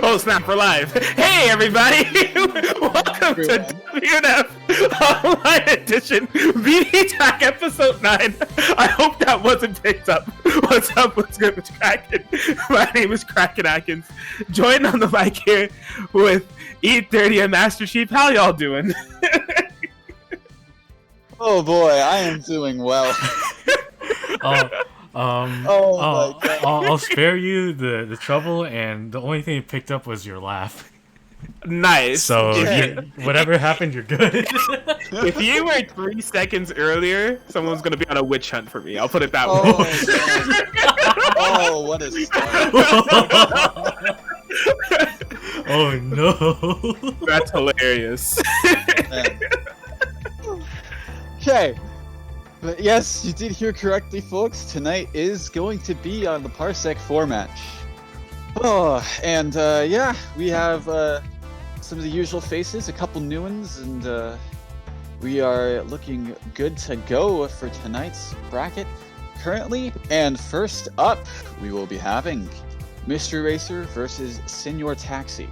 Oh snap, we're live. Hey everybody! Welcome to WNF Online Edition BBTAG episode 9. I hope that wasn't picked up. What's up? What's good? What's cracking? My name is Kraken Atkins. Joined on the mic here with Eat30 and Master Chief. How y'all doing? Oh boy, I am doing well. My God. I'll spare you the trouble, and the only thing you picked up was your laugh. Nice. So whatever happened, you're good. If you were 3 seconds earlier, someone's gonna be on a witch hunt for me. I'll put it that Oh, way. Oh, what a start. Oh no. That's hilarious. Okay. But yes, you did hear correctly, folks. Tonight is going to be on the Parsec 4 match. Oh, and yeah, we have some of the usual faces, a couple new ones, and we are looking good to go for tonight's bracket currently. And first up, we will be having Mr. Racer versus Senior Taxi.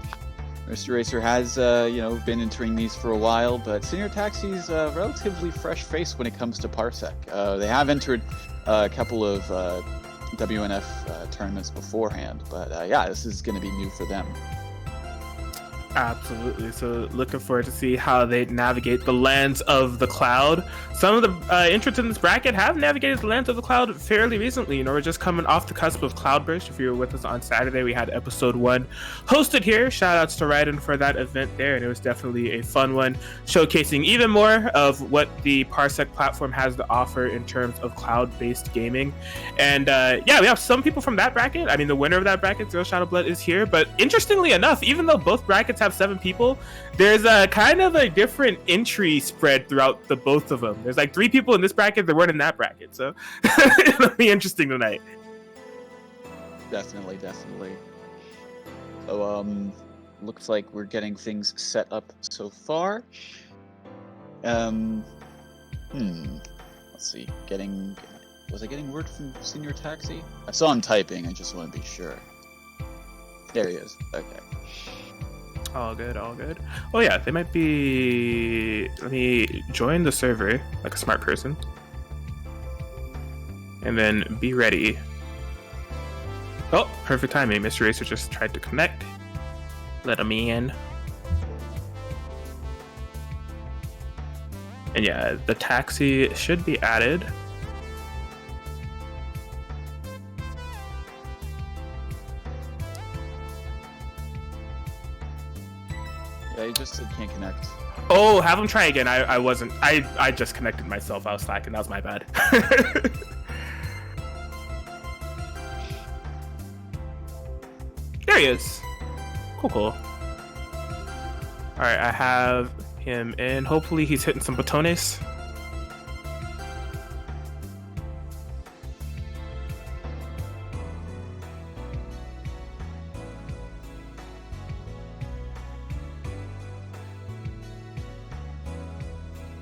Mr. Racer has, been entering these for a while, but Senior Taxi's a relatively fresh face when it comes to Parsec. They have entered a couple of WNF tournaments beforehand, but yeah, this is going to be new for them. Absolutely. So looking forward to see how they navigate the lands of the cloud. Some of the entrants in this bracket have navigated the lands of the cloud fairly recently. We're just coming off the cusp of Cloudburst. If you were with us on Saturday, we had episode 1 hosted here. Shout outs to Raiden for that event there, and it was definitely a fun one, showcasing even more of what the Parsec platform has to offer in terms of cloud-based gaming. And yeah, we have some people from that bracket. I mean, the winner of that bracket, Zero Shadow Blood, is here. But interestingly enough, even though both brackets have 7 people, there's a kind of a different entry spread throughout the both of them. There's like 3 people in this bracket that weren't in that bracket, so it'll be interesting tonight. Definitely. So looks like we're getting things set up so far. Let's see. Was I getting word from Senior Taxi? I saw him typing. I just want to be sure. There he is. Okay. All good. Oh yeah, they might be... Let me join the server like a smart person. And then be ready. Oh, perfect timing. Mr. Racer just tried to connect. Let him in. And yeah, the taxi should be added. Yeah, he just said can't connect. Oh, have him try again. I wasn't. I just connected myself. I was slacking. That was my bad. There he is. Cool. All right, I have him in. Hopefully he's hitting some botones.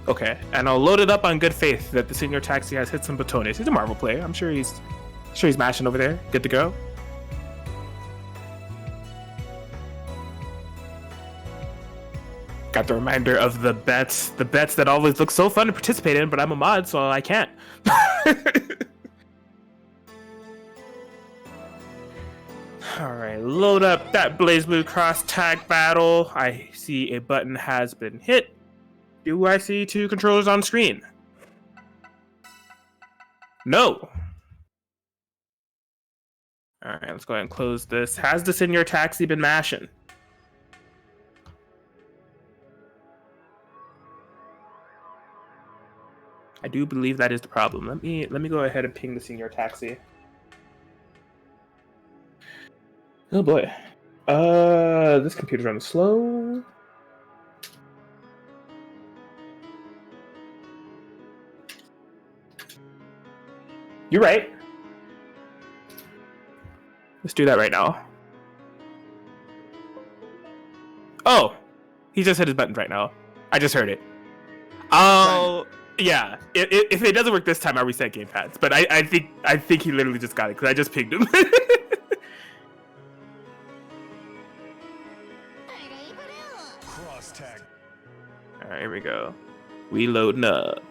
Okay, and I'll load it up on good faith that the Senior Taxi has hit some botones. He's a Marvel player. I'm sure he's mashing over there. Good to go. Got the reminder of the bets that always look so fun to participate in, but I'm a mod, so I can't. All right, load up that BlazBlue cross tag battle. I see a button has been hit. Do I see 2 controllers on screen? No. All right, let's go ahead and close this. Has the Senior Taxi been mashing? I do believe that is the problem. Let me go ahead and ping the Senior Taxi. Oh boy. This computer's running slow. You're right. Let's do that right now. Oh, he just hit his button right now. I just heard it. Oh, yeah. If it doesn't work this time, I'll reset gamepads. But I think he literally just got it because I just pinged him. All right, here we go. We loading up.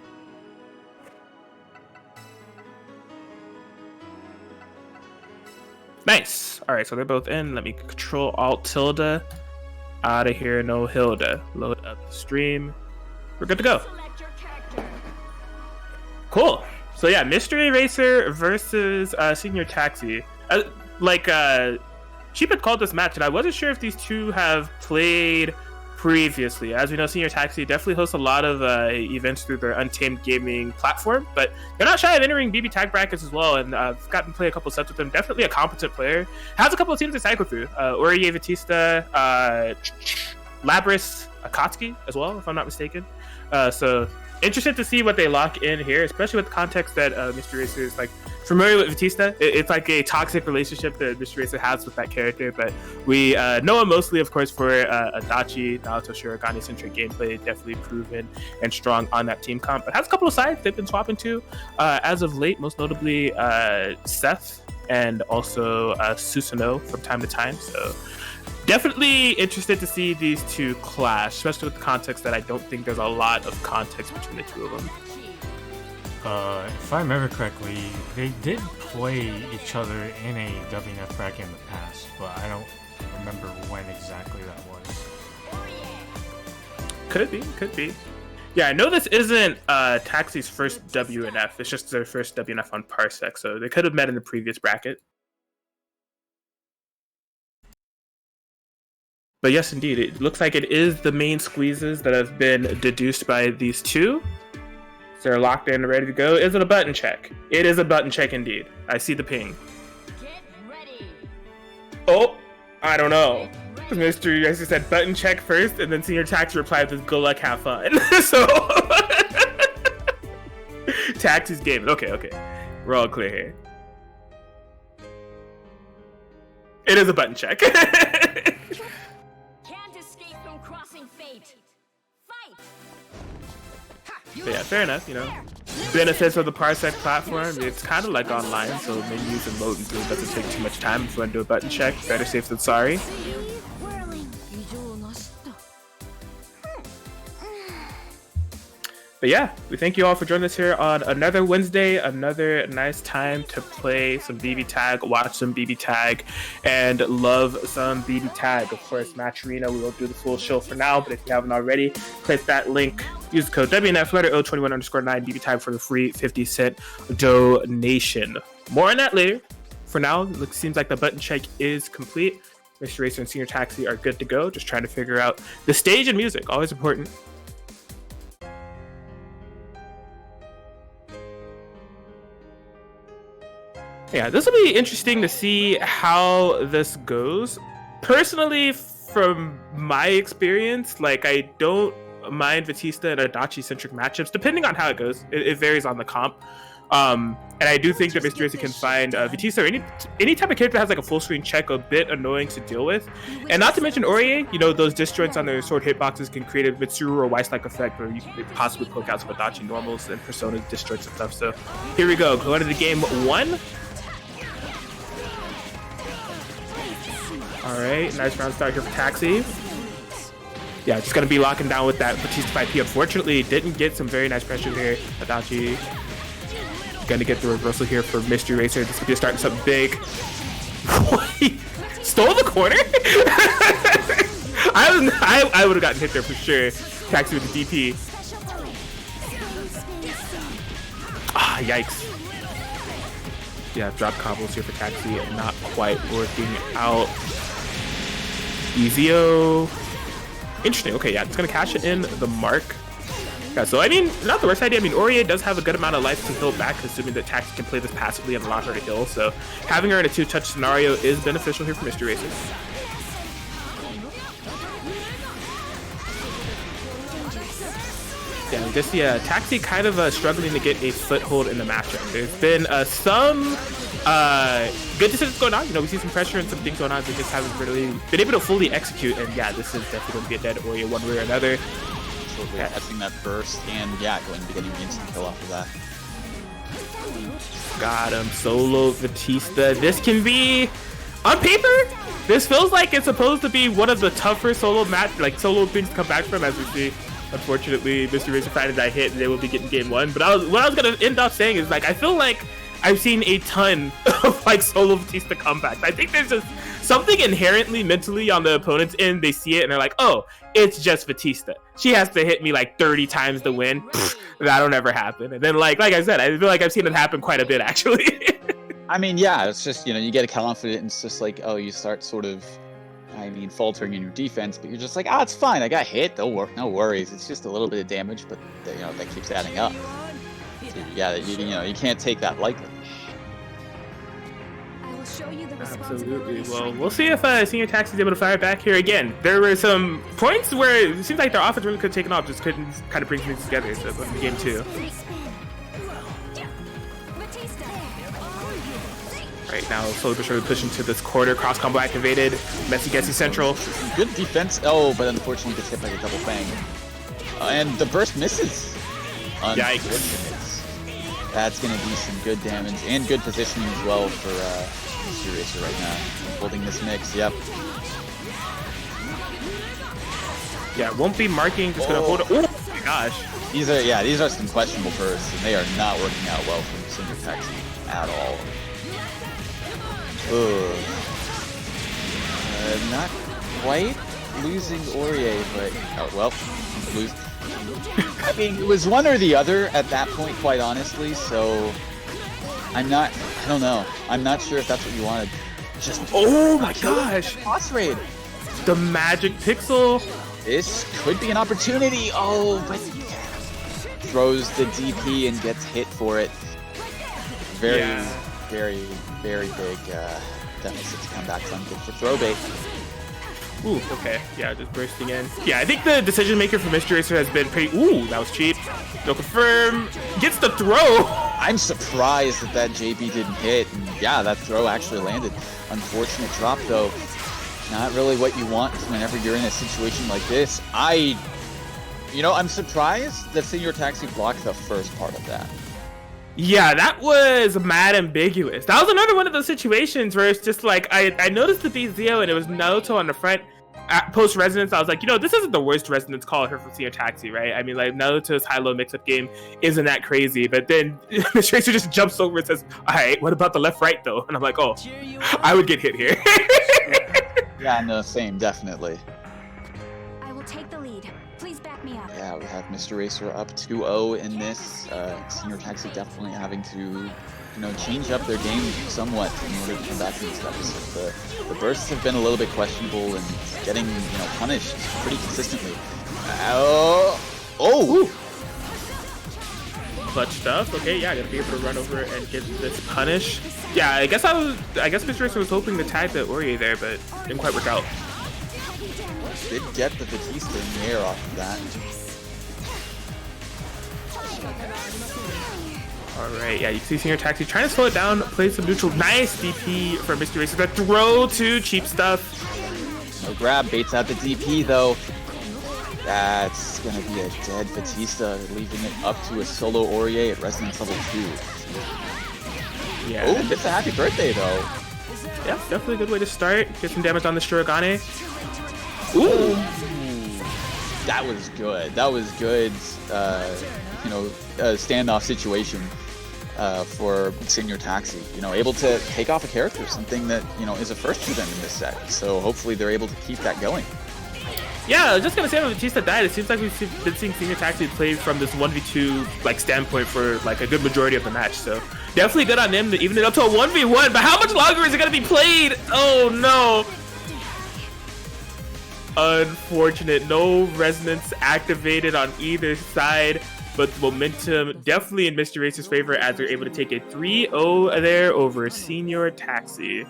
Nice. All right, so they're both in. Let me control alt tilde. Out of here, no Hilda. Load up the stream. We're good to go. Cool. So yeah, Mystery Racer versus Senior Taxi. Sheep had called this match, and I wasn't sure if these two have played previously. As we know, Senior Taxi definitely hosts a lot of events through their Untamed Gaming platform, but they're not shy of entering BBTAG brackets as well, and I've gotten to play a couple sets with them. Definitely a competent player. Has a couple of teams to cycle through. Aurier Batista, Labris, Akatsuki as well, if I'm not mistaken. So interested to see what they lock in here, especially with the context that Mr. Racer is like familiar with Batista. It's like a toxic relationship that Mr. Racer has with that character, but we know him mostly, of course, for Adachi, Naoto Shirogane-centric gameplay, definitely proven and strong on that team comp, but has a couple of sides they've been swapping to as of late, most notably Seth and also Susanoo from time to time. So definitely interested to see these two clash, especially with the context that I don't think there's a lot of context between the two of them. If I remember correctly, they did play each other in a WNF bracket in the past, but I don't remember when exactly that was. Could be. Yeah, I know this isn't Taxi's first WNF. It's just their first WNF on Parsec, so they could have met in the previous bracket. But yes, indeed, it looks like it is the main squeezes that have been deduced by these two. So they're locked in and ready to go. Is it a button check? It is a button check indeed. I see the ping. Get ready. Oh, I don't know. Mr. Racer said button check first, and then Senior Taxi replied with good luck, have fun. So Taxi's game. Okay. We're all clear here. It is a button check. Can't escape from crossing fate. Fight. But yeah, fair enough, benefits of the Parsec platform, it's kind of like online, so menus and loading through doesn't take too much time. If you want to do a button check, better safe than sorry. But yeah, we thank you all for joining us here on another Wednesday, another nice time to play some BBTAG, watch some BBTAG, and love some BBTAG. Of course, Match Arena, we won't do the full show for now, but if you haven't already, click that link, use the code WNF, letter O21_9 BBTAG for the free 50-cent donation. More on that later. For now, it seems like the button check is complete. Mr. Racer and Senior Taxi are good to go, just trying to figure out the stage and music, always important. Yeah, this will be interesting to see how this goes. Personally, from my experience, I don't mind Batista and Adachi-centric matchups, depending on how it goes. It varies on the comp. And I do think that Mr. Racer can find Batista or any type of character that has a full screen check a bit annoying to deal with. And not to mention Aurier, those disjoints on their sword hitboxes can create a Mitsuru or Weiss-like effect where you could possibly poke out some Adachi normals and Persona disjoints and stuff. So here we go. Going into the game one. Alright, nice round start here for Taxi. Yeah, just gonna be locking down with that Batista 5P. Unfortunately, didn't get some very nice pressure here. Adachi gonna get the reversal here for Mystery Racer. This could be starting something big. Stole the corner? I would have gotten hit there for sure. Taxi with the DP. Ah, yikes. Yeah, drop combos here for Taxi and not quite working out. Ezio. Interesting. Okay, yeah, it's gonna cash it in the mark. Yeah, so not the worst idea. Aurier does have a good amount of life to heal back, assuming that Taxi can play this passively and allow her to heal. So having her in a 2-touch scenario is beneficial here for Mr. Racer. Yeah, just Taxi kind of struggling to get a foothold in the matchup. There's been some good decisions going on. We see some pressure and some things going on. They just haven't really been able to fully execute. And yeah, this is definitely going to be a dead Aurier one way or another. Absolutely, catching that burst and going to be getting the instant kill off of that. Got him, solo Batista. This can be, on paper, this feels like it's supposed to be one of the tougher solo things to come back from, as we see unfortunately, Mr. Racer Fan and I hit, and they will be getting game 1. But what I was gonna end up saying is, like, I feel like I've seen a ton of like solo Batista comebacks. I think there's just something inherently mentally on the opponent's end. They see it and they're like, oh, it's just Batista. She has to hit me like 30 times to win. That'll never happen. And then like I said, I feel like I've seen it happen quite a bit actually. I mean, yeah, it's just, you get confident and it's just like, oh, you start sort of, faltering in your defense, but you're just like, it's fine. I got hit. No worries. It's just a little bit of damage, but that keeps adding up. So, yeah, you can't take that lightly. Absolutely. Well, we'll see if Senior Taxi is able to fire back here again. There were some points where it seems like their offense really could have taken off, just couldn't kind of bring things together. So going to game 2. Right now, slowly but surely pushing to this quarter. Cross combo activated. Messy Getsy Central. Good defense. Oh, but unfortunately gets hit by the double bang. And the burst misses. Yikes. That's going to be some good damage and good positioning as well for Mr. Racer right now. Holding this mix, yep. Yeah, won't be marking, just going to hold it. Oh my gosh. These are some questionable bursts, and they are not working out well for Senior Taxi at all. Not quite losing Aurier, but, lose. I mean, it was one or the other at that point, quite honestly, so I don't know. I'm not sure if that's what you wanted. Just oh my gosh. Boss raid. The magic pixel. This could be an opportunity. Oh, but throws the DP and gets hit for it. Very big deficit to come back from. Good for throw bait. Ooh, okay. Yeah, just bursting in. Yeah, I think the decision maker for Mr. Racer has been pretty... Ooh, that was cheap. No confirm. Gets the throw. I'm surprised that JB didn't hit. And yeah, that throw actually landed. Unfortunate drop, though. Not really what you want whenever you're in a situation like this. I'm surprised that Senior Taxi blocked the first part of that. Yeah, that was mad ambiguous. That was another one of those situations where it's just like, I noticed the BZO and it was Naoto on the front. At post resonance, I was like, this isn't the worst resonance call here from Senior Taxi, right? I mean, like, Naoto's high-low mix-up game isn't that crazy, but then Mr. Racer just jumps over and says, all right, what about the left-right, though? And I'm like, oh, I would get hit here. Yeah, no, same, definitely. I will take the lead. Please back me up. Yeah, we have Mr. Racer up 2-0 in this. Senior Taxi definitely having to, change up their game somewhat in order to come back to this episode. The bursts have been a little bit questionable and getting, punished pretty consistently. Oh! Clutch stuff. Okay, yeah, gotta be able to run over and get this punish. Yeah, I guess Mr. Racer was hoping to tag the Aurier there, but didn't quite work out. Did get the Batista in the air off of that. Alright, yeah, you can see Senior Taxi trying to slow it down, play some neutral. Nice DP from Mr. Racer. The throw to cheap stuff. No grab, baits out the DP though. That's gonna be a dead Batista, leaving it up to a solo Aurier at Resonance level 2. Yeah. Oh, gets a happy birthday though. Yeah, definitely a good way to start. Get some damage on the Shirogane. Ooh! That was good. That was good, standoff situation for Senior Taxi. Able to take off a character, something that, is a first for them in this set. So hopefully they're able to keep that going. Yeah, I was just gonna say when Batista died, it seems like we've been seeing Senior Taxi play from this 1v2 standpoint for a good majority of the match. So definitely good on them to even it up to a 1v1. But how much longer is it gonna be played? Oh no! Unfortunate. No resonance activated on either side, but the momentum definitely in Mr. Racer's favor as they're able to take a 3-0 there over Senior Taxi.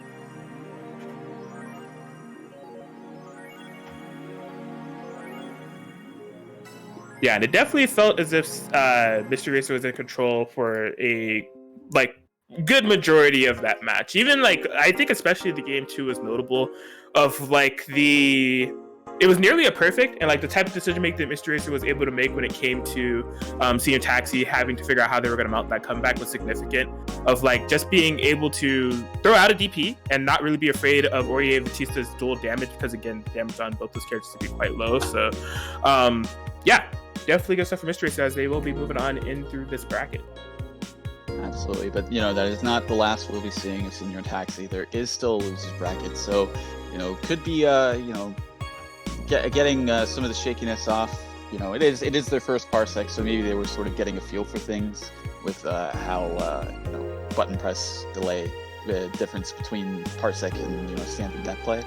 Yeah, and it definitely felt as if Mr. Racer was in control for a good majority of that match. Even I think especially the game 2 was notable of it was nearly a perfect, and the type of decision making that Mr. Racer was able to make when it came to Senior Taxi having to figure out how they were going to mount that comeback was significant. Of just being able to throw out a DP and not really be afraid of Aurier and Batista's dual damage, because again, damage on both those characters would be quite low. So yeah, definitely good stuff for Mystery as they will be moving on in through this bracket. Absolutely, but that is not the last we'll be seeing of Senior Taxi. There is still a losers bracket, so could be getting some of the shakiness off. It is their first Parsec, so maybe they were sort of getting a feel for things with how button press delay, the difference between Parsec and standard deck play.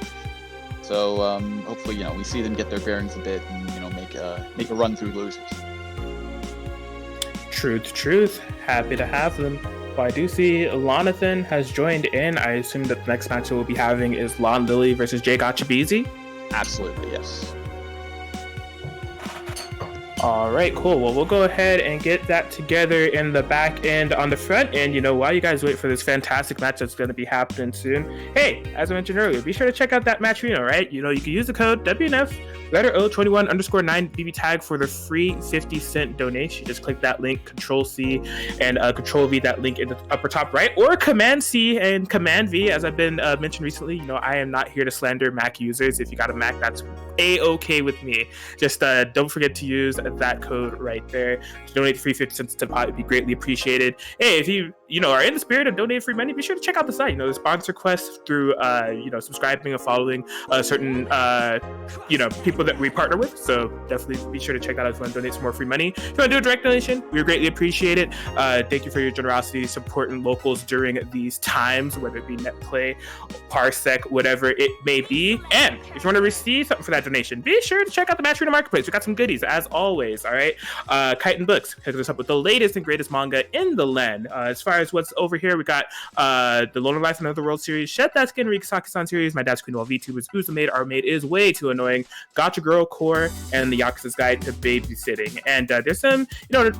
So hopefully we see them get their bearings a bit and make a run through losers. Truth. Happy to have them. Well, I do see Lonathan has joined in. I assume that the next match we'll be having is Lon Lily versus Jay Gotchabeezy. Absolutely, yes. All right, cool. Well, we'll go ahead and get that together in the back end. On the front end, while you guys wait for this fantastic match that's going to be happening soon, hey, as I mentioned earlier, be sure to check out that match Reno, right? You can use the code WNF letter O21_9 BBTAG for the free 50-cent donation. Just click that link, Control C and Control V, that link in the upper top right, or Command C and Command V, as I've been mentioned recently. I am not here to slander Mac users. If you got a Mac, that's A-okay with me. Just don't forget to use that code right there to donate the free 50 cents to pot. It'd be greatly appreciated. Hey, if you are in the spirit of donating free money, be sure to check out the site. The sponsor quest through subscribing and following certain people that we partner with. So definitely be sure to check that out if you want to donate some more free money. If you want to do a direct donation, we would greatly appreciate it. Thank you for your generosity supporting locals during these times, whether it be net play, Parsec, whatever it may be. And if you want to receive something for that donation, be sure to check out the Match Arena Marketplace. We got some goodies as always. All right, Kite and Books hooking us up with the latest and greatest manga in the land. As far as what's over here, we got the Loner Life and Other World series, Shed That Skin, Rikisaki-san series, My Dad's Queen Wall VTubers, Who's the Maid, Our Maid is Way Too Annoying, Gotcha Girl Core, and the Yakuza's Guide to Babysitting. And there's some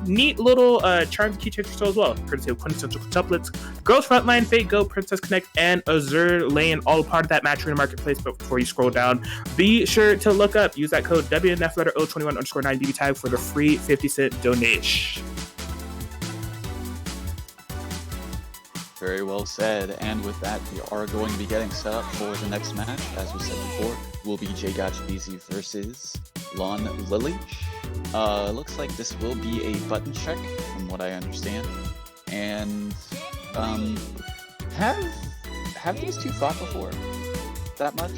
neat little charms and keychains for sale as well, courtesy of Quintessential Quintuplets, Girls Frontline, Fate Go, Princess Connect, and Azure Lane, all part of that Match Arena Marketplace. But before you scroll down, be sure to look up, use that code WNF letter O21_9 BBTAG for the free 50-cent donation. Very well said. And with that, we are going to be getting set up for the next match. As we said before, will be Jay Gotchabeezy versus Lon Lily. Looks like this will be a button check, from what I understand. And have these two fought before? That much?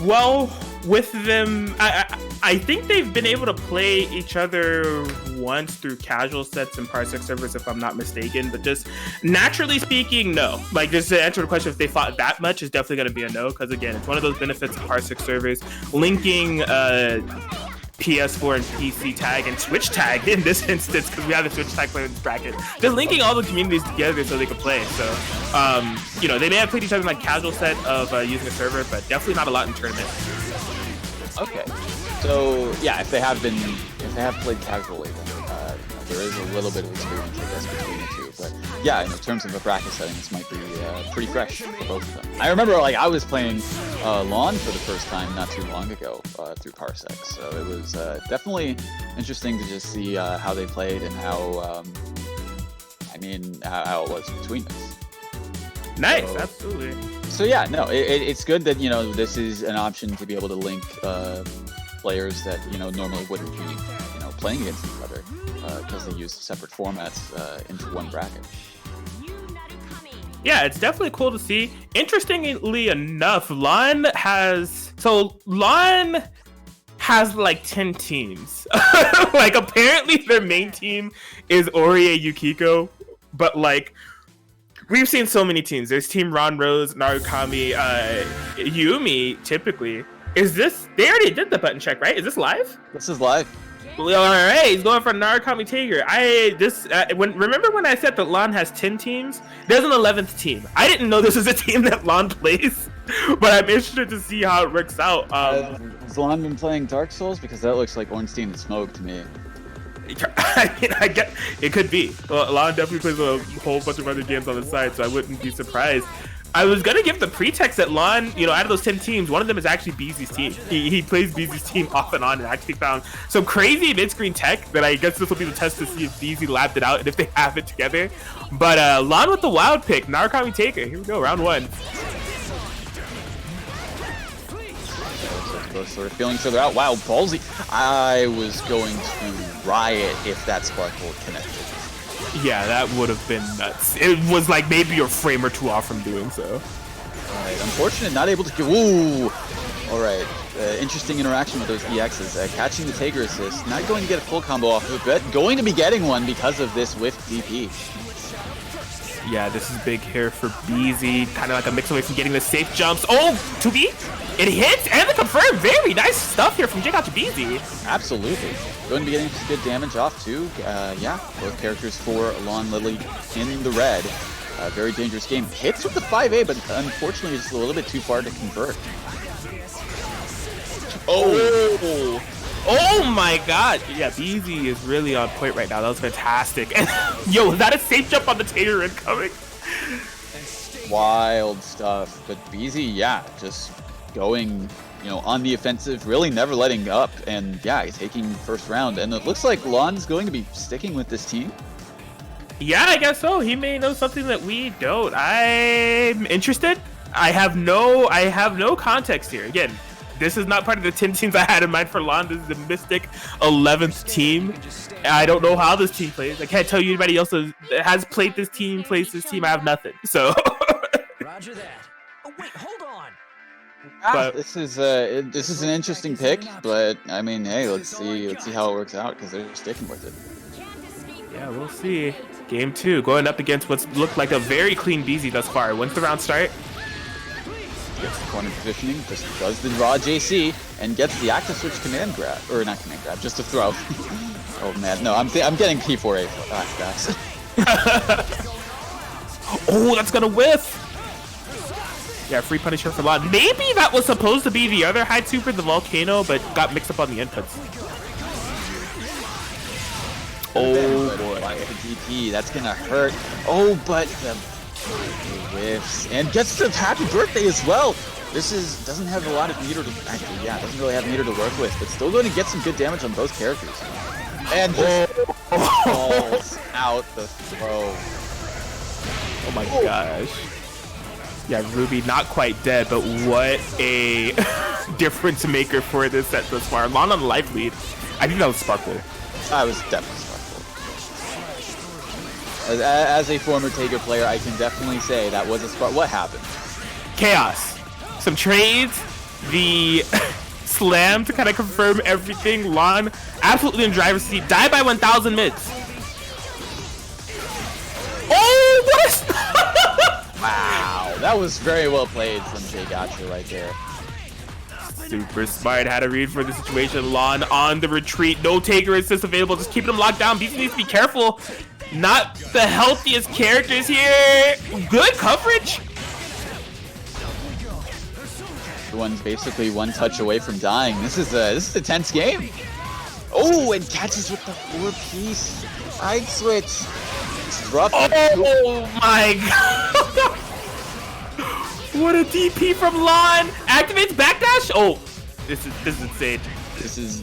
Well, with them, I think they've been able to play each other once through casual sets and Parsec servers, if I'm not mistaken. But just naturally speaking, no. Like, just to answer the question, if they fought that much, is definitely going to be a no. Because again, it's one of those benefits of Parsec servers linking PS4 and PC tag and Switch tag in this instance, because we have a Switch tag player in this bracket. Just linking all the communities together so they can play. So, they may have played each other in like casual set of using a server, but definitely not a lot in tournament. Okay, so yeah, if they have played casually, then there is a little bit of experience, I guess, between the two. But yeah, in terms of a bracket setting, this might be pretty fresh for both of them. I remember I was playing Lawn for the first time not too long ago through Parsec, so it was definitely interesting to just see how they played and how it was between us. Nice, absolutely. So yeah, no, it's good that this is an option to be able to link players that normally wouldn't be playing against each other because they use separate formats into one bracket. Yeah, it's definitely cool to see. Interestingly enough, Lon has like 10 teams. Like, apparently their main team is Orie Yukiko, but like, we've seen so many teams. There's Team Ron Rose, Narukami, Yumi, typically. They already did the button check, right? Is this live? This is live. Well, all right, he's going for Narukami Tiger. Remember when I said that Lon has 10 teams? There's an 11th team. I didn't know this was a team that Lon plays, but I'm interested to see how it works out. Has Lon been playing Dark Souls? Because that looks like Ornstein and Smoke to me. I get it could be. Well, Lon definitely plays a whole bunch of other games on the side, so I wouldn't be surprised. I was gonna give the pretext that Lon, out of those 10 teams, one of them is actually Beezy's team. He plays Beezy's team off and on, and actually found some crazy mid-screen tech that I guess this will be the test to see if Beezy labbed it out and if they have it together. But Lon with the wild pick, Narukami Taker. Here we go, round one. both sort of feeling each other out. Wow, ballsy. I was going to riot if that Sparkle connected. Yeah, that would have been nuts. It was like maybe a frame or two off from doing so. Alright, unfortunate, not able to get. Ooh! Alright, interesting interaction with those EXs. Catching the Taker assist, not going to get a full combo off of it, but going to be getting one because of this whiff DP. Yeah, this is big here for BZ. Kind of like a mix away from getting the safe jumps. Oh, 2B! It hits and the confirm. Very nice stuff here from J-Gotcha BZ. Absolutely. Going to be getting some good damage off too. Yeah, both characters for Lon Lily in the red. Very dangerous game. Hits with the 5A, but unfortunately just a little bit too far to convert. Oh! Oh my god! Yeah, BZ is really on point right now. That was fantastic. And yo, is that a safe jump on the Tater incoming? Wild stuff. But BZ, yeah, just going, you know, on the offensive, really never letting up. And yeah, taking first round. And it looks like Lon's going to be sticking with this team. Yeah, I guess so. He may know something that we don't. I'm interested. I have no context here. Again, this is not part of the 10 teams I had in mind for Lon. This is the Mystic 11th team. I don't know how this team plays. I can't tell you anybody else that has played this team, plays this team. I have nothing. So. Roger that. Oh wait, hold on. But this is an interesting pick, but I mean, hey, let's see how it works out because they're sticking with it. Yeah, we'll see. Game 2, going up against what's looked like a very clean BZ thus far. When's the round start? Gets the corner positioning, just does the raw JC, and gets the active switch command grab, or not command grab, just a throw. Oh man, no, I'm getting P4A flashbacks. Oh, that's gonna whiff. Yeah, free punish here for Lon. Maybe that was supposed to be the other high super, the volcano, but got mixed up on the inputs. Oh boy, the DP, that's gonna hurt. Oh, but the whiffs and gets the happy birthday as well. This doesn't have a lot of meter to actually, yeah, doesn't really have meter to work with, but still going to get some good damage on both characters. And just falls out the throw. Oh my gosh. Yeah, Ruby not quite dead, but what a difference maker for this set thus far. Lon on the life lead. I think that was Sparkler. I was definitely Sparkler. As a former Taker player, I can definitely say that was a Sparkler. What happened? Chaos. Some trades. The slam to kind of confirm everything. Lon absolutely in driver's seat. Die by 1,000 mids. Oh, what a... Wow, that was very well played from J-Gotcha right there. Super smart, how to read for the situation. Lon on the retreat, no Taker assist available, just keeping him locked down. BZ needs to be careful. Not the healthiest characters here. Good coverage. Everyone's basically one touch away from dying. This is a tense game. Oh, and catches with the 4-piece side switch. Drop. Oh my god. What a DP from Lon. Activates backdash. Oh, this is insane. This is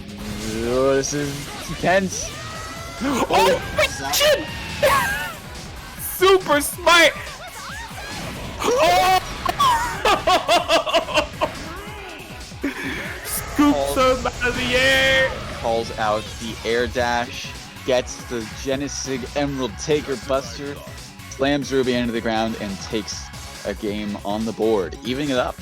intense. Oh my shit. Super smart. Oh. Scoops him out of the air. Calls out the air dash. Gets the Genesig Emerald Taker Buster. Slams Ruby into the ground and takes a game on the board, evening it up.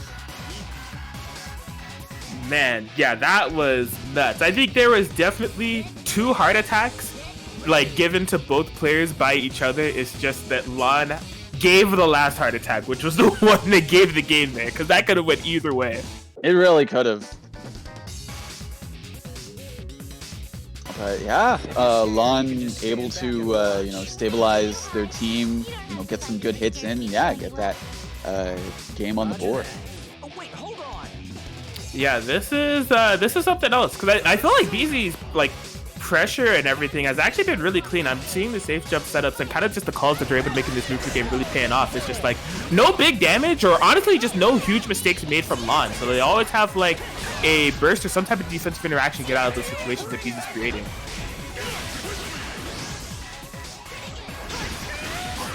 Man, yeah, that was nuts. I think there was definitely 2 heart attacks like given to both players by each other. It's just that Lon gave the last heart attack, which was the one that gave the game there, because that could have went either way. It really could have. But yeah, Lon able to stabilize their team, get some good hits in, yeah, get that game on the board. Oh wait, hold on. Yeah, this is something else, because I feel like BZ's like pressure and everything has actually been really clean. I'm seeing the safe jump setups and kind of just the calls that they're able to make in this neutral game really paying off. It's just like no big damage, or honestly just no huge mistakes made from Lon. So they always have like a burst or some type of defensive interaction get out of those situations that BZ's creating.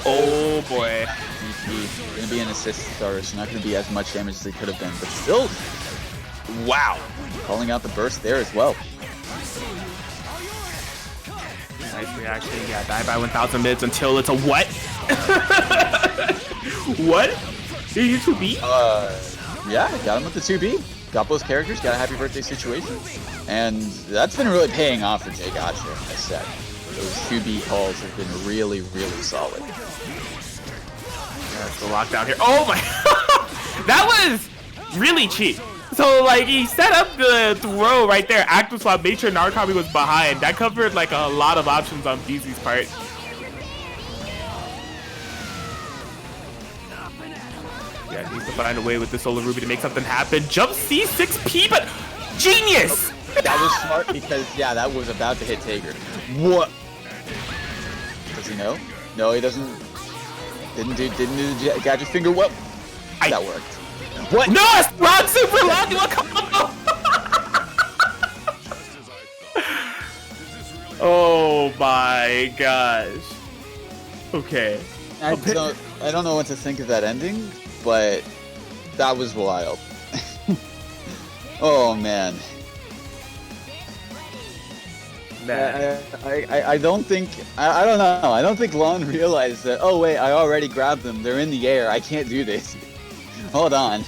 Oh boy. DP gonna be an assist starter, so not gonna be as much damage as they could have been, but still Wow. Calling out the burst there as well. Nice reaction. Yeah, die by 1,000 mids until it's a what? What? Are you 2B? Yeah, got him with the 2B. Got both characters, got a happy birthday situation. And that's been really paying off for Jay Gotcha, I said. Those 2B calls have been really, really solid. That's the lockdown here. Oh my! That was really cheap. So like he set up the throw right there, active swap, made sure Narukami was behind. That covered like a lot of options on BZ's part. Yeah, needs to find a way with the Solar Ruby to make something happen. Jump C6P, but genius! That was smart because yeah, that was about to hit Tager. What? Does he know? No, he doesn't. Didn't do the gadget finger. Well, that worked. What? No, it's not super loud. You combo. Oh my gosh. Okay. I don't know what to think of that ending, but that was wild. Oh man. I don't think I don't know. I don't think Lon realized that. Oh wait, I already grabbed them. They're in the air. I can't do this. Hold on.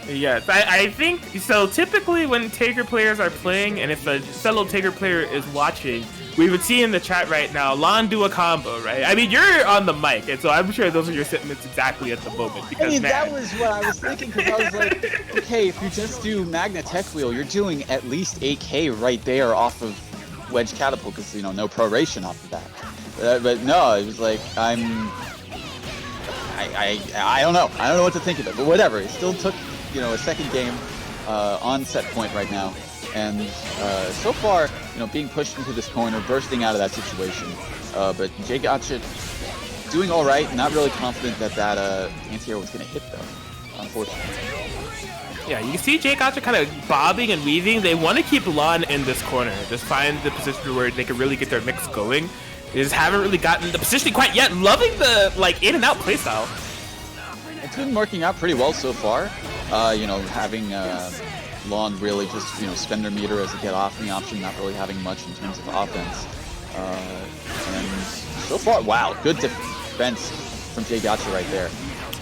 Yes, I think so. Typically, when Tager players are playing, and if a fellow Tager player is watching, we would see in the chat right now, Lon do a combo, right? I mean, you're on the mic, and so I'm sure those are your sentiments exactly at the moment. Because, I mean, man, that was what I was thinking, because I was like, okay, if you just do Magna Tech Wheel, you're doing at least 8k right there off of Wedge Catapult, because, you know, no proration off of that. But no, it was like, I don't know. I don't know what to think of it, but whatever. It still took, you know, a second game on set point right now. And so far, you know, being pushed into this corner, bursting out of that situation. But Jay Gotcha doing all right. Not really confident that that anti-air was going to hit, though, unfortunately. yeah, you can see Jay Gotcha kind of bobbing and weaving. They want to keep Lon in this corner, just find the position where they can really get their mix going. They just haven't really gotten the positioning quite yet. Loving the like in and out playstyle. It's been working out pretty well so far. You know, having Lon really just, you know, spend their meter as a get off the option, not really having much in terms of offense. And so far, wow, good defense from Jay Gotcha right there.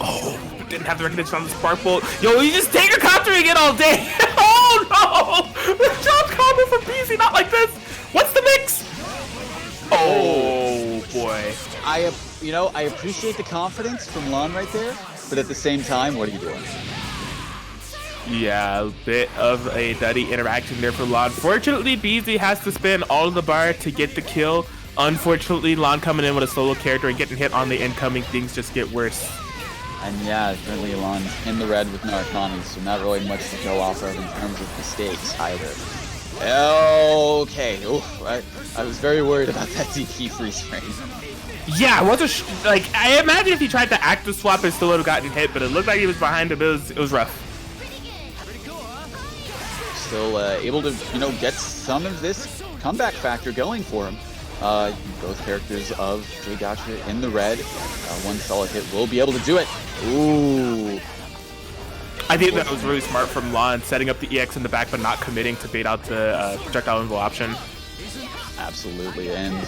Oh, didn't have the recognition on the spark bolt. Yo, you just take a countering it all day. Oh no! The jump combo from BZ, not like this. What's the mix? Oh boy. I appreciate the confidence from Lon right there, but at the same time, what are you doing? Yeah, a bit of a nutty interaction there for Lon. Fortunately, BZ has to spin all of the bar to get the kill. Unfortunately, Lon coming in with a solo character and getting hit on the incoming, things just get worse. And yeah, currently Lon's in the red with Narukami, so not really much to go off of in terms of mistakes either. Okay, oof, I was very worried about that DP freeze frame. Yeah, it was like I imagine if he tried to active swap, it still would have gotten hit, but it looked like he was behind him. It was rough. Still able to, you know, get some of this comeback factor going for him. Both characters of Jay Gotcha in the red. One solid hit will be able to do it. Ooh. I think that was really smart from Lon, setting up the EX in the back, but not committing to bait out the projectile invo option. Absolutely, and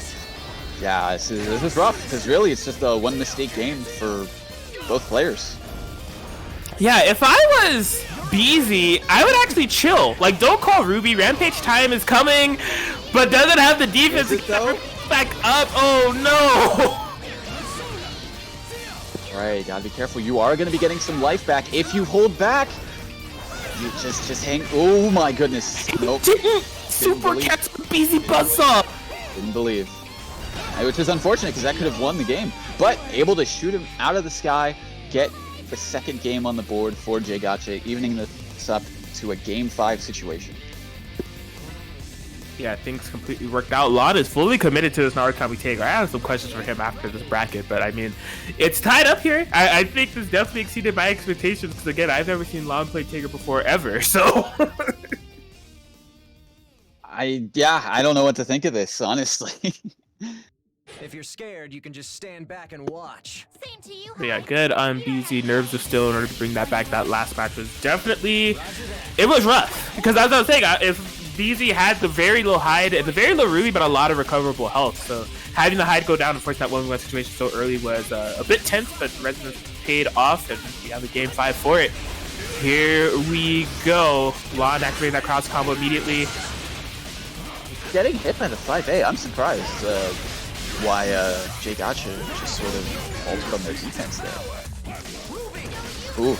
yeah, this is rough, because really it's just a one mistake game for both players. Yeah, if I was BZ, I would actually chill. Like, don't call Ruby. Rampage time is coming, but doesn't have the defense to get back up. Oh no! Right, gotta be careful. You are gonna be getting some life back if you hold back. You just hang. Oh my goodness! Nope. Super catch BZ buzzsaw. Didn't believe. Which is unfortunate because that could have won the game. But able to shoot him out of the sky, get the second game on the board for Jay Gotcha, evening this up to a Game 5 situation. Yeah, things completely worked out. Lon is fully committed to this Narukami Tager. I have some questions for him after this bracket, but I mean, it's tied up here. I think this definitely exceeded my expectations because, again, I've never seen Lon play Tager before, ever, so... I don't know what to think of this, honestly. If you're scared, you can just stand back and watch. But yeah, good on BZ. Nerves of Steel in order to bring that back. That last match was definitely, it was rough. Because as I was saying, if BZ had the very low hide and the very low Ruby, but a lot of recoverable health. So having the hide go down and force that 1v1 situation so early was a bit tense, but Resonance paid off, and we have a game 5 for it. Here we go. Lon activating that cross combo immediately. Getting hit by the 5A, I'm surprised why Jay Gotcha just sort of altered on their defense there. Ooh.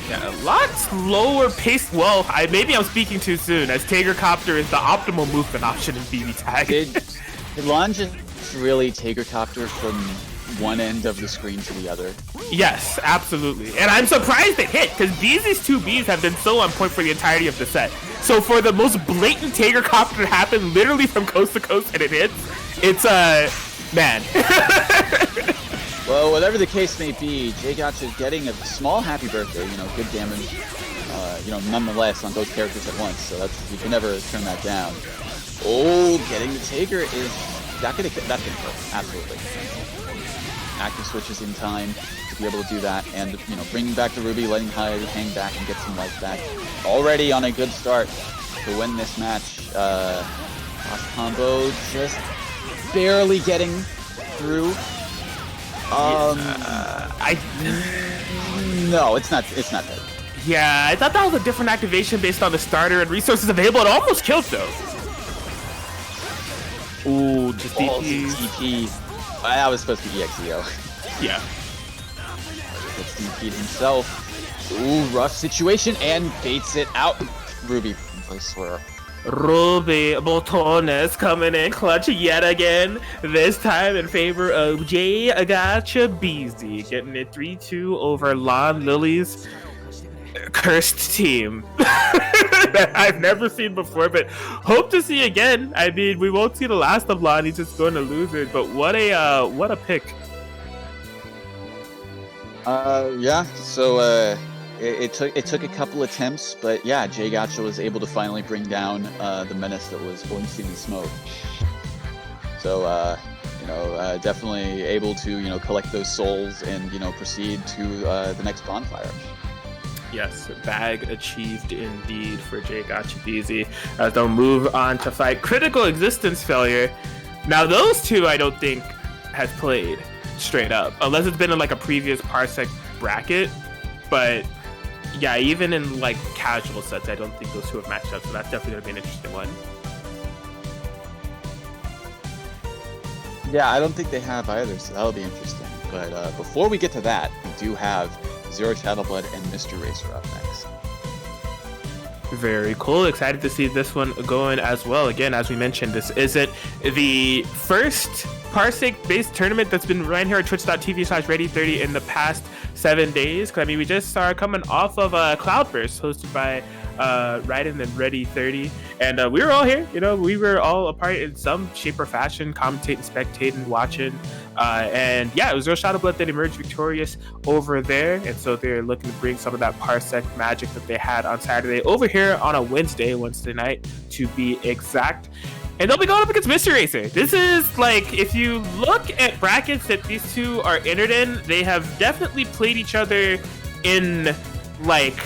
Yeah, a lot slower pace. Well, maybe I'm speaking too soon, as Tiger Copter is the optimal movement option in BBTAG. Did Lon just really Tiger Copter from one end of the screen to the other? Yes, absolutely. And I'm surprised it hit, because these two Bs have been so on point for the entirety of the set. So for the most blatant Tiger Copter to happen literally from coast to coast and it hits, it's man. Well, whatever the case may be, Jay Gotcha is getting a small happy birthday, you know, good damage, you know, nonetheless on both characters at once, so you can never turn that down. Oh, getting the Tiger is, that's gonna kill, absolutely. Active switches in time to be able to do that, and, you know, bringing back the Ruby, letting Hyde hang back and get some life back. Already on a good start to win this match. Cross combo just barely getting through. No, it's not good. Yeah, I thought that was a different activation based on the starter and resources available. It almost killed though. Ooh, just DP. DP. That was supposed to be EXEO. Yeah. Gets DP'd himself. Ooh, rough situation, and baits it out. Ruby, I swear. Ruby Botones coming in clutch yet again. This time in favor of Jay Gotcha BZ, getting it 3-2 over Lon Lily's cursed team. That I've never seen before, but hope to see again. I mean, we won't see the last of Lon. He's just going to lose it. But what a pick. Yeah. So it took a couple attempts, but yeah, Jay Gotcha was able to finally bring down the menace that was Oinstein and Smoke. So you know, definitely able to, you know, collect those souls and, you know, proceed to the next bonfire. Yes, bag achieved indeed for Jay Gotcha BZ, as they'll move on to fight Critical Existence Failure. Now those two I don't think has played straight up, unless it's been in like a previous Parsec bracket, but yeah, even in like casual sets, I don't think those two have matched up, so that's definitely gonna be an interesting one. Yeah, I don't think they have either, so that'll be interesting. But before we get to that, we do have Zero Shadowblood and Mr. Racer up next. Very cool. Excited to see this one going as well. Again, as we mentioned, this isn't the first Parsec-based tournament that's been right here at twitch.tv/ready30 in the past 7 days. I mean, we just are coming off of Cloudburst, hosted by Raiden and Ready30, and we were all here. You know, we were all a part in some shape or fashion, commentating, spectating, watching. And yeah, it was Zero Shadowblood that emerged victorious over there, and so they're looking to bring some of that Parsec magic that they had on Saturday over here on a Wednesday night to be exact. And they'll be going up against Mr. Racer. This is like, if you look at brackets that these two are entered in, they have definitely played each other in like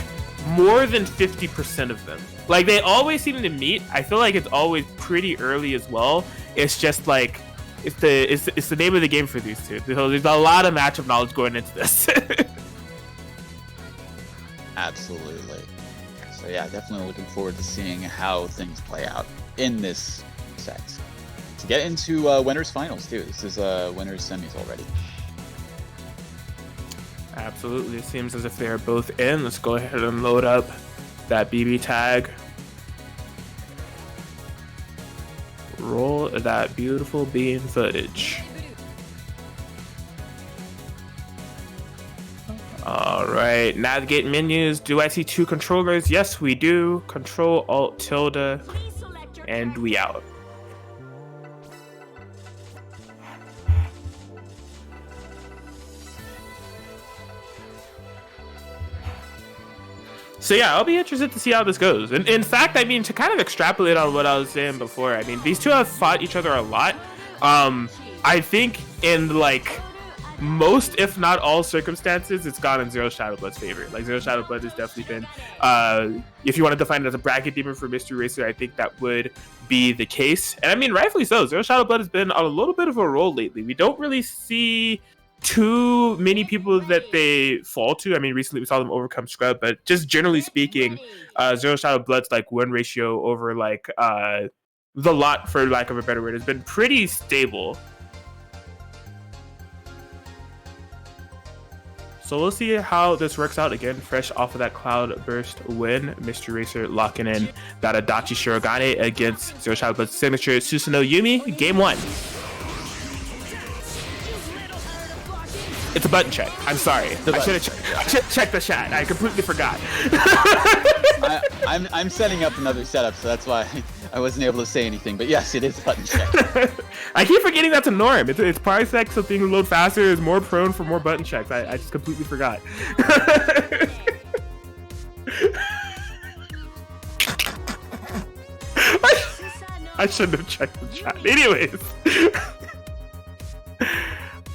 more than 50% of them. Like, they always seem to meet. I feel like it's always pretty early as well. It's just like, it's the name of the game for these two. So there's a lot of matchup knowledge going into this. Absolutely. So yeah, definitely looking forward to seeing how things play out in this set. To get into winners finals too. This is winners semis already. Absolutely. It seems as if they're both in. Let's go ahead and load up that BB tag. Roll that beautiful bean footage. All right, navigate menus. Do I see two controllers? Yes, we do. Control Alt tilde, and we out. So yeah, I'll be interested to see how this goes. And in fact, I mean, to kind of extrapolate on what I was saying before, I mean, these two have fought each other a lot. I think in like most, if not all circumstances, it's gone in Zero Shadow Blood's favor. Like Zero Shadow Blood has definitely been, if you want to define it as a bracket demon for Mystery Racer, I think that would be the case. And I mean, rightfully so. Zero Shadow Blood has been on a little bit of a roll lately. We don't really see too many people that they fall to. I mean, recently we saw them overcome Scrub, but just generally speaking, Zero Shadow Blood's like win ratio over like the lot, for lack of a better word, has been pretty stable. So we'll see how this works out. Again, fresh off of that Cloud Burst win, Mystery Racer locking in that Adachi Shirogane against Zero Shadow Blood's signature Susanoo Yumi. Game 1. It's a button check. I'm sorry. I should have checked the chat. I completely forgot. I'm setting up another setup, so that's why I wasn't able to say anything. But yes, it is a button check. I keep forgetting that's a norm. It's Parsec, so things load faster, is more prone for more button checks. I just completely forgot. I shouldn't have checked the chat. Anyways.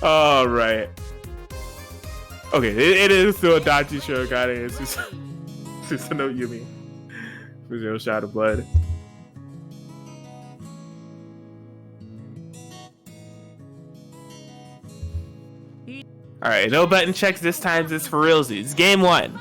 All right. Okay, it is still Adachi Shirogane and Susanoo Yumi for Zero Shadow Blood. Alright, no button checks this time. It's for realsies. Game 1.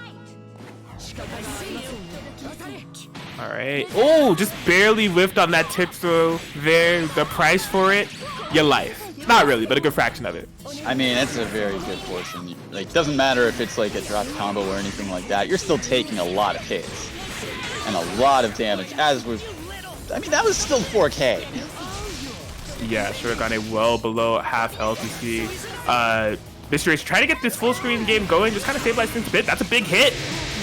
Alright. Oh, just barely whiffed on that tip throw there. The price for it, your life. Not really, but a good fraction of it. I mean, it's a very good portion. Like, doesn't matter if it's like a drop combo or anything like that. You're still taking a lot of hits and a lot of damage. As was, I mean, that was still 4K. Yeah, Shirogane well below half health. You see, Mystery Racer trying to get this full screen game going. Just kind of stabilize things a bit. That's a big hit.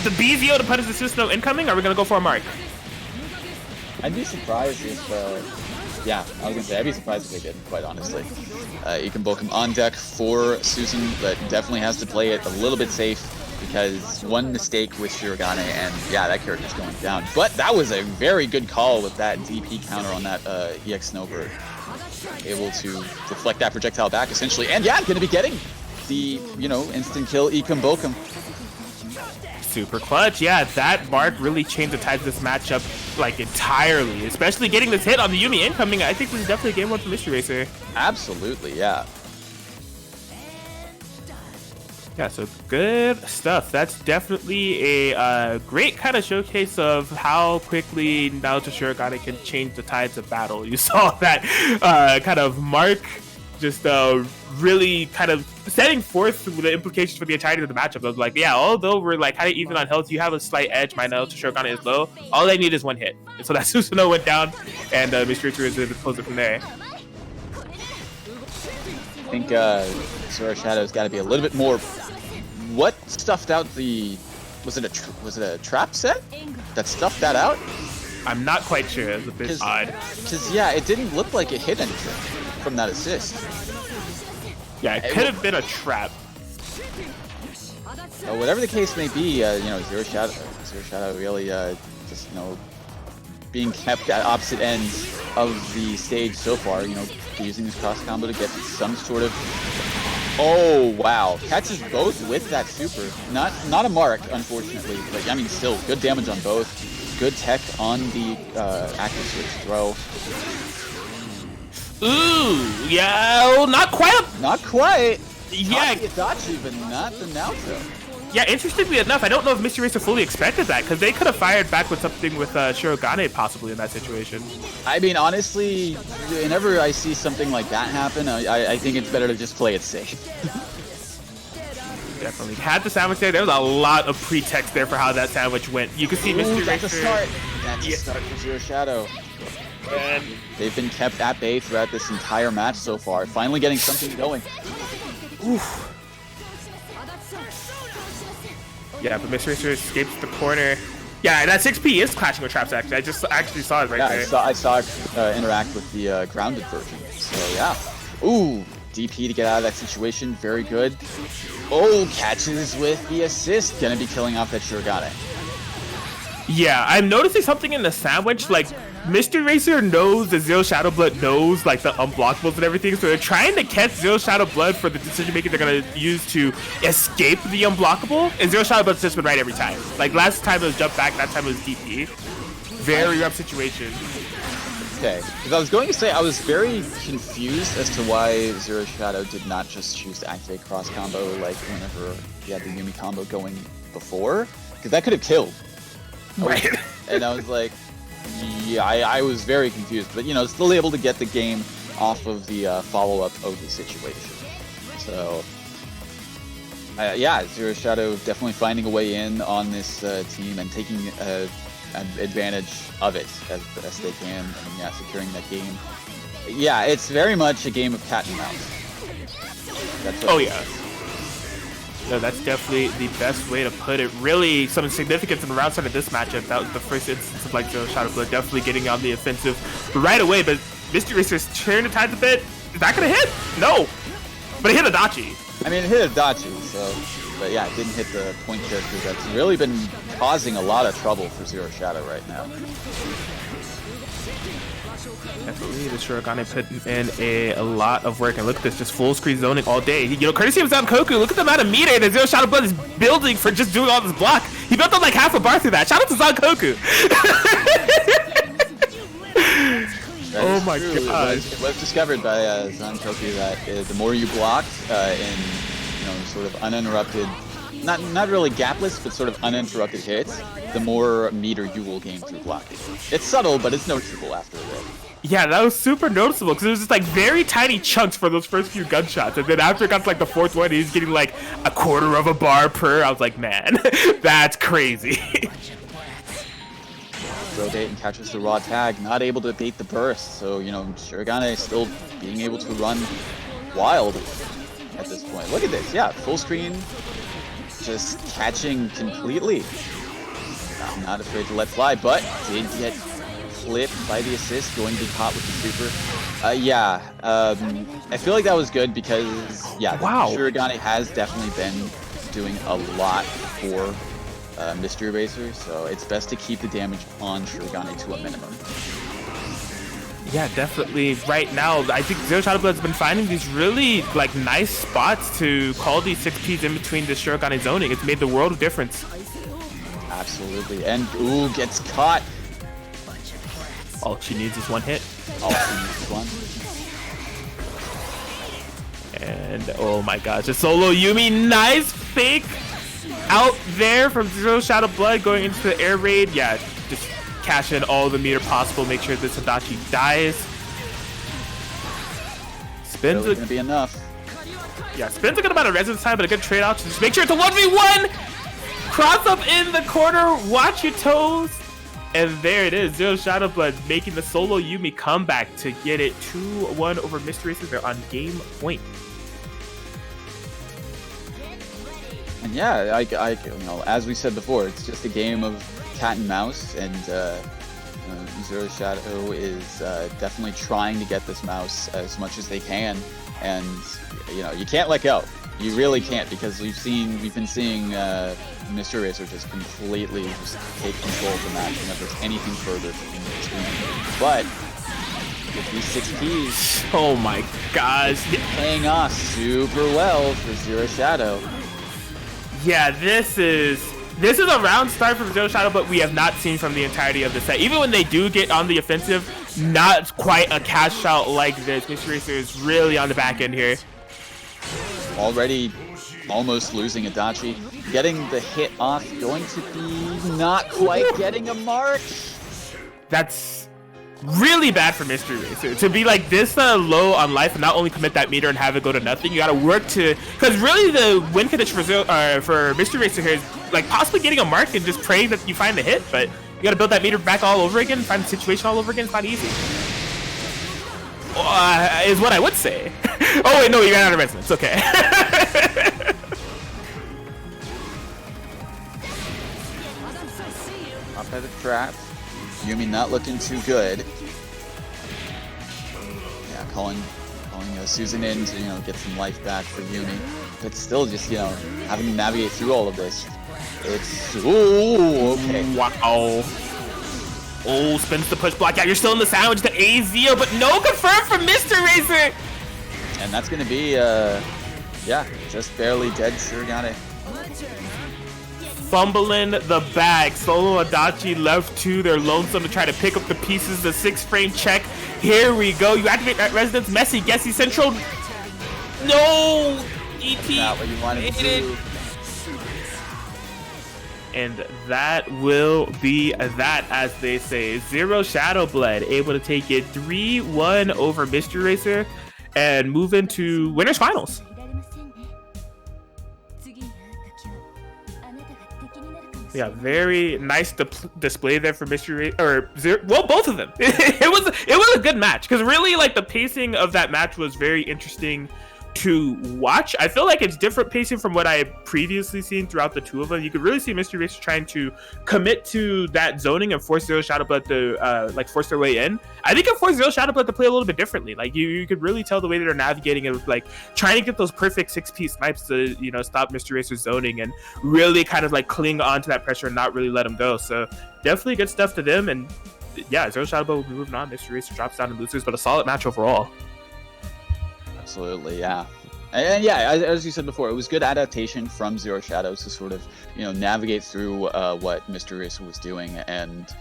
The BZO to punish the Susanoo incoming. Are we gonna go for a mark? I'd be surprised if. Yeah, I was gonna say, I'd be surprised if they did, quite honestly. Ikenbokum on deck for Susan, but definitely has to play it a little bit safe because one mistake with Shirogane, and yeah, that character's going down. But that was a very good call with that DP counter on that EX Snowbird. Able to deflect that projectile back, essentially, and yeah, gonna be getting the, instant kill Ikenbokum. Super clutch. Yeah, that mark really changed the tides of this matchup like entirely, especially getting this hit on the Yumi incoming. I think this is definitely a game 1 for Mystery Racer. Absolutely, yeah. Yeah, so good stuff. That's definitely a great kind of showcase of how quickly Naoto Shirogane can change the tides of battle. You saw that kind of mark just really kind of setting forth the implications for the entirety of the matchup. I was like, yeah, although we're like kind of even on health, you have a slight edge. My Naoto Shirogane is low. All they need is one hit. And so that Susanoo went down, and Mystery Racer is able to close it from there. I think Zero Shadow's got to be a little bit more. What stuffed out the? Was it a trap set that stuffed that out? I'm not quite sure. It's a bit odd. Because yeah, it didn't look like it hit anything from that assist. Yeah, it could have been a trap. Whatever the case may be, Zero Shadow really just being kept at opposite ends of the stage so far. Using his cross combo to get some sort of. Oh wow! Catches both with that super. Not a mark, unfortunately, but I mean still good damage on both. Good tech on the active switch throw. Ooh, yeah, not quite. Not quite. Yeah, Adachi, but not the Naoto. Yeah, interestingly enough, I don't know if Mystery Racer fully expected that, because they could have fired back with something with Shirogane possibly in that situation. I mean, honestly, whenever I see something like that happen, I think it's better to just play it safe. Definitely. Had the sandwich there. There was a lot of pretext there for how that sandwich went. You could see Mystery Racer. That's a start. That's a start for Zero Shadow. And they've been kept at bay throughout this entire match so far. Finally getting something going. Oof. Yeah, but Mystery Racer escapes the corner. Yeah, that 6P is clashing with traps, actually. I just actually saw it right there. I saw it interact with the grounded version. So, yeah. Ooh, DP to get out of that situation. Very good. Oh, catches with the assist. Gonna be killing off that Shirogane. Yeah, I'm noticing something in the sandwich. Like, Mystery Racer knows that Zero Shadow Blood knows like the unblockables and everything, so they're trying to catch Zero Shadow Blood for the decision making they're gonna use to escape the unblockable, and Zero Shadow Blood's just been right every time. Like last time it was jump back, that time it was DP. Very rough situation. Okay, because I was going to say I was very confused as to why Zero Shadow did not just choose to activate cross combo like whenever he had the Yumi combo going before, because that could have killed. Right. And I was like, yeah, I was very confused, but you know, still able to get the game off of the follow-up OG situation. So, yeah, Zero Shadow definitely finding a way in on this team and taking advantage of it as best they can, and yeah, securing that game. Yeah, it's very much a game of cat and mouse. That's what yeah. No, that's definitely the best way to put it. Really, some significance in the round start of this matchup. That was the first instance of like Zero Shadow Blood definitely getting on the offensive right away, but Mystery Racer's turning the tides a bit. Is that gonna hit? No, but it hit Adachi. I mean, it hit Adachi, so, but yeah, it didn't hit the point character that's really been causing a lot of trouble for Zero Shadow right now. Definitely, the Shurigane putting in a lot of work, and look at this, just full screen zoning all day. You know, courtesy of Zankoku, look at the amount of meter that Zero Shadow Blood is building for just doing all this block. He built up like half a bar through that. Shout out to Zankoku. Oh my gosh. It was discovered by Zankoku that the more you blocked in, you know, sort of uninterrupted, not really gapless, but sort of uninterrupted hits, the more meter you will gain through blocking. It's subtle, but it's noticeable after a bit. Yeah, that was super noticeable because it was just like very tiny chunks for those first few gunshots, and then after it got to like the fourth one, he's getting like a quarter of a bar per. I was like, man, that's crazy. Throw bait and catches the raw tag, not able to bait the burst. So, you know, Shurigane still being able to run wild at this point. Look at this, yeah, full screen, just catching completely. Not afraid to let fly, but did get flipped by the assist, going to be caught with the super. Yeah, I feel like that was good because, yeah, wow. Shurigane has definitely been doing a lot for Mystery Racer, so it's best to keep the damage on Shurigane to a minimum. Yeah, definitely. Right now, I think Zero Shadow Blood's been finding these really like nice spots to call these 6Ps in between the Shurigane zoning. It's made the world of difference. Absolutely, and ooh, gets caught. All she needs is one hit. All she needs is one. And oh my gosh, a solo Yumi, nice fake out there from Zero Shadow Blood going into the air raid. Yeah, just cash in all the meter possible, make sure this Adachi dies. Spins Really gonna be enough. Yeah, spins a good amount of residence time, but a good trade out to just make sure it's a 1v1! Cross up in the corner, watch your toes. And there it is, Zero Shadow Blood making the solo Yumi comeback to get it 2-1 over Mystery Racer. They're on game point. And yeah, you know, as we said before, it's just a game of cat and mouse, and Zero Shadow is definitely trying to get this mouse as much as they can, and you know, you can't let go. You really can't, because we've been seeing Mystery Racer just completely just take control of the match whenever it's anything further from between. But with these 6Ps, oh my gosh, playing off super well for Zero Shadow. Yeah, this is a round start from Zero Shadow, but we have not seen from the entirety of the set. Even when they do get on the offensive, not quite a cash out like this. Mystery Racer is really on the back end here. Already almost losing Adachi. Getting the hit off, going to be not quite getting a mark. That's really bad for Mystery Racer. To be like this low on life and not only commit that meter and have it go to nothing, you gotta work to... Because really the win condition for Mystery Racer here is like possibly getting a mark and just praying that you find the hit, but you gotta build that meter back all over again, find the situation all over again. It's not easy. Is what I would say. Oh wait, no, you ran out of resonance. Okay. Up by the trap. Yumi not looking too good. Yeah, calling Susan in to, you know, get some life back for Yumi. But still just, you know, having to navigate through all of this. It's... Ooh, okay. Wow. Oh, spins the push block. Yeah, you're still in the sandwich to AZO, but no confirm from Mr. Racer. And that's going to be, yeah, just barely dead Surigane. Fumbling the bag. Solo Adachi left to their lonesome to try to pick up the pieces. The 6-frame check. Here we go. You activate that Resonance. Messi, Gessie, Central. No! ET. Not what you wanted to do. And that will be that, as they say. Zero Shadow Blood able to take it 3-1 over Mystery Racer and move into winners finals. Yeah, very nice display there for Mystery or Zero. Well, both of them. It was a good match because really, like, the pacing of that match was very interesting to watch. I feel like it's different pacing from what I had previously seen throughout the two of them. You could really see Mystery Racer trying to commit to that zoning and force Zero Shadow Blood to like force their way in. I think it forced Zero Shadow Blood to play a little bit differently. Like you could really tell the way that they're navigating it, like trying to get those perfect 6-piece snipes to, you know, stop Mystery Racer's zoning and really kind of like cling on to that pressure and not really let them go. So definitely good stuff to them. And yeah, Zero Shadow Blood will be moving on. Mystery Racer drops down and loses, but a solid match overall. Absolutely, yeah. And yeah, as you said before, it was good adaptation from Zero Shadows to sort of, you know, navigate through what Mystery Racer was doing. And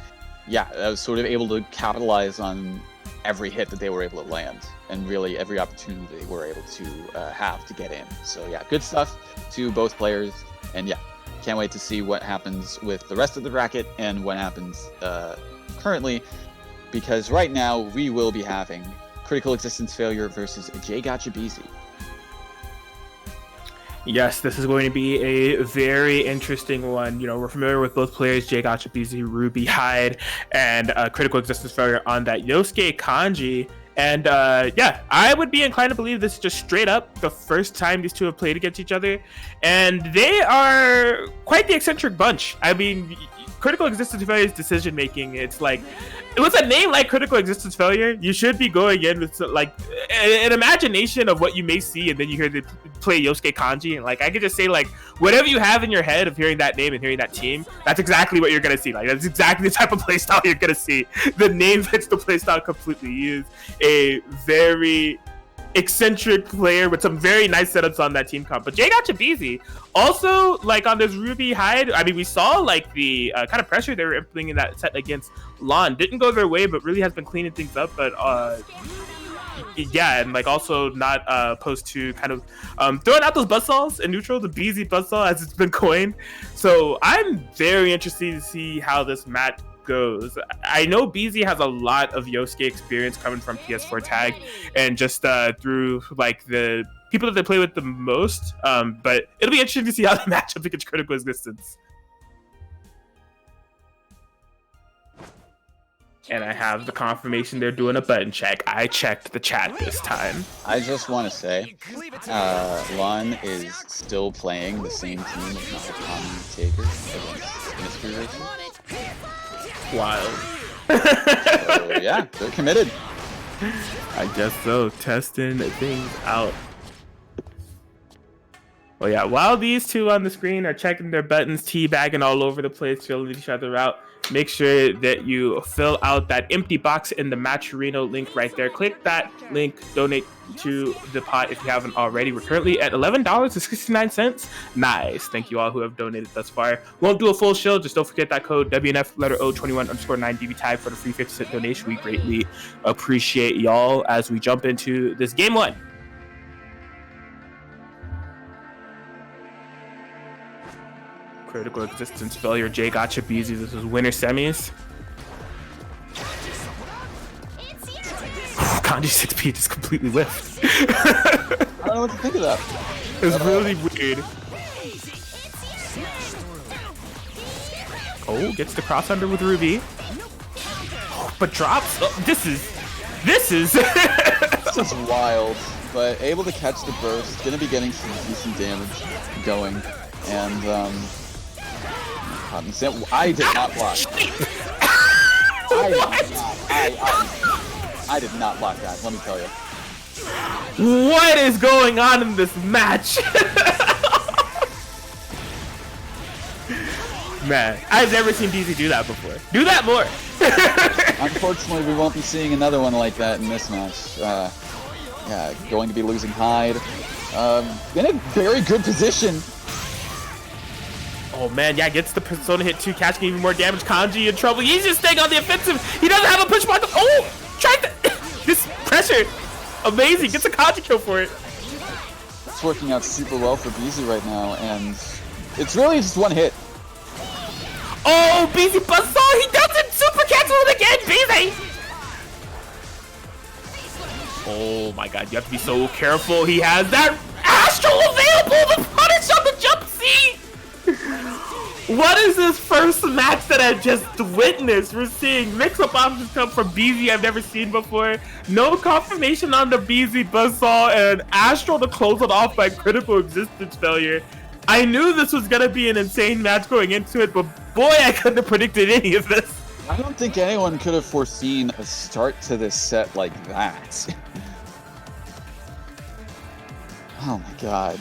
yeah, I was sort of able to capitalize on every hit that they were able to land and really every opportunity they were able to have to get in. So yeah, good stuff to both players. And yeah, can't wait to see what happens with the rest of the bracket and what happens currently, because right now we will be having Critical Existence Failure versus J Gotcha BZ. Yes, this is going to be a very interesting one. You know, we're familiar with both players, J Gotcha BZ, Ruby Hyde, and Critical Existence Failure on that Yosuke Kanji. And yeah, I would be inclined to believe this is just straight up the first time these two have played against each other. And they are quite the eccentric bunch. I mean, Critical Existence Failure's decision making, it's like, with a name like Critical Existence Failure, you should be going in with like an imagination of what you may see, and then you hear them play Yosuke Kanji, and like I could just say, like, whatever you have in your head of hearing that name and hearing that team, that's exactly what you're gonna see. Like, that's exactly the type of playstyle you're gonna see. The name fits the playstyle completely. He is a very eccentric player with some very nice setups on that team comp. But J Gotcha BZ also, like, on this Ruby Hyde, I mean, we saw like the kind of pressure they were implementing in that set against Lon didn't go their way, but really has been cleaning things up. But yeah, and like also not opposed to kind of throwing out those buzzsaws in neutral, the BZ buzzsaw as it's been coined. So I'm very interested to see how this match goes. I know BZ has a lot of Yosuke experience coming from PS4 Tag and just through like the people that they play with the most, but it'll be interesting to see how they match up against Critical Existence. And I have the confirmation they're doing a button check. I checked the chat this time. I just want to say, Lon is still playing the same team of Nakatomi Taker against Mystery Racer. Wild. So yeah, they're committed. I guess so. Testing things out. Well, yeah, while these two on the screen are checking their buttons, teabagging all over the place, filling each other out, make sure that you fill out that empty box in the Matcherino link right there. Click that link, donate to the pot if you haven't already. We're currently at $11.69. Nice. Thank you all who have donated thus far. Won't do a full show. Just don't forget that code WNF letter O21_9 BBTAG for the free 50-cent donation. We greatly appreciate y'all as we jump into this game one. Critical Existence Failure, J Gotcha BZ. This is winner semis. Kanji 6P just completely whiffed. I don't know what to think of that. It's really weird. Oh, gets the cross under with Ruby. But drops. Oh, this is This is wild. But able to catch the burst, gonna be getting some decent damage going. And I did not block. I did not block that, let me tell you. What is going on in this match? Man, I've never seen DZ do that before. Do that more. Unfortunately, we won't be seeing another one like that in this match. Yeah, going to be losing Hyde. In a very good position. Oh man, yeah, gets the Persona hit 2, catching even more damage. Kanji in trouble. He's just staying on the offensive. He doesn't have a push mark. Oh, tried to. This pressure. Amazing. Gets a Kanji kill for it. It's working out super well for BZ right now, and it's really just one hit. Oh, BZ Buzzsaw. He doesn't super cancel it again, BZ. Oh my god, you have to be so careful. He has that Astral available. The punish on the jump C. What is this first match that I just witnessed? We're seeing mix-up options come from BZ I've never seen before. No confirmation on the BZ Buzzsaw, and Astral to close it off by critical existence failure. I knew this was gonna be an insane match going into it, but boy, I couldn't have predicted any of this. I don't think anyone could have foreseen a start to this set like that. Oh my god.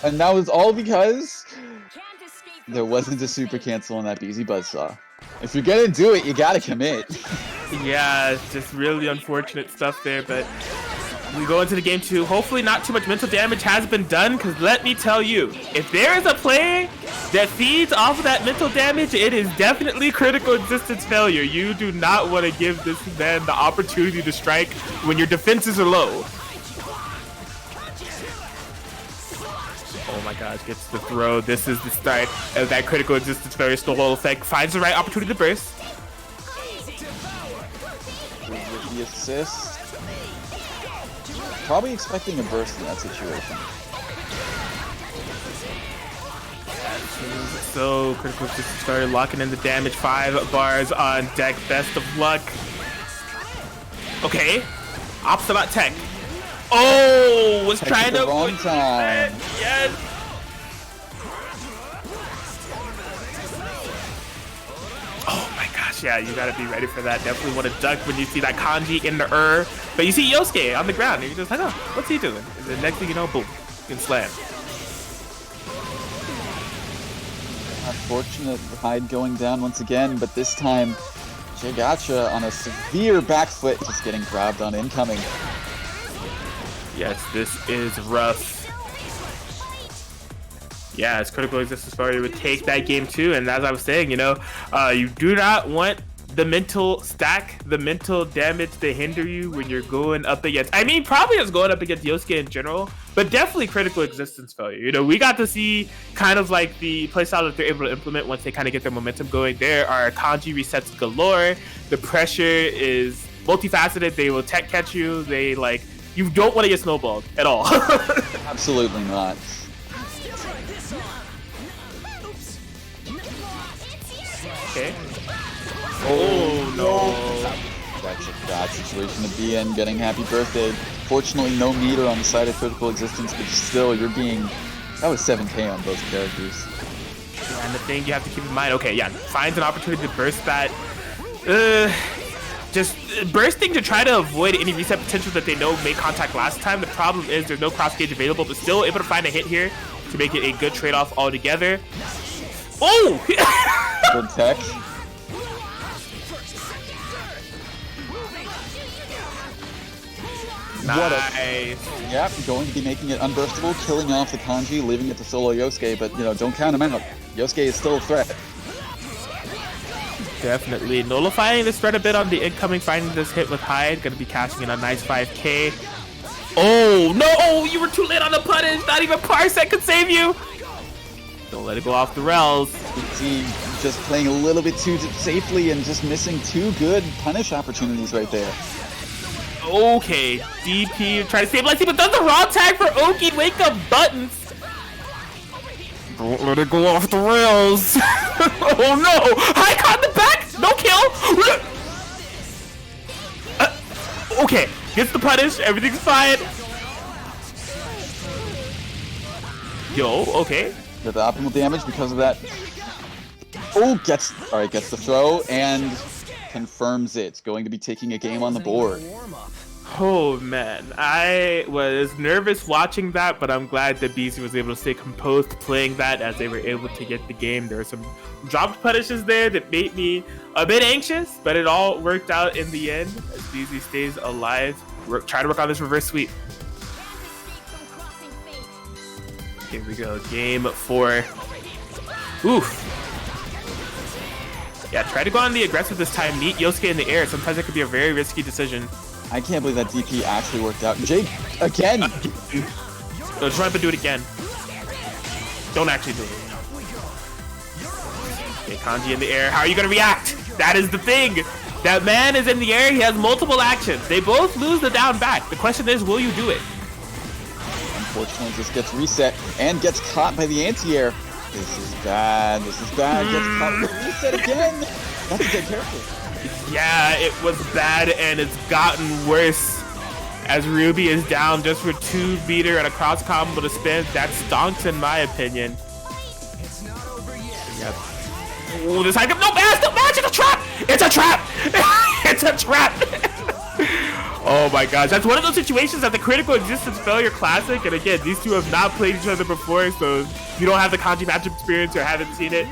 And that was all because there wasn't a super cancel on that BZ Buzzsaw. If you're gonna do it, you gotta commit. Yeah, it's just really unfortunate stuff there, but we go into the game 2. Hopefully not too much mental damage has been done, because let me tell you, if there is a player that feeds off of that mental damage, it is definitely critical existence failure. You do not want to give this man the opportunity to strike when your defenses are low. Oh my gosh, gets the throw. This is the start of that critical existence failure snowball effect. Finds the right opportunity to burst. With the assist. Probably expecting a burst in that situation. So critical existence failure, locking in the damage. 5 bars on deck. Best of luck. Okay. Opposite tech. Oh, was Tech trying at the to wrong time. Yes. Oh my gosh, yeah, you gotta be ready for that. Definitely want to duck when you see that Kanji in the but you see Yosuke on the ground, and you're just like, oh, what's he doing? And the next thing you know, boom, you can slam. Unfortunate Hyde going down once again, but this time Jigacha on a severe back foot, just getting grabbed on incoming. Yes, this is rough. Yeah, it's critical existence failure would take that game too, and as I was saying, you know, you do not want the mental stack, the mental damage to hinder you when you're going up against, I mean, probably just going up against Yosuke in general, but definitely critical existence failure. You know, we got to see kind of like the playstyle that they're able to implement once they kind of get their momentum going. There are Kanji resets galore. The pressure is multifaceted. They will tech catch you. They like, you don't want to get snowballed at all. Absolutely not. Okay. Oh no. That's a bad situation to be in, getting happy birthday. Fortunately, no meter on the side of critical existence, but still, you're being... That was 7k on both characters. Yeah, and the thing you have to keep in mind, okay, yeah, finds an opportunity to burst that. Just bursting to try to avoid any reset potential that they know made contact last time. The problem is there's no cross gauge available, but still able to find a hit here to make it a good trade-off altogether. Oh! Good tech. Nice. Yep, going to be making it unburstable, killing off the Kanji, leaving it to solo Yosuke, but, you know, don't count him out. Yosuke is still a threat. Definitely nullifying this threat a bit on the incoming, finding this hit with Hyde. Gonna be cashing in a nice 5k. Oh, no! You were too late on the punish! Not even Parsec could save you! Don't let it go off the rails. He just playing a little bit too safely and just missing 2 good punish opportunities right there. Okay, DP try to stabilize him, but does the wrong tag for Oki. Wake up buttons. Don't let it go off the rails. Oh no! High caught in the back. No kill. Okay, gets the punish. Everything's fine. Yo, okay. Got the optimal damage because of that. Oh, gets the throw and confirms it. Going to be taking a game on the board. Oh man, I was nervous watching that, but I'm glad that BZ was able to stay composed playing that as they were able to get the game. There were some dropped punishes there that made me a bit anxious, but it all worked out in the end as BZ stays alive. Try to work on this reverse sweep. Here we go, game 4. Oof. Yeah, try to go on the aggressive this time. Meet Yosuke in the air. Sometimes it could be a very risky decision. I can't believe that DP actually worked out. Jake, again! No, just run up and do it again. Don't actually do it. Okay, Kanji in the air. How are you going to react? That is the thing. That man is in the air. He has multiple actions. They both lose the down back. The question is, will you do it? Unfortunately, this gets reset and gets caught by the anti-air. This is bad. This is bad. Gets caught with the reset again. That's a good character. Yeah, it was bad, and it's gotten worse as Ruby is down just for 2 beater and a cross combo to spin. That stonks in my opinion. Yep. Oh, this high no mash, no mash, it's a trap! It's a trap! It's a trap! Oh my gosh, that's one of those situations that the critical existence failure classic, and again, these two have not played each other before, so if you don't have the kanji matchup experience or haven't seen it,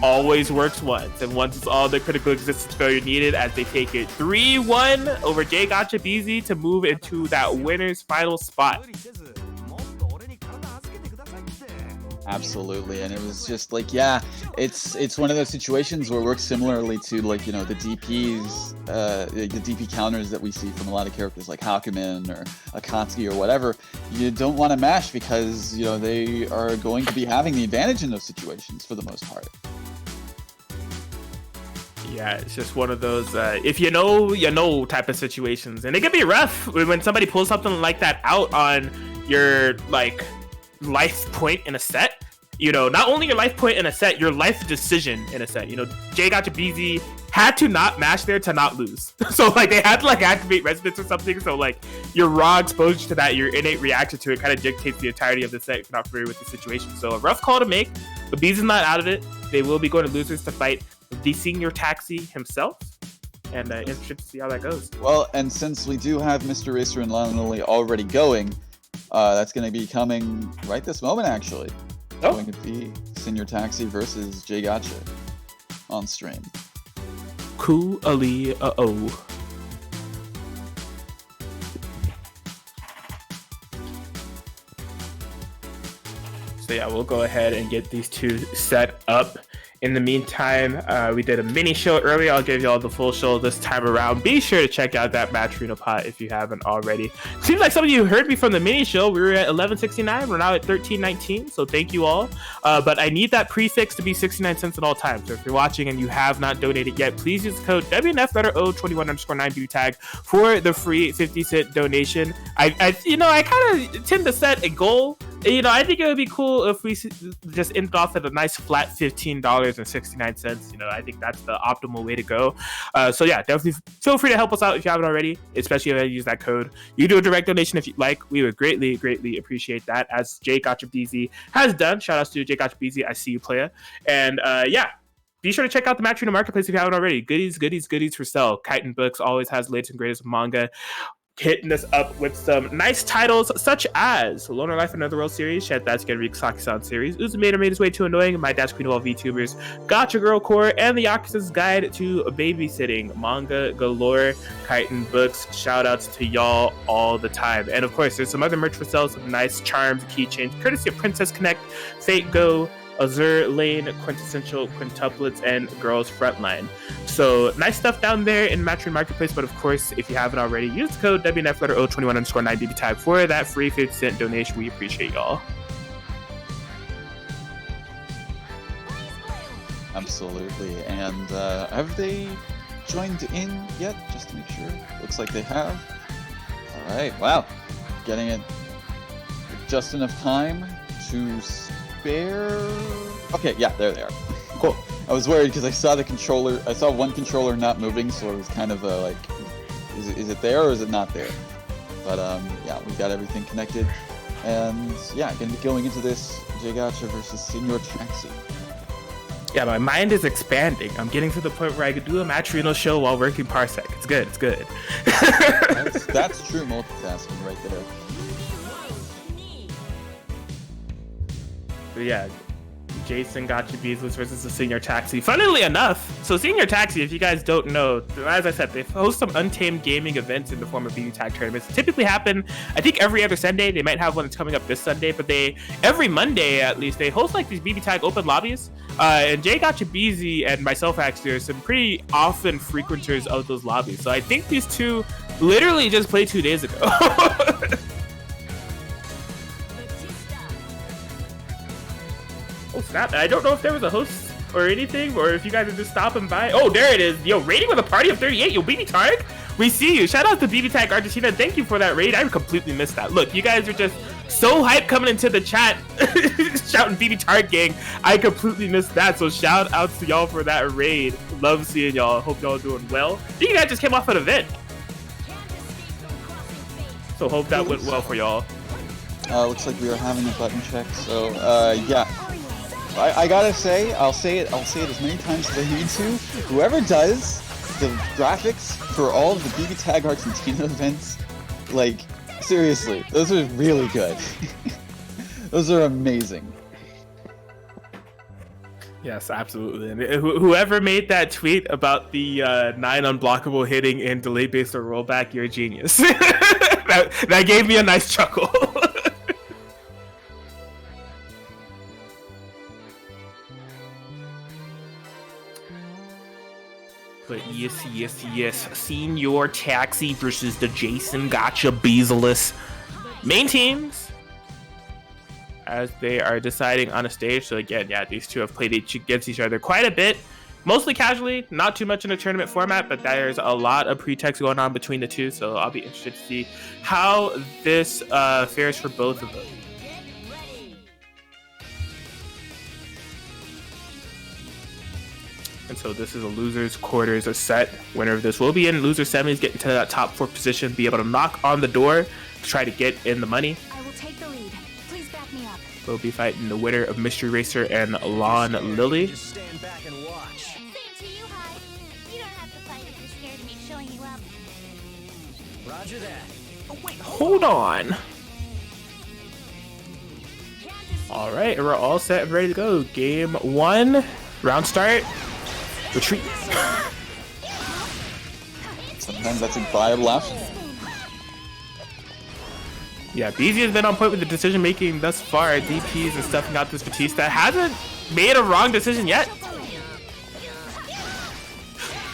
always works once, and once it's all the critical existence failure needed as they take it 3-1 over J Gotcha BZ to move into that winner's final spot. Absolutely, and it was just like, yeah, it's one of those situations where it works similarly to, like, you know, the DPs, the DP counters that we see from a lot of characters like Hakumen or Akatsuki or whatever. You don't want to mash because, you know, they are going to be having the advantage in those situations for the most part. Yeah, it's just one of those, if you know type of situations. And it can be rough when somebody pulls something like that out on your, like, life point in a set. You know, not only your life point in a set, your life decision in a set. You know, J Gotcha BZ had to not mash there to not lose. So, like, they had to, like, activate Resonance or something. So, like, your raw exposure to that, your innate reaction to it kind of dictates the entirety of the set if you're not familiar with the situation. So, a rough call to make, but BZ's not out of it. They will be going to losers to fight the senior taxi himself. And interested to see how that goes. Well, and since we do have Mr. Racer and Lonely already going, that's going to be coming right this moment, actually. Oh. Going to be Senior Taxi versus J Gotcha on stream. Ku Ali oh. So yeah, we'll go ahead and get these two set up. In the meantime, we did a mini show earlier. I'll give y'all the full show this time around. Be sure to check out that Matrino pot if you haven't already. Seems like some of you heard me from the mini show. We were at 11.69. We're now at 13.19. So thank you all. But I need that prefix to be 69 cents at all times. So if you're watching and you have not donated yet, please use the code WNF_O21_9 BBTAG for the free 50-cent donation. I kind of tend to set a goal. You know, I think it would be cool if we just ended off at a nice flat $15.69. You know, I think that's the optimal way to go. So yeah, definitely feel free to help us out if you haven't already, especially if you use that code. You do a direct donation if you'd like. We would greatly, greatly appreciate that, as J Gotcha BZ has done. Shout outs to J Gotcha BZ. I see you, playa. And yeah. Be sure to check out the Matrino Marketplace if you haven't already. Goodies for sale. Kiten Books always has latest and greatest manga. Hitting us up with some nice titles such as Loner Life Another World series, Shed That's Gonna Read Saki-san series, Uzumator Made His Way Too Annoying, My Dad's Queen of All VTubers, Gotcha Girl Core, and the Yakuza's Guide to Babysitting. Manga galore, Kiten Books. Shout outs to y'all all the time. And of course, there's some other merch for sale, some nice charms, keychains, courtesy of Princess Connect, Fate Go, Azure Lane, Quintessential Quintuplets, and Girls Frontline. So nice stuff down there in Matrino Marketplace. But of course, if you haven't already, use the code WNF_O21_9 BBTAG for that free 50-cent donation. We appreciate y'all. Absolutely. And have they joined in yet? Just to make sure. Looks like they have. All right. Wow. Getting it just enough time to spare. Okay, yeah, there they are. Cool. I was worried because I saw the controller. I saw one controller not moving, so it was kind of like, is it there or is it not there? But yeah, we got everything connected, and yeah, gonna be going into this J Gotcha versus Senior Taxi. Yeah, my mind is expanding. I'm getting to the point where I could do a match renal show while working Parsec. It's good. It's good. That's true multitasking right there. But yeah, Jason Gotcha Beasless versus the Senior Taxi. Funnily enough, so Senior Taxi, if you guys don't know, as I said, they host some untamed gaming events in the form of BBTAG tournaments. They typically happen, I think, every other Sunday. They might have one that's coming up this Sunday, but every Monday at least, they host like these BBTAG open lobbies. And Jay Gotcha Beezy and myself actually are some pretty often frequenters of those lobbies. So I think these two literally just played 2 days ago. Oh snap, I don't know if there was a host or anything, or if you guys are just stopping by. Oh, there it is. Yo, raiding with a party of 38. Yo, BB Targ, we see you. Shout out to BBTAG Argentina. Thank you for that raid. I completely missed that. Look, you guys are just so hyped coming into the chat, shouting BB Targ gang. I completely missed that. So shout out to y'all for that raid. Love seeing y'all. Hope y'all doing well. You guys just came off an event, so hope that went well for y'all. Looks like we are having a button check. So yeah. I gotta say, I'll say it as many times as I need to. Whoever does the graphics for all of the BBTAG Argentina events, like, seriously, those are really good. Those are amazing. Yes, absolutely. And whoever made that tweet about the 9 unblockable hitting in delay based or rollback, you're a genius. that gave me a nice chuckle. But yes. Senior Taxi versus the Jason Gotcha Beasless main teams as they are deciding on a stage. So again, yeah, these two have played against each other quite a bit, mostly casually, not too much in a tournament format, but there's a lot of pretext going on between the two. So I'll be interested to see how this fares for both of them. And so this is a loser's quarters a set. Winner of this will be in loser semis, get into that top 4 position, be able to knock on the door to try to get in the money. I will take the lead. Please back me up. We'll be fighting the winner of Mystery Racer and Lon Lily. Just stand back and watch. Same to you, Hi. You don't have to fight if you're scared of me showing you up. Roger that. Oh, wait, Hold on. All right, we're all set and ready to go. Game 1, round start. Retreat. Sometimes that's a viable option. Yeah, BZ has been on point with the decision making thus far. DPs and stuffing out this Batista. Hasn't made a wrong decision yet.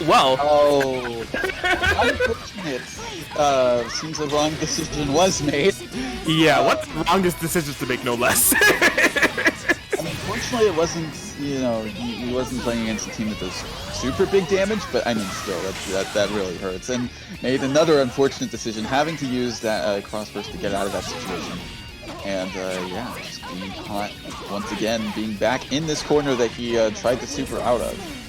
Well. Oh, unfortunate. Seems the wrong decision was made. Yeah, what's the wrongest decisions to make, no less. Unfortunately, it wasn't, you know, he wasn't playing against a team that does super big damage, but I mean, still, that really hurts. And made another unfortunate decision, having to use that crossburst to get out of that situation. And yeah, just being caught once again, being back in this corner that he tried to super out of.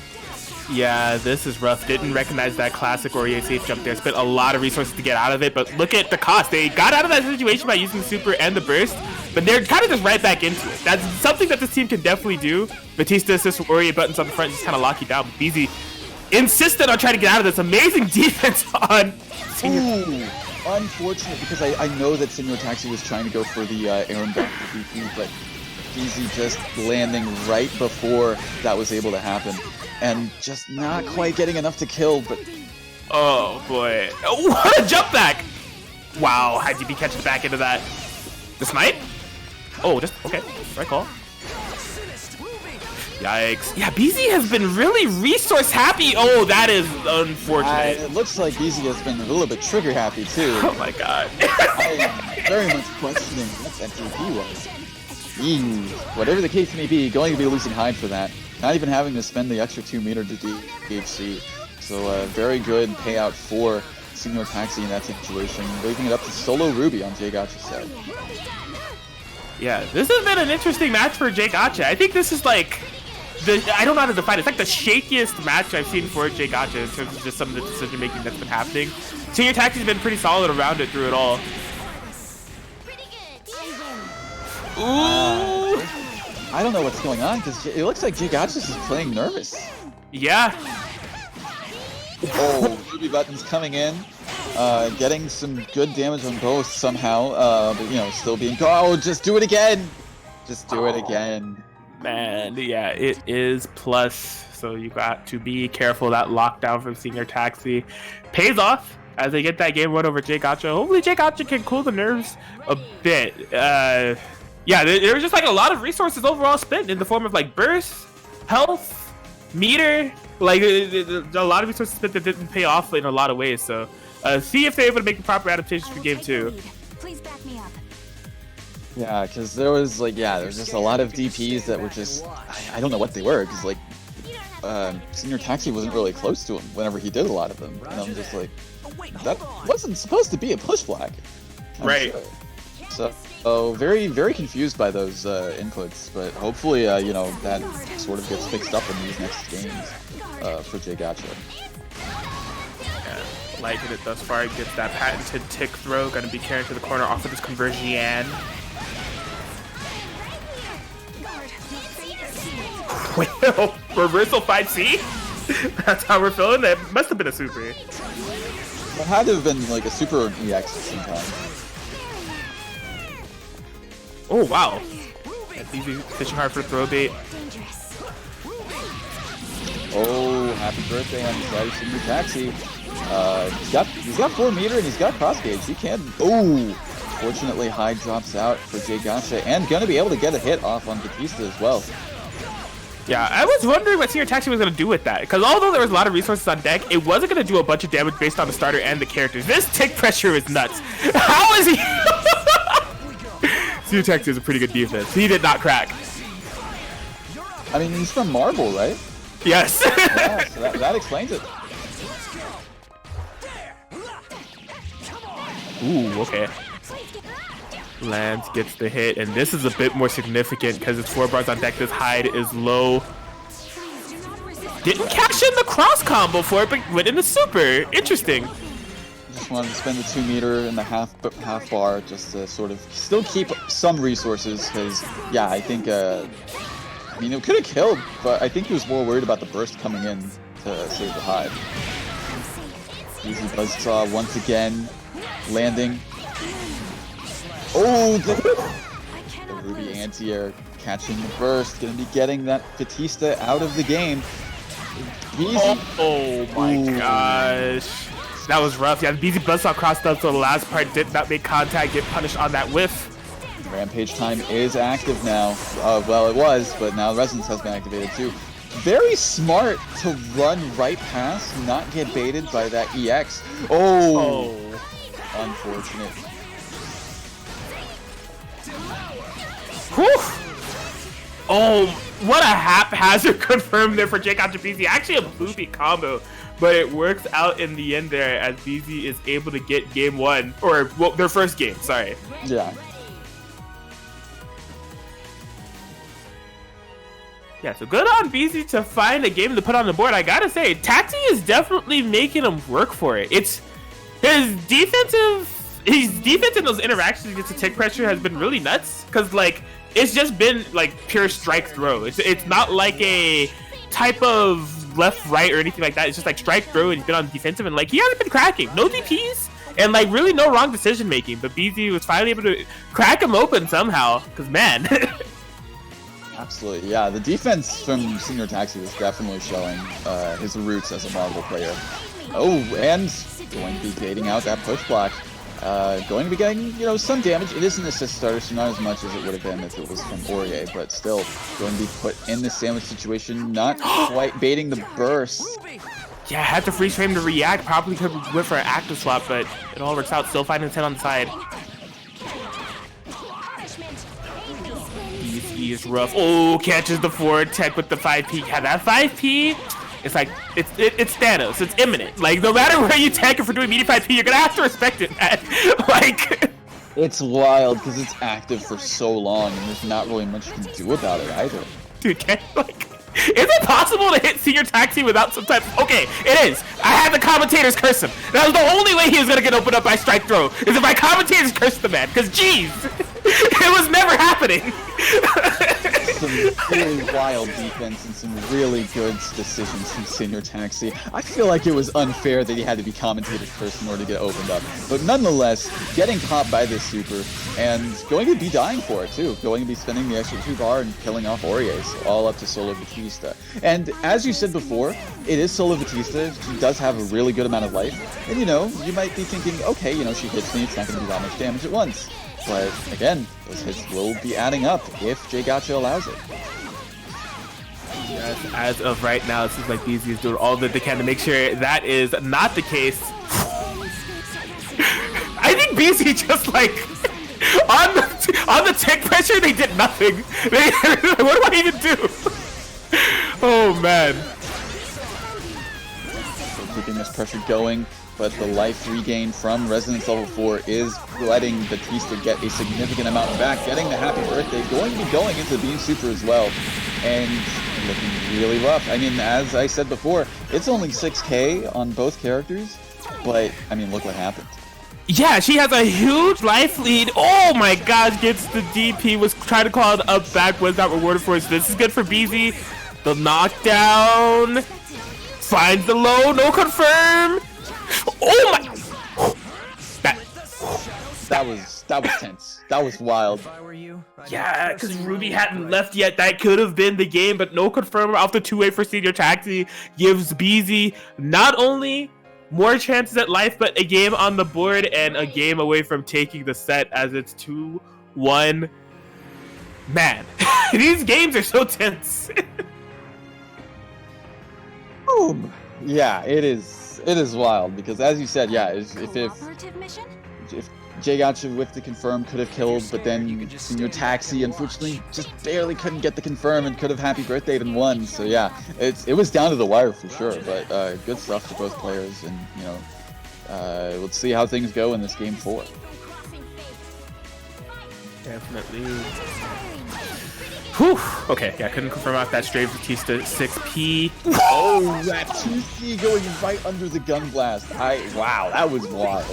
Yeah, this is rough. Didn't recognize that classic Aurier safe jump there. Spent a lot of resources to get out of it, but look at the cost. They got out of that situation by using the super and the burst, but they're kind of just right back into it. That's something that this team can definitely do. Batista assists with Aurier buttons on the front, just kind of lock you down. But BZ insisted on trying to get out of this. Amazing defense on Senior. Ooh, unfortunate, because I know that Senior Taxi was trying to go for the Aaron back to DP, but BZ just landing right before that was able to happen. And just not quite getting enough to kill, but... Oh, boy. Oh, what a jump back! Wow, had you be catching back into that. The smite? Oh, just... Okay, right call. Yikes. Yeah, BZ has been really resource happy. Oh, that is unfortunate. It looks like BZ has been a little bit trigger happy, too. Oh, my God. I'm very much questioning what that DP was. Eee, whatever the case may be, going to be losing hide for that. Not even having to spend the extra 2 meter to DHC. So very good payout for Senior Taxi in that situation, leaving it up to solo Ruby on Jay Gotcha's side. Yeah, this has been an interesting match for Jay Gotcha. I think this is like I don't know how to define it. It's like the shakiest match I've seen for Jay Gotcha in terms of just some of the decision making that's been happening. Senior Taxi's been pretty solid around it through it all. Pretty good. Ooh. I don't know what's going on because it looks like Gigaches is playing nervous. Yeah. Oh, Ruby Button's coming in, getting some good damage on both somehow, but you know, still being just do it again! Just do it again. Man, yeah, it is plus, so you got to be careful. That lockdown from Senior Taxi pays off as they get that game won over Jay Gotcha. Hopefully Jay Gotcha can cool the nerves a bit. Yeah, there was just like a lot of resources overall spent in the form of like burst, health, meter, like a lot of resources spent that didn't pay off in a lot of ways. So see if they're able to make the proper adaptations for game 2. Please back me up. Yeah, because there was like, there was just a lot of DPs that were just, I don't know what they were, because like, Senior Taxi wasn't really close to him whenever he did a lot of them. And I'm just like, that wasn't supposed to be a push flag. Right. Sure. So, very, very confused by those inputs, but hopefully, you know, that sort of gets fixed up in these next games for Jay Gotcha. Yeah, liking it thus far. Gets that patented tick throw. Gonna be carrying to the corner off of this conversion. Wait, reversal 5C? That's how we're feeling? That must have been a super. It had to have been like a super EX sometime. Oh, wow. That's easy. Fishing hard for throw bait. Oh, happy birthday on Slider Senior Taxi. He's got 4 meter and he's got cross gauge. He can. Oh, fortunately, high drops out for Jay Gotcha and gonna be able to get a hit off on Batista as well. Yeah, I was wondering what Senior Taxi was going to do with that. Because although there was a lot of resources on deck, it wasn't going to do a bunch of damage based on the starter and the characters. This tick pressure is nuts. How is he? Senior Taxi is a pretty good defense. He did not crack. I mean, he's from Marvel, right? Yes. Yeah, so that explains it. Ooh, okay. Lance gets the hit, and this is a bit more significant because it's 4 bars on deck. This hide is low. Didn't cash in the cross combo for it, but went in the super. Interesting. Just wanted to spend the 2 meter and the half bar just to sort of still keep some resources because, yeah, I think, I mean, it could have killed, but I think he was more worried about the burst coming in to save the hide. Easy Buzzsaw once again landing. Oh, the Ruby anti-air catching the burst. Gonna be getting that Batista out of the game. Oh my gosh. That was rough. Yeah, the BZ Buzzsaw crossed up, so the last part did not make contact, get punished on that whiff. Rampage time is active now. Well, it was, but now Resonance has been activated too. Very smart to run right past, not get baited by that EX. Oh. Unfortunate. Whew. Oh, what a haphazard confirm there for Jake after BZ. Actually a boopy combo, but it works out in the end there as BZ is able to get game 1, or well, their first game, sorry. Yeah. Yeah, so good on BZ to find a game to put on the board. I gotta say, Taxi is definitely making him work for it. It's his defense in those interactions against the tick pressure has been really nuts, because like it's just been like pure strike throw. It's not like a type of left right or anything like that. It's just like strike throw, and he's been on defensive, and like he hasn't been cracking. No DPs and like really no wrong decision making. But BZ was finally able to crack him open somehow. Because man. Absolutely, yeah. The defense from Senior Taxi was definitely showing his roots as a Marvel player. Oh, and going to be baiting out that push block. Going to be getting, you know, some damage. It is an assist starter, so not as much as it would have been if it was from Aurier, but still going to be put in the sandwich situation, not quite baiting the burst. Yeah, had to freeze frame to react. Probably could have went for an active swap, but it all works out. Still finding 10 on the side. BC is rough. Oh, catches the forward tech with the 5P. Yeah, that 5P, it's like, it's Thanos. It's imminent. Like, no matter where you tech it for doing medium 5P, you're gonna have to respect it, man. Like... It's wild, because it's active for so long, and there's not really much you can do about it either. Dude, is it possible to hit Senior Taxi without some type of... Okay, it is. I had the commentators curse him. That was the only way he was going to get opened up by strike throw, is if my commentators cursed the man. Because, jeez, it was never happening. some really wild defense and some really good decisions from Senior Taxi. I feel like it was unfair that he had to be commentated first in order to get opened up. But nonetheless, getting caught by this super and going to be dying for it too. Going to be spending the extra 2 bar and killing off Aurier, all up to Solo Batista. And as you said before, it is Solo Batista. She does have a really good amount of life. And you know, you might be thinking, okay, you know, she hits me, it's not going to do that much damage at once. But again, those hits will be adding up if Jay Gotcha allows it. Yes, as of right now, it seems like BZ is doing all that they can to make sure that is not the case. I think BZ just like on the tick pressure, they did nothing. What do I even do? Oh man. So keeping this pressure going. But the life regain from Resonance Level 4 is letting Batista get a significant amount back, getting the happy birthday, going to be going into the Beam Super as well, and looking really rough. I mean, as I said before, it's only 6k on both characters, but, I mean, look what happened. Yeah, she has a huge life lead. Oh my god, gets the DP, was trying to call it up back, was not rewarded for it. So this is good for BZ. The knockdown, finds the low, no confirm. Oh my! That was tense. That was wild. Yeah, because Ruby hadn't left yet. That could have been the game, but no confirmer off the 2-way for Senior Taxi gives BZ not only more chances at life, but a game on the board and a game away from taking the set as it's 2-1. Man, these games are so tense. Boom. Yeah, it is. It is wild because, as you said, yeah, if Jay Gotcha with the confirm could have killed, but then Senior Taxi unfortunately just barely couldn't get the confirm and could have happy birthdayed and won. So yeah, it was down to the wire for sure. But good stuff for both players, and you know, let's see how things go in this game 4. Definitely. Whew. Okay, yeah, couldn't confirm off that straight Batista 6P. Oh, that 2C going right under the gun blast. Wow, that was wild.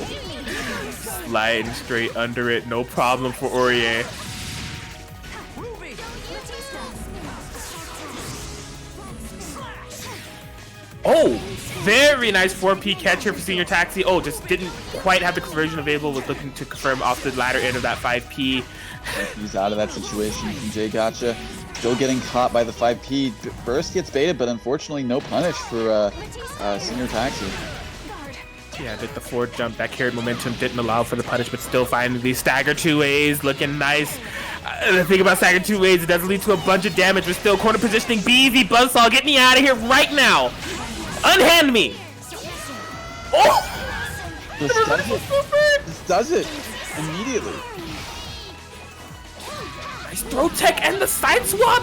Sliding straight under it, no problem for Aurier. Oh, very nice 4P catch here for Senior Taxi. Oh, just didn't quite have the conversion available. Was looking to confirm off the latter end of that 5P. He's out of that situation from Jay Gotcha. Still getting caught by the 5P. Burst gets baited, but unfortunately no punish for Senior Taxi. Yeah, did the forward jump that carried momentum, didn't allow for the punish, but still finding these stagger 2As, looking nice. The thing about stagger 2As, it does lead to a bunch of damage, but still corner positioning. BZ Buzzsaw, get me out of here right now. Unhand me. Oh! This does it immediately. Nice throw tech and the side swap.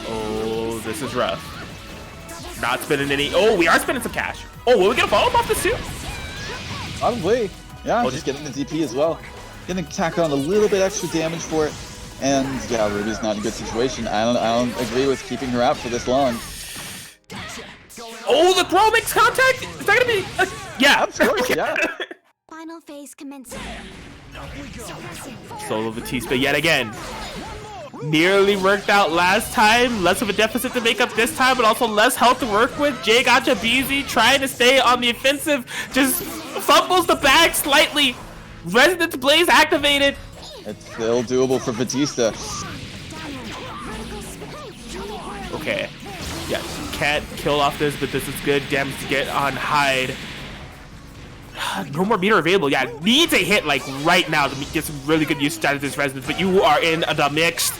Oh, this is rough. Not spending any. Oh, we are spending some cash. Oh, will we get a follow-up off this too? Probably. Yeah, just getting the DP as well. Gonna tack on a little bit extra damage for it. And yeah, Ruby's not in a good situation. I don't agree with keeping her out for this long. Oh, the throw makes contact. Is that gonna be? Yeah. Of course, yeah. Final phase commencing. Solo Batista yet again. Nearly worked out last time. Less of a deficit to make up this time, but also less health to work with. Jay Gotcha BZ trying to stay on the offensive. Just fumbles the bag slightly. Resonance Blaze activated. It's still doable for Batista. Okay. Yeah, can't kill off this, but this is good damage to get on Hyde. No more meter available. Yeah, needs a hit like right now to get some really good use out of this resonance, but you are in the mix.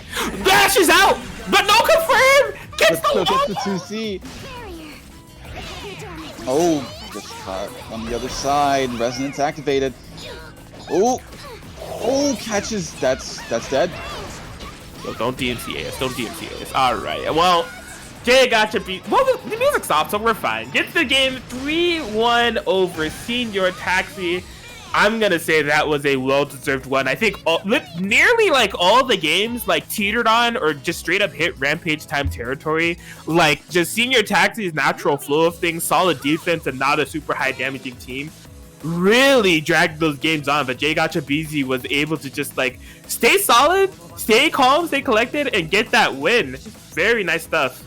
Dashes out, but no confirm. Gets the gets the 2C. Oh, just caught on the other side. Resonance activated. Oh, catches. That's dead. So don't DMCA us. Don't DMCA us. All right. Well, Jay Gotcha beat. Well, the music stopped, so we're fine. Gets the game 3-1 over Senior Taxi. I'm gonna say that was a well-deserved one. I think nearly like all the games like teetered on or just straight up hit Rampage time territory. Like just Senior Taxi's natural flow of things, solid defense, and not a super high damaging team really dragged those games on. But Jay Gotcha BZ was able to just like stay solid, stay calm, stay collected, and get that win. Very nice stuff.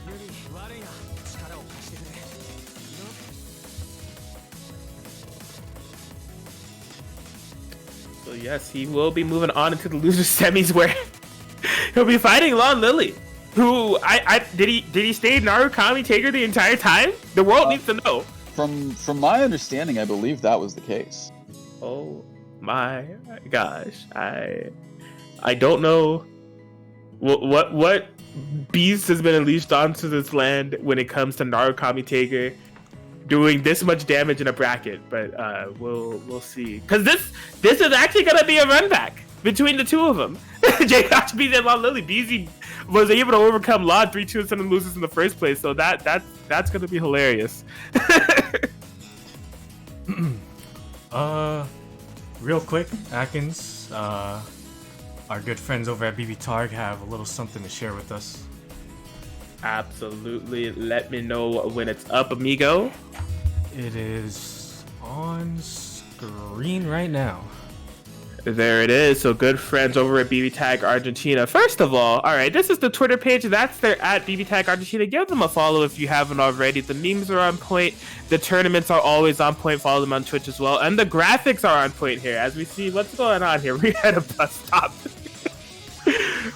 So yes, he will be moving on into the loser semis where he'll be fighting Lon Lily, who did he stay Narukami Taker the entire time? The world needs to know. From my understanding, I believe that was the case. Oh my gosh, I don't know what beast has been unleashed onto this land when it comes to Narukami Taker doing this much damage in a bracket, but we'll see. Because this is actually gonna be a run back between the two of them. J-Koch beat and Lon Lily. BZ was able to overcome Lon 3-2 instead of loses in the first place, so that's gonna be hilarious. Real quick, Atkins, our good friends over at BBTAG have a little something to share with us. Absolutely. Let me know when it's up, amigo. It is on screen right now. There it is. So good friends over at BBTAG Argentina. First of all right, this is the Twitter page. That's their at BBTAG Argentina. Give them a follow if you haven't already. The memes are on point. The tournaments are always on point. Follow them on Twitch as well. And the graphics are on point here. As we see, what's going on here? We're at a bus stop.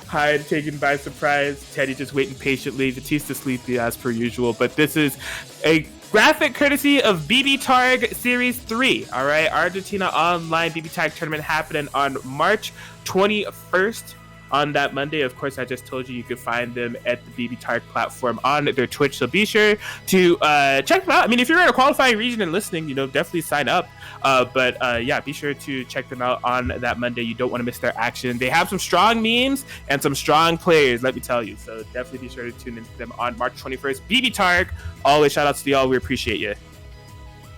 Hyde taken by surprise. Teddy just waiting patiently. Batista sleepy as per usual. But this is a graphic courtesy of BBTAG Series 3. All right, Argentina Online BBTAG tournament happening on March 21st. On that Monday, of course, I just told you could find them at the BBTAG platform on their Twitch. So be sure to check them out. I mean, if you're in a qualifying region and listening, definitely sign up. But yeah, be sure to check them out on that Monday. You don't want to miss their action. They have some strong memes and some strong players, let me tell you. So definitely be sure to tune into them on March 21st. BBTAG, always shout outs to y'all. We appreciate you.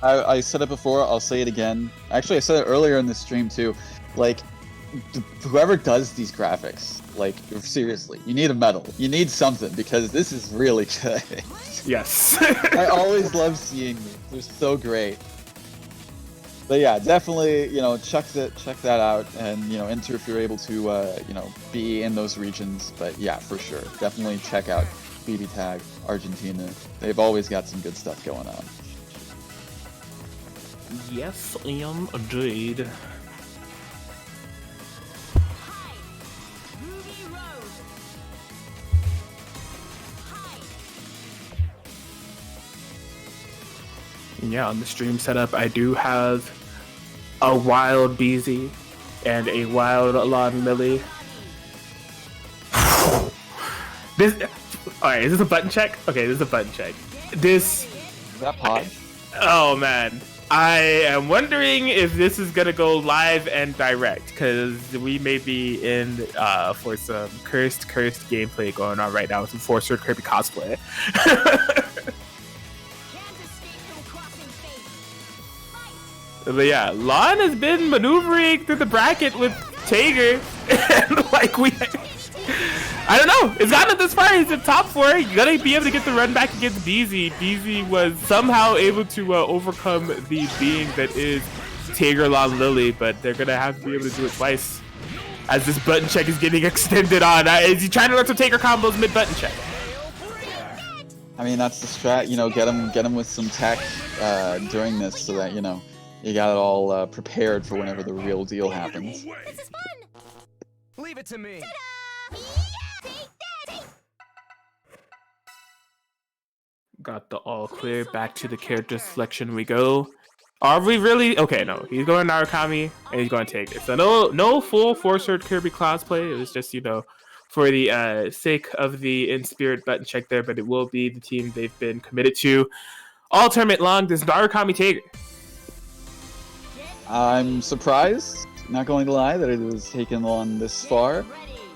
I said it before, I'll say it again. Actually, I said it earlier in the stream too. Like, whoever does these graphics, like, seriously, you need a medal. You need something, because this is really good. Yes. I always love seeing these. They're so great. But yeah, definitely, check that out, and enter if you're able to, be in those regions. But yeah, for sure, definitely check out BBTAG Argentina. They've always got some good stuff going on. Yes, indeed. Yeah, on the stream setup, I do have a wild BZ and a wild Lon Lily. Alright, is this a button check? Okay, this is a button check. Is that pod? Oh man. I am wondering if this is gonna go live and direct, because we may be in for some cursed gameplay going on right now with some Forcer Kirby cosplay. But yeah, Lon has been maneuvering through the bracket with Tager, and like I don't know, it's gotten this far. He's in top 4. You gotta be able to get the run back against BZ. BZ was somehow able to overcome the being that is Tager Lon Lily, but they're gonna have to be able to do it twice. As this button check is getting extended on, is he trying to learn some Tager combos mid button check? I mean, that's the strat. Get him with some tech during this, so that you got it all prepared for whenever the real deal happens. This is fun! Leave it to me. Got the all clear. Back to the character selection we go. Are we really? Okay, no. He's going Narukami, and he's going to take it. So no full Forcer Kirby cosplay. It was just, for the sake of the in-spirit button check there, but it will be the team they've been committed to all tournament long. This Narukami Tager. I'm surprised, not going to lie, that it was taken on this far.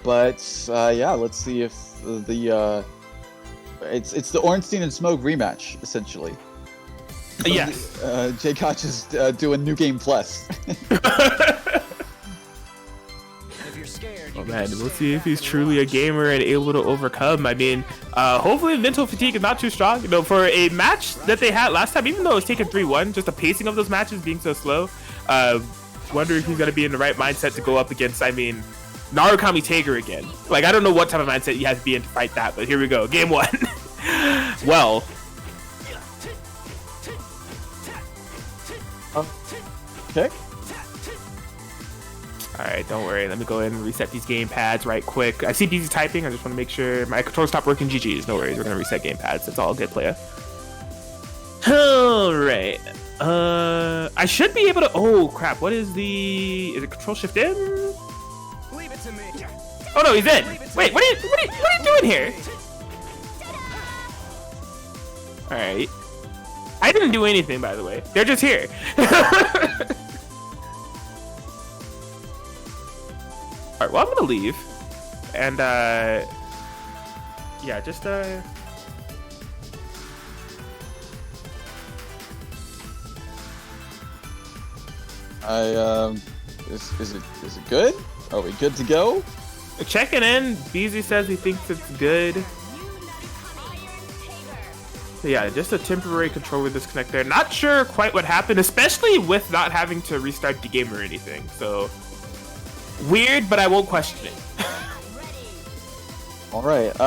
But yeah, let's see if the it's the Ornstein and Smoke rematch, essentially. Yes. J-Koch is doing New Game Plus. Oh man, we'll see if he's truly a gamer and able to overcome. I mean, hopefully mental fatigue is not too strong. For a match that they had last time, even though it was taken 3-1, just the pacing of those matches being so slow, wonder if he's going to be in the right mindset to go up against, Narukami Tager again. Like, I don't know what type of mindset you have to be in to fight that, but here we go. Game 1. Well. Okay. Alright, don't worry. Let me go ahead and reset these game pads right quick. I see BZ typing. I just want to make sure my controller stopped working. GG's. No worries. We're going to reset game pads. It's all good, player. Alright. I should be able to... Oh, crap. What is the... Is it Control Shift in? Leave it to me. Oh, no, he's in. Wait, what are you doing here? Alright. I didn't do anything, by the way. They're just here. Alright, well, I'm gonna leave. And, yeah, just, Is it good? Are we good to go? checking in. BZ says he thinks it's good. So yeah, just a temporary controller disconnect there. Not sure quite what happened, especially with not having to restart the game or anything. So, weird, but I won't question it. All right.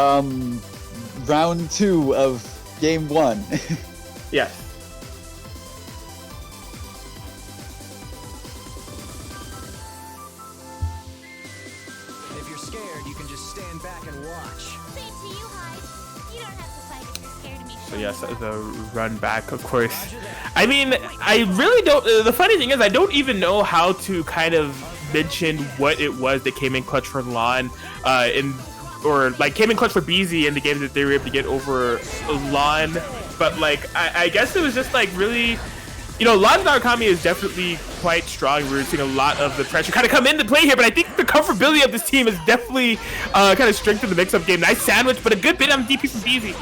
Round 2 of game 1. Yes. If you're scared, you can just stand back and watch. Same to you, Hyde. You don't have to fight if you're scared of me. So yes, the run back, of course. I mean, I really don't. The funny thing is, I don't even know how to kind of mention what it was that came in clutch for Lon, or like came in clutch for BZ in the game that they were able to get over Lon. But like, I guess it was just like really, you know, Lon's Narukami is definitely quite strong. We're seeing a lot of the pressure kind of come into play here, but I think the comfortability of this team is definitely kind of strengthened the mix-up game. Nice sandwich, but a good bit on DP from BZ.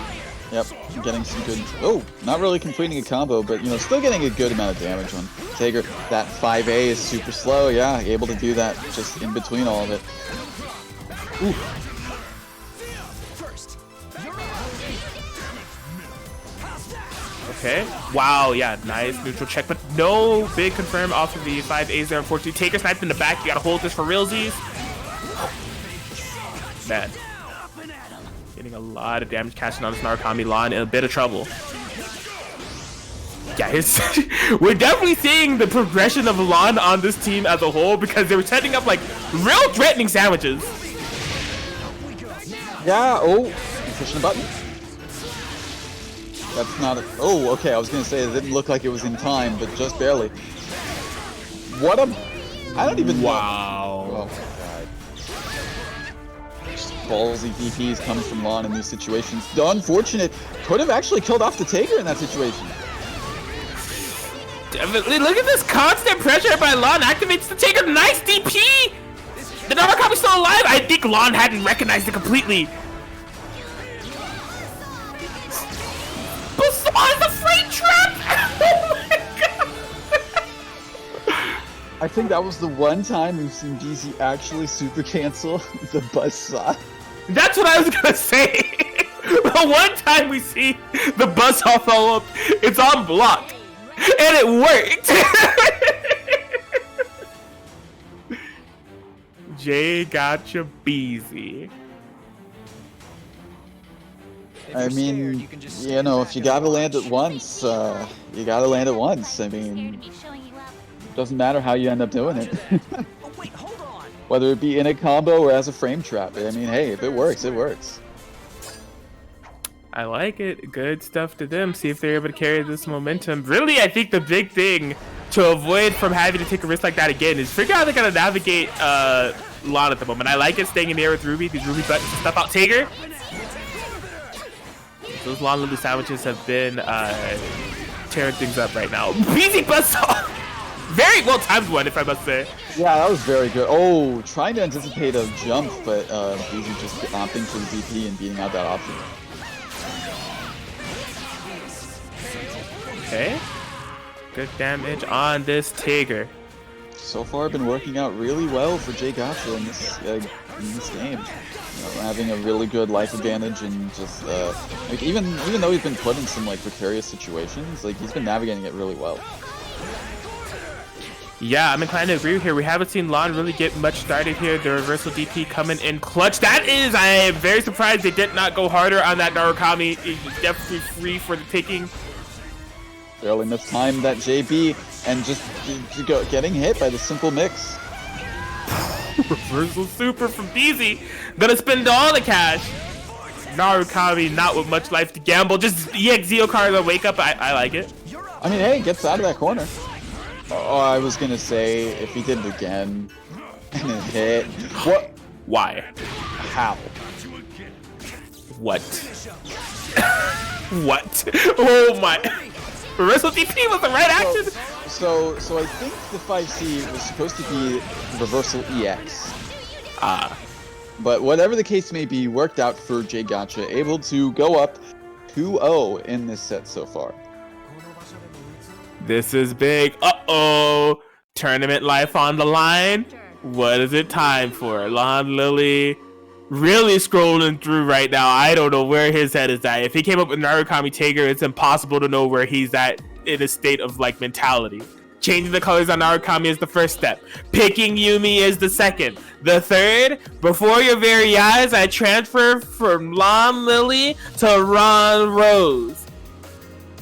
Yep, getting some good... Oh, not really completing a combo, but, you know, still getting a good amount of damage on Tager. That 5A is super slow, yeah, able to do that just in between all of it. Ooh. Okay. Wow, yeah, nice neutral check, but no big confirm off of the 5As there, unfortunately. Taker sniped in the back. You gotta hold this for realsies. Man. Getting a lot of damage catching on this Narukami. Lon in a bit of trouble. Yeah, we're definitely seeing the progression of Lon on this team as a whole because they were setting up like real threatening sandwiches. Yeah, oh, pushing a button. That's not a... Oh, okay, I was gonna say it didn't look like it was in time, but just barely. What a... I don't even know. Wow. Oh my god. Just ballsy DPs coming from Lon in these situations. The unfortunate could have actually killed off the Taker in that situation. Definitely. Look at this constant pressure by Lon. Activates the Taker. Nice DP! The Narukami's still alive. I think Lon hadn't recognized it completely. Buzzsaw is a freight trap! Oh my god! I think that was the one time we've seen BZ actually super cancel the buzzsaw. That's what I was gonna say. The one time we see the buzzsaw follow up, it's on block. And it worked! Jay gotcha BZ. I mean, you know, if you gotta land it once, you gotta land it once. I Scared of mean, me showing you up. doesn't matter how you end up doing it. Oh, wait, hold on. Whether it be in a combo or as a frame trap. I mean, hey, if it works, it works. I like it. Good stuff to them. See if they're able to carry this momentum. Really, I think the big thing to avoid from having to take a risk like that again is figure out how they're gonna navigate Lon at the moment. I like it staying in the air with Ruby. These Ruby buttons stuff out Tager. Those Lon Lulu sandwiches have been tearing things up right now. BZ buzzsaw! Very well timed one, if I must say. Yeah, that was very good. Oh, trying to anticipate a jump, but BZ just opting for the DP and beating out that option. Okay. Good damage on this Tager. So far, been working out really well for Jay Gotcha in this game. You know, having a really good life advantage and just like even though he's been put in some like precarious situations, like he's been navigating it really well. Yeah, I'm inclined to agree here. We haven't seen Lon really get much started here. The reversal DP coming in clutch. That is, I am very surprised they did not go harder on that Narukami. It's definitely free for the taking. Barely enough time that JB and just getting hit by the simple mix. Reversal super from BZ. Gonna spend all the cash. Narukami not with much life to gamble. Just EXZO card to wake up. I like it. I mean, hey, gets out of that corner. Oh, I was gonna say, if he did it again and it hit. What? Why? How? What? What? Oh my. Reversal DP was the right action. So I think the 5C was supposed to be reversal EX. But whatever the case may be, worked out for J Gotcha, able to go up 2-0 in this set so far. This is big. Uh-oh. Tournament life on the line. What is it time for? Lon Lily really scrolling through right now. I don't know where his head is at. If he came up with Narukami Tiger, it's impossible to know where he's at in a state of like mentality. Changing the colors on Narukami is the first step. Picking Yumi is the second. The third, before your very eyes, I transfer from Lon Lily to Ron Rose.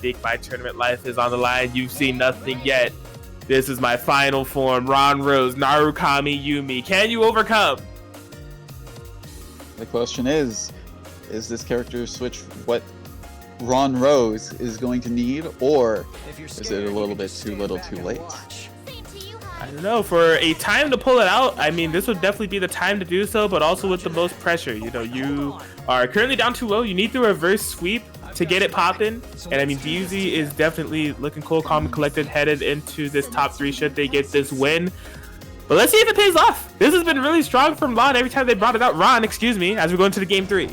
Big Bite Tournament life is on the line. You've seen nothing yet. This is my final form. Ron Rose, Narukami Yumi. Can you overcome? The question is this character switch what Ron Rose is going to need, or is it a little bit too little too late? I don't know. For a time to pull it out, I mean, this would definitely be the time to do so, but also with the most pressure. You know, you are currently down 2-0. You need the reverse sweep to get it popping. And I mean, DZ is definitely looking cool, calm, and collected, headed into this top 3 should they get this win. But let's see if it pays off. This has been really strong from Lon every time they brought it out. Ron, excuse me, as we go into the game 3.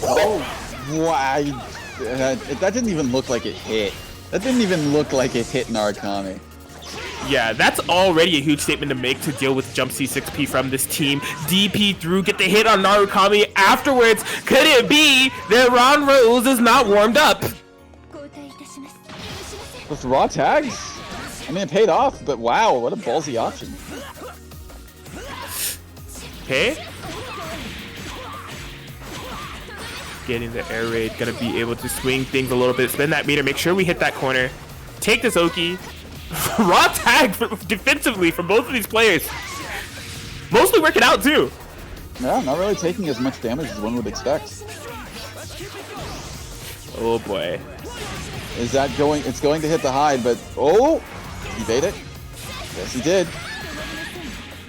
Oh, wow. That didn't even look like it hit. That didn't even look like it hit Narukami. Yeah, that's already a huge statement to make to deal with jump C6P from this team. DP through, get the hit on Narukami afterwards. Could it be that Ron Rose is not warmed up? With raw tags? I mean, it paid off, but wow, what a ballsy option. Okay. Getting the air raid, gonna be able to swing things a little bit, spin that meter, make sure we hit that corner. Take this Oki. Raw tag defensively from both of these players. Mostly working out too. Yeah, not really taking as much damage as one would expect. Oh boy. Is that going? It's going to hit the hide, but oh, he bait it. Yes, he did.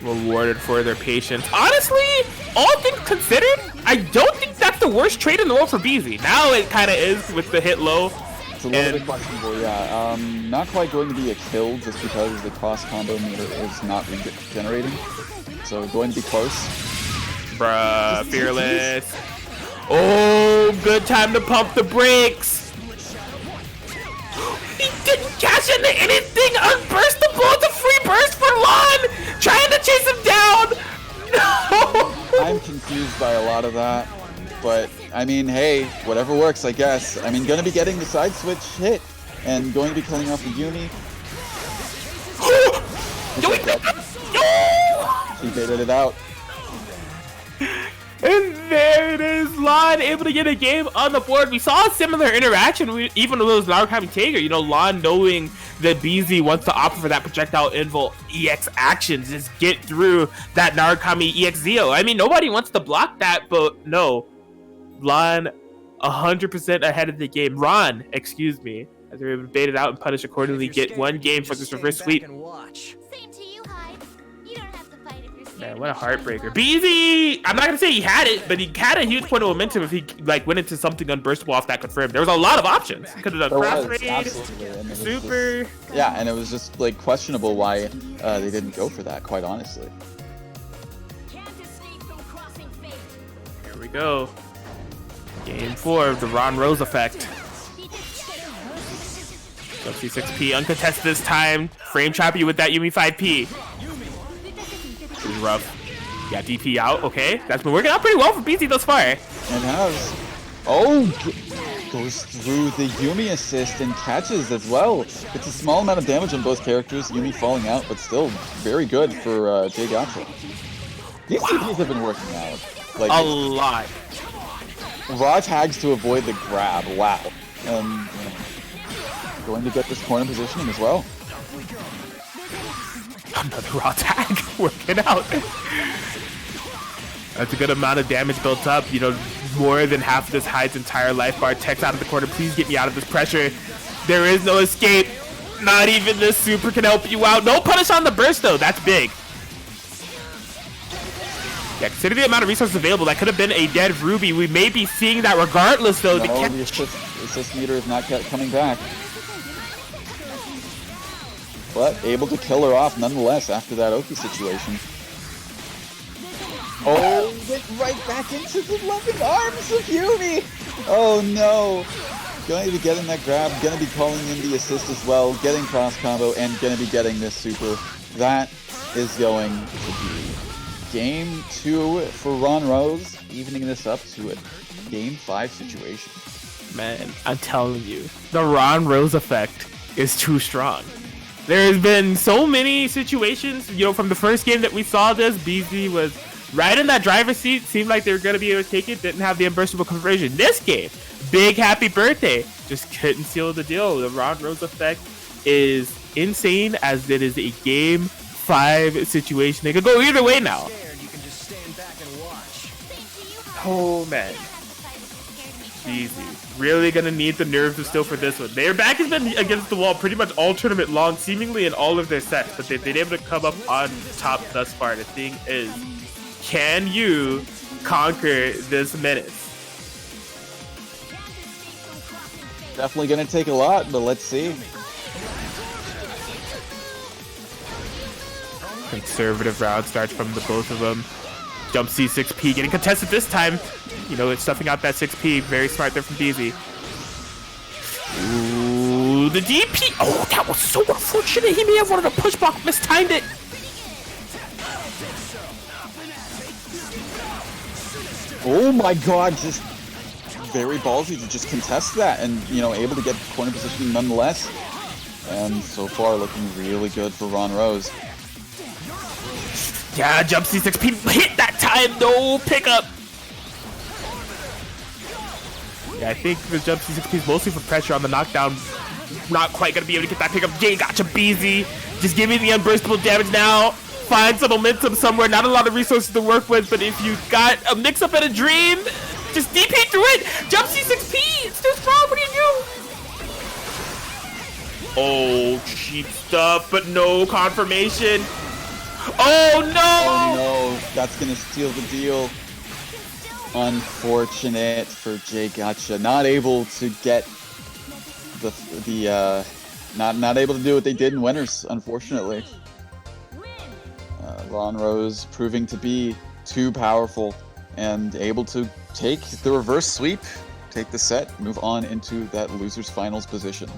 Rewarded for their patience. Honestly, all things considered, I don't think that's the worst trade in the world for BZ. Now it kind of is with the hit low. It's a little bit questionable, yeah. Not quite going to be a kill just because the cross combo meter is not regenerating. So going to be close. Bruh, fearless. Oh, good time to pump the brakes. He didn't cash into anything. Unburstable. It's a free burst for Lon. Trying to chase him down. No. I'm confused by a lot of that. But, I mean, hey, whatever works, I guess. I mean, gonna be getting the side switch hit and going to be killing off the Yumi. He baited it out. And there it is, Lon able to get a game on the board. We saw a similar interaction even with Narukami Tiger. You know, Lon knowing that BZ wants to opt for that projectile invul EX actions, just get through that Narukami EXZO. I mean, nobody wants to block that, but no. Lon 100% ahead of the game. Ron, excuse me, as they're able to bait it out and punish accordingly. Get one game for this reverse sweep. Same to you, Hyde. You don't have to fight if you're scared. Man, what a heartbreaker. BZ, I'm not gonna say he had it, but he had a huge point of momentum if he like went into something unburstable off that confirmed. There was a lot of options. He could have done cross raid, super. Yeah, and it was just like questionable why they didn't go for that, quite honestly. Here we go. Game 4 of the Ron Rose effect. So C6P uncontested this time. Frame trap you with that Yumi 5P. This is rough. Yeah, DP out. Okay, that's been working out pretty well for BZ thus far. It has. Oh, goes through the Yumi assist and catches as well. It's a small amount of damage on both characters, Yumi falling out, but still very good for Jay Gacha. These TPs have been working out. Like, a lot. raw tags to avoid the grab, wow. Going to get this corner positioning as well. Another raw tag working out. That's a good amount of damage built up. You know, more than half of this Hyde's entire life bar. Tech's out of the corner. Please get me out of this pressure. There is no escape. Not even this super can help you out. No punish on the burst, though. That's big. Yeah, consider the amount of resources available. That could have been a dead Ruby. We may be seeing that regardless, though. No, the assist meter is not coming back. But able to kill her off nonetheless after that Oki situation. Oh, went right back into the loving arms of Yumi! Oh no! Going to be getting that grab, gonna be calling in the assist as well, getting cross combo, and gonna be getting this super. That is going to be game 2 for Ron Rose, evening this up to a game 5 situation. Man, I'm telling you, the Ron Rose effect is too strong. There's been so many situations, you know, from the first game that we saw this, BZ was right in that driver's seat, seemed like they were going to be able to take it, didn't have the unburstable conversion. This game, big happy birthday, just couldn't seal the deal. The Ron Rose effect is insane, as it is a game 5 situation. They could go either way now. You can just stand back and watch. Oh man, easy. Really gonna need the nerves of steel for this one. Their back has been against the wall pretty much all tournament long, seemingly in all of their sets, but they've been able to come up on top thus far. The thing is, can you conquer this menace? Definitely gonna take a lot, but let's see. Conservative round starts from the both of them. Jump C6P getting contested this time. You know, it's stuffing out that 6P. Very smart there from DZ. Ooh, the DP. Oh, that was so unfortunate. He may have wanted to push block, mistimed it. Oh my god, just very ballsy to just contest that and, you know, able to get corner positioning nonetheless. And so far looking really good for Ron Rose. Yeah, jump C6P hit that time. No pickup. Yeah, I think the jump C6P is mostly for pressure on the knockdown. Not quite going to be able to get that pickup. Jay Gacha BZ. Just give me the unburstable damage now. Find some momentum somewhere. Not a lot of resources to work with, but if you got a mix-up and a dream, just DP through it. Jump C6P. It's too strong. What do you do? Oh, cheap stuff, but no confirmation. Oh, no. Oh no, that's gonna steal the deal. Unfortunate for Jay Gacha. Not able to get not able to do what they did in Winners, unfortunately. Ron Rose proving to be too powerful and able to take the reverse sweep, take the set, move on into that loser's finals position.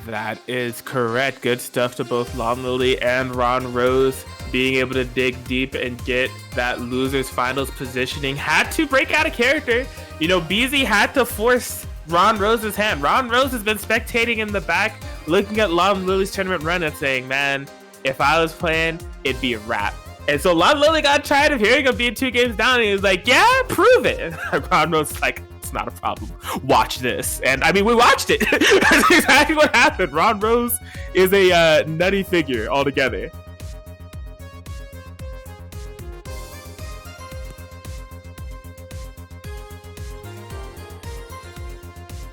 That is correct. Good stuff to both Lon Lily and Ron Rose. Being able to dig deep and get that loser's finals positioning. Had to break out a character. You know, BZ had to force Ron Rose's hand. Ron Rose has been spectating in the back, looking at Lon Lily's tournament run and saying, man, if I was playing, it'd be a wrap. And so Lon Lily got tired of hearing him being 2 games down, and he was like, yeah, prove it. And Ron Rose was like, it's not a problem. Watch this. And I mean, we watched it. That's exactly what happened. Ron Rose is a nutty figure altogether.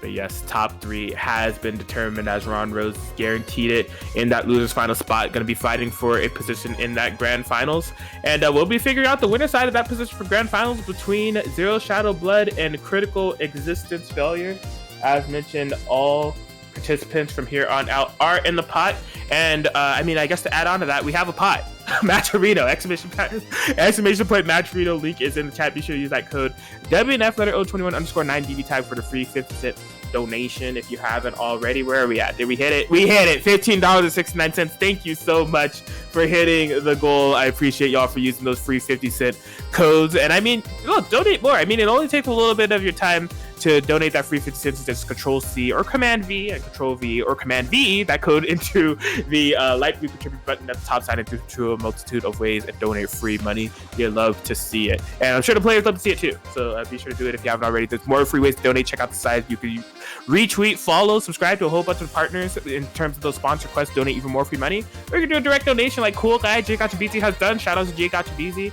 But yes, top 3 has been determined, as Ron Rose guaranteed it in that loser's final spot. Going to be fighting for a position in that grand finals. And we'll be figuring out the winner side of that position for grand finals between Zero Shadow Blood and Critical Existence Failure. As mentioned, all participants from here on out are in the pot. And I mean, I guess to add on to that, we have a pot. Matcherino, exclamation point Matcherino, link is in the chat. Be sure to use that code WNF letter O21_9 BBTAG for the free 50-cent donation if you haven't already. Where are we at? Did we hit it? We hit it. $15.69. Thank you so much for hitting the goal. I appreciate y'all for using those free 50-cent codes. And I mean, look, donate more. I mean, it only takes a little bit of your time to donate that free 50 cents, just Control C or Command V and Control V or Command V that code into the Light Blue Contribute button at the top, sign into to a multitude of ways and donate free money. You'd love to see it. And I'm sure the players love to see it too. So be sure to do it if you haven't already. There's more free ways to donate. Check out the site. You can retweet, follow, subscribe to a whole bunch of partners in terms of those sponsor requests, donate even more free money. Or you can do a direct donation like cool guy J Gotcha BZ has done. Shout out to J Gotcha BZ.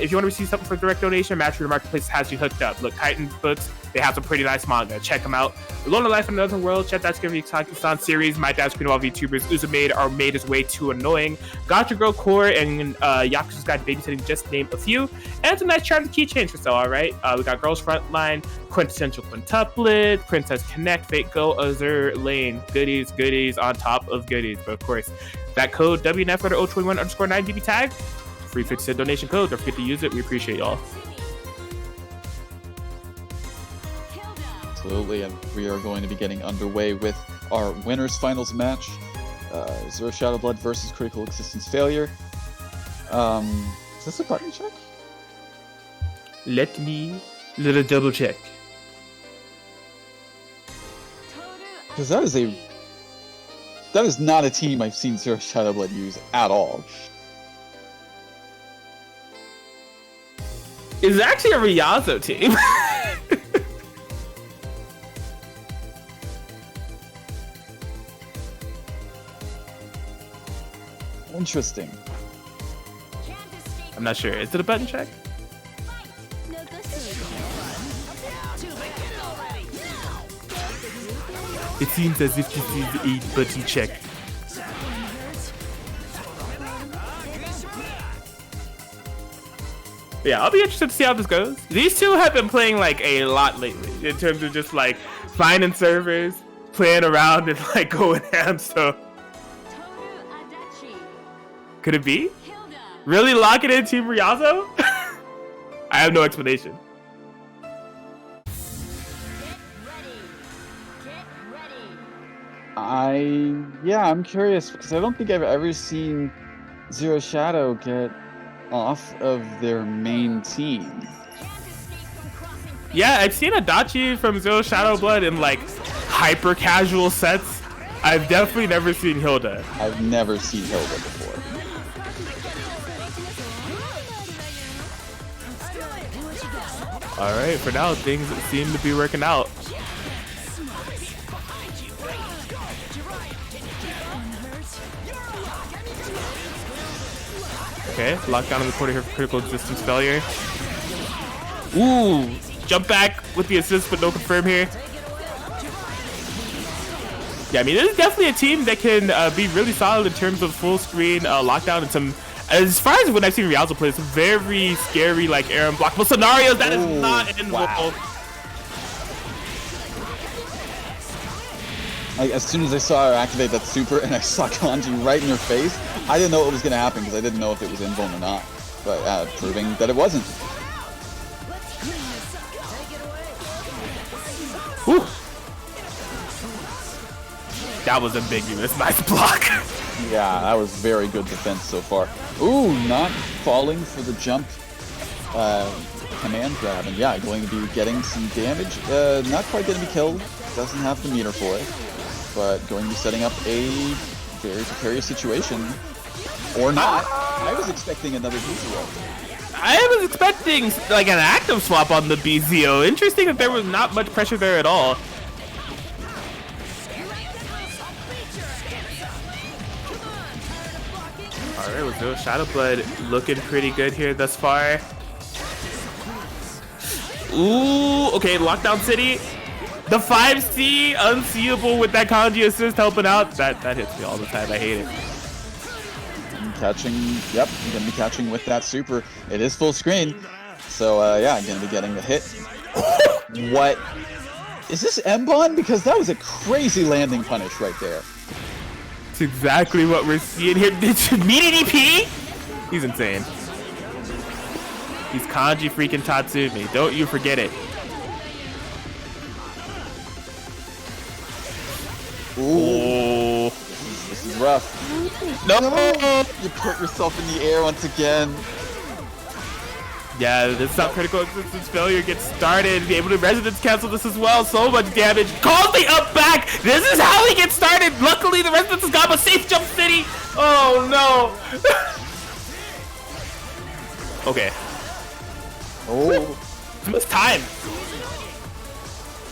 If you want to receive something for direct donation, Match Reader Marketplace has you hooked up. Look, Titan Books, they have some pretty nice manga. Check them out. Alone in Life in Another World, Chet That's Gonna Be Takistan series. My Dad's Queen of All VTubers, Uzumade, Our Maid is Way Too Annoying. Gotcha Girl Core and Yakuza's Guide to Babysitting, just name a few. And some nice charms and keychains for sale, alright? We got Girls Frontline, Quintessential Quintuplet, Princess Connect, Fate Go, Azur Lane. Goodies on top of goodies. But of course, that code WNF_021_9 BBTAG, free 50-cent donation code. Don't forget to use it. We appreciate y'all. Absolutely, and we are going to be getting underway with our winners finals match. Zero Shadow Blood versus Critical Existence Failure. Is this a button check? Let me little double check. Because that is not a team I've seen Zero Shadow Blood use at all. It's actually a Ryazo team. Interesting. I'm not sure. Is it a button check? It seems as if this is a button check. Yeah, I'll be interested to see how this goes. These two have been playing like a lot lately in terms of just like finding servers, playing around, and like going ham. So could it be? Really locking in Team Ryazo? I have no explanation. I'm curious because I don't think I've ever seen Zero Shadow get off of their main team. Yeah, I've seen Adachi from Zero Shadow Blood in like hyper casual sets. I've definitely never seen Hilda. I've never seen Hilda before. Alright, for now things seem to be working out. Okay, lockdown in the corner here for Critical Existence Failure. Ooh, jump back with the assist, but no confirm here. Yeah, I mean, this is definitely a team that can be really solid in terms of full screen lockdown and some, as far as when I've seen Ryazo play, some very scary, like, air and blockable scenarios. That is not in wow. Like, as soon as I saw her activate that super and I saw Kanji right in her face, I didn't know what was going to happen because I didn't know if it was invuln or not. But proving that it wasn't. Whew. That was ambiguous. Nice block. Yeah, that was very good defense so far. Ooh, not falling for the jump command grab. And yeah, going to be getting some damage. Not quite going to be killed. Doesn't have the meter for it. But going to be setting up a very precarious situation. Or not. I was expecting another BZO. I was expecting like an active swap on the BZO. Interesting that there was not much pressure there at all. Alright, with Zero Shadow Blood looking pretty good here thus far. Ooh, okay, Lockdown City. The 5C unseeable with that kanji assist helping out. That hits me all the time. I hate it. Catching, yep, I'm gonna be catching with that super. It is full screen, so yeah, I'm gonna be getting the hit. What? Is this M-Bond? Because that was a crazy landing punish right there. That's exactly what we're seeing here. Immediate EP? He's insane. He's kanji freaking Tatsumi. Don't you forget it. Ooh. This is rough. No! You put yourself in the air once again. Yeah, this is how critical existence failure gets started. Be able to resonance cancel this as well. So much damage. Calls the up back. This is how he gets started. Luckily, the resonance has got a safe jump city. Oh no. Okay. Oh, Too much time.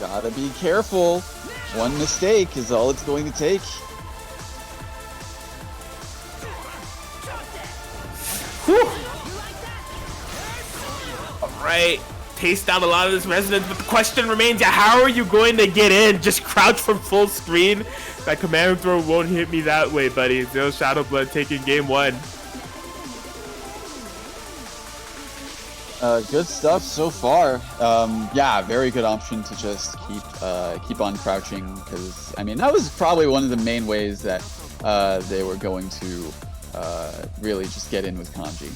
gotta be careful. One mistake is all it's going to take. Whew. Alright, taste out a lot of this resonance, but the question remains, yeah, how are you going to get in? Just crouch from full screen? That command throw won't hit me that way, buddy. Zero Shadow Blood taking game 1. Good stuff so far. Yeah, very good option to just keep on crouching, because I mean that was probably one of the main ways that they were going to really just get in with Kanji.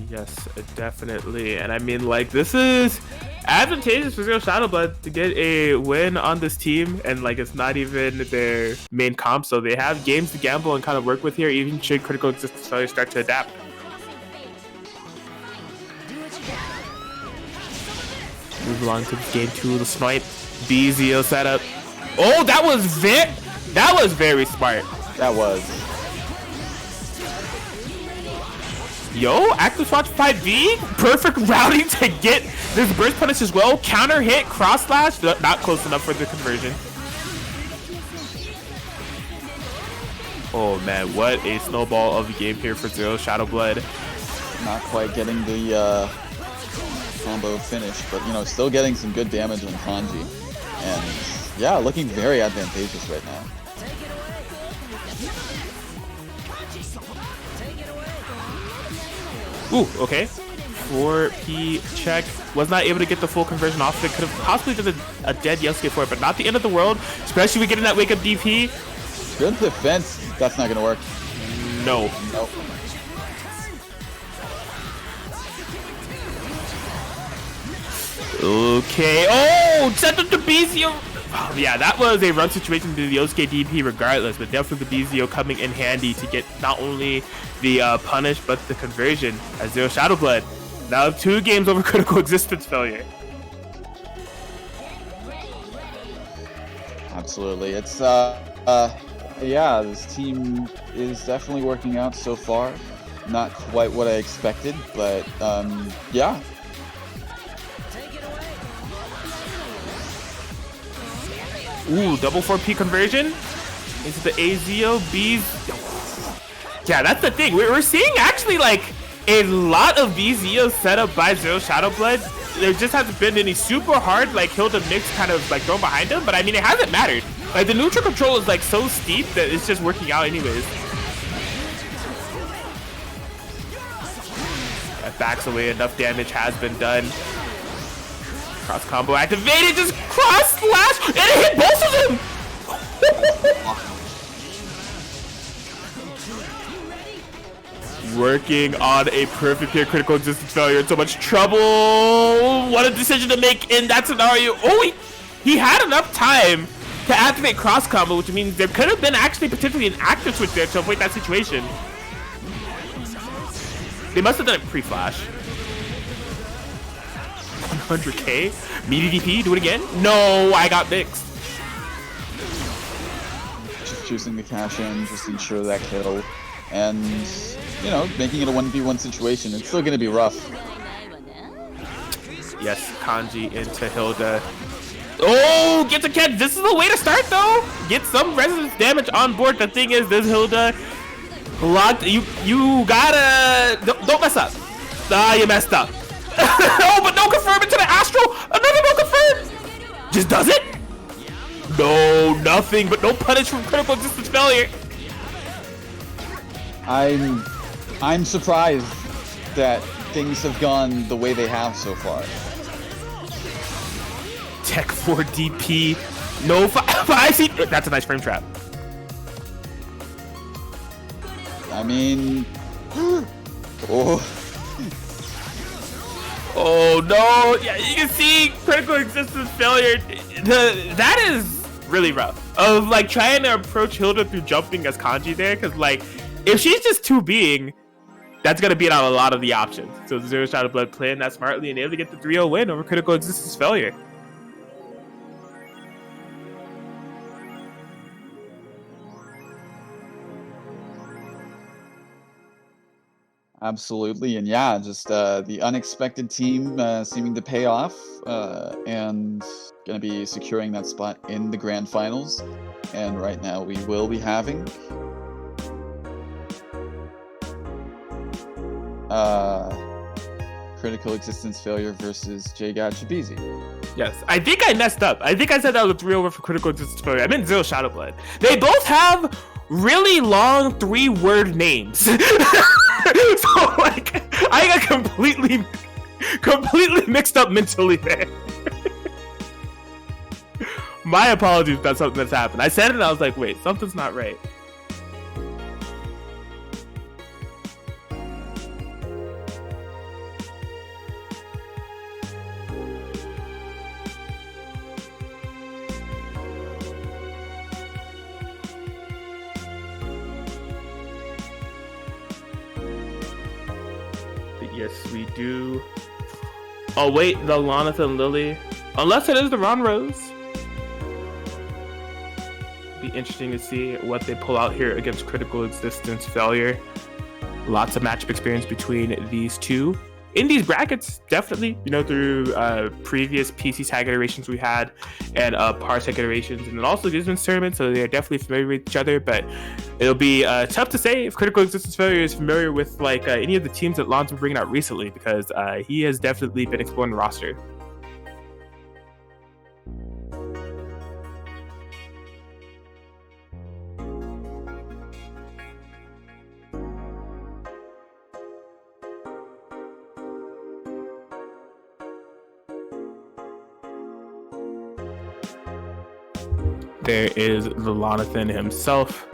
Yes, definitely. And I mean, like, this is advantageous for Zero Shadow Blood to get a win on this team, and like it's not even their main comp, so they have games to gamble and kind of work with here, even should critical existence failure start to adapt. Move along to game 2 of the snipe. BZO setup. Oh, that was very smart. That was. Yo, active swatch 5B, perfect routing to get this burst punish as well. Counter hit, cross slash, not close enough for the conversion. Oh man, what a snowball of a game here for Zero Shadow Blood. Not quite getting the combo finish, but you know, still getting some good damage on Kanji. And yeah, looking very advantageous right now. Ooh, okay. 4P check. Was not able to get the full conversion off. It could have possibly done a dead Yosuke for it, but not the end of the world. Especially with getting that wake up DP. Good defense. That's not gonna work. No. Nope. Okay. Oh, sent up to BZO. Oh, yeah, that was a run situation to the Yosuke DP regardless, but definitely the BZO coming in handy to get not only the punish, but the conversion as Zero Shadow Blood. Now 2 games over critical existence failure. Absolutely. It's yeah, this team is definitely working out so far. Not quite what I expected, but yeah. Ooh, double 4P conversion into the AZO B's. Yeah, that's the thing. We're seeing actually like a lot of BZOs set up by Zero Shadow Blood. There just hasn't been any super hard like Hilda mix kind of like thrown behind him, but I mean it hasn't mattered. Like the neutral control is like so steep that it's just working out anyways. That backs away, enough damage has been done. Cross combo activated, just cross slash, and it hit both of them! Working on a perfect here, critical existence failure, in so much trouble. What a decision to make in that scenario. Oh, he had enough time to activate cross combo, which means there could have been actually potentially an active switch there to avoid that situation. They must have done it pre-flash. 100k? Meaty DP, do it again? No, I got mixed. Just choosing the cash in, just ensure that kill. And, you know, making it a 1v1 situation. It's still going to be rough. Yes, Kanji into Hilda. Oh, gets a catch. This is the way to start, though. Get some resistance damage on board. The thing is, this Hilda locked. You gotta don't mess up. Ah, you messed up. Oh, but no confirm into the Astro. Another no confirm. Just does it. No, nothing, but no punish from critical existence failure. I'm surprised that things have gone the way they have so far. Tech 4 DP. No, I see. That's a nice frame trap. I mean, oh. Oh no! Yeah, you can see critical existence failure. That is really rough. Of like trying to approach Hilda through jumping as Kanji there, because like if she's just 2Bing, that's going to beat out a lot of the options. So Zero Shot of Blood playing that smartly and able to get the 3-0 win over Critical Existence Failure. Absolutely, and yeah, just the unexpected team seeming to pay off, and going to be securing that spot in the grand finals. And right now we will be having Critical Existence Failure versus J-God Shabizi. Yes, I think I messed up. I think I said that was a 3-0 for Critical Existence Failure. I meant Zero Shot of Blood. They both have really long 3-word names. So like, I got completely mixed up mentally there. My apologies if that's something that's happened. I said it and I was like, wait, something's not right. Yes, we do. Oh wait, the Lonathan Lily. Unless it is the Ron Rose. Be interesting to see what they pull out here against Critical Existence Failure. Lots of matchup experience between these two. In these brackets, definitely, you know, through previous PC tag iterations we had and Parsec iterations, and then also Gizmon's tournament, so they're definitely familiar with each other, but it'll be tough to say if Critical Existence Failure is familiar with like any of the teams that Lon's been bringing out recently, because he has definitely been exploring the roster. There is the Lonathan himself.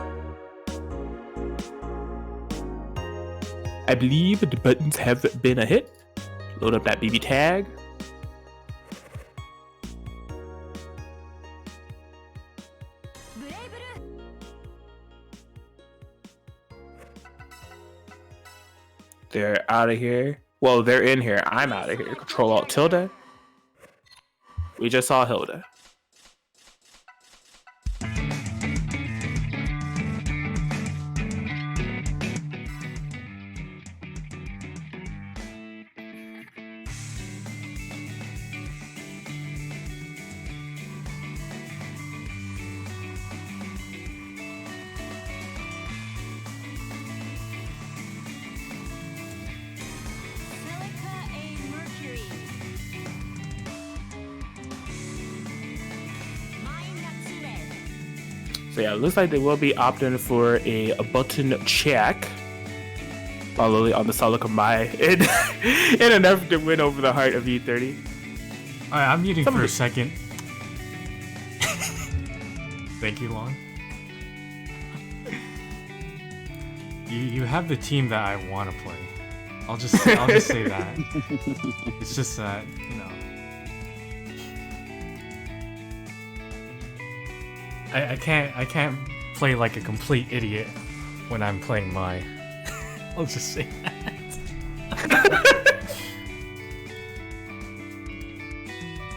I believe the buttons have been a hit. Load up that BB tag. They're out of here. Well, they're in here. I'm out of here. Control Alt Tilde. We just saw Hilda. So yeah, it looks like they will be opting for a button check. Probably on the Celica Mai in an effort to win over the heart of E30. Alright, I'm muting for a second. Thank you, Lon. You have the team that I want to play. I'll just say that. It's just that, you know. I can't play like a complete idiot when I'm playing Mai. I'll just say that.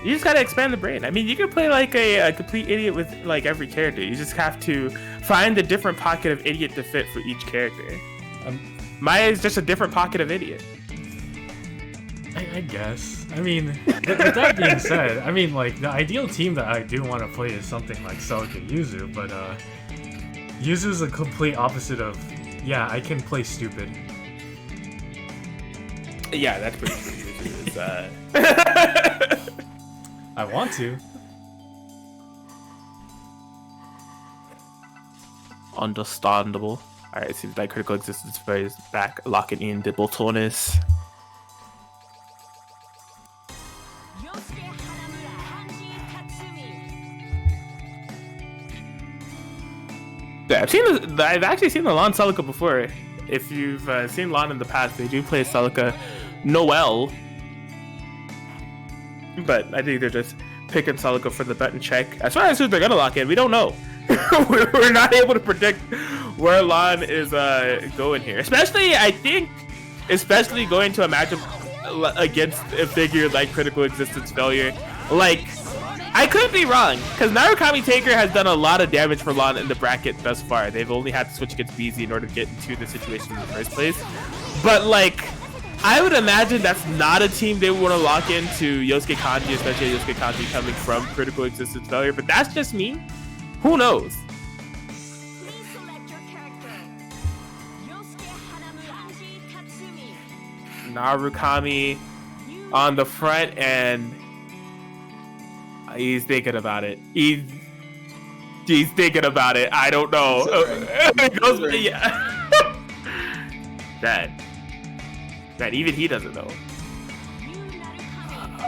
You just gotta expand the brain. I mean, you can play like a complete idiot with like every character. You just have to find a different pocket of idiot to fit for each character. Maya is just a different pocket of idiot. I guess. I mean, with that being said, I mean, like, the ideal team that I do want to play is something like Celica Yuzu, but Yuzu's a complete opposite of, yeah, I can play stupid. Yeah, that's pretty true. I want to. Understandable. Alright, it seems like Critical Existence is back, locking in the botones. Yeah, I've actually seen the Lon Celica before. If you've seen Lon in the past, they do play Celica Noel. But I think they're just picking Celica for the button check. As far as who they're gonna lock in, we don't know. we're not able to predict where Lon is going here. Especially, I think, going to a matchup against a figure like Critical Existence Failure. Like, I could be wrong, because Narukami Taker has done a lot of damage for Lon in the bracket thus far. They've only had to switch against BZ in order to get into the situation in the first place. But, like, I would imagine that's not a team they would want to lock into Yosuke Kanji, especially Yosuke Kanji coming from Critical Existence Failure. But that's just me. Who knows? Please select your character. Yosuke Hanamu Kanji Tatsumi. Narukami on the front, and he's thinking about it. He's thinking about it. I don't know. Yeah. Man, even he doesn't know.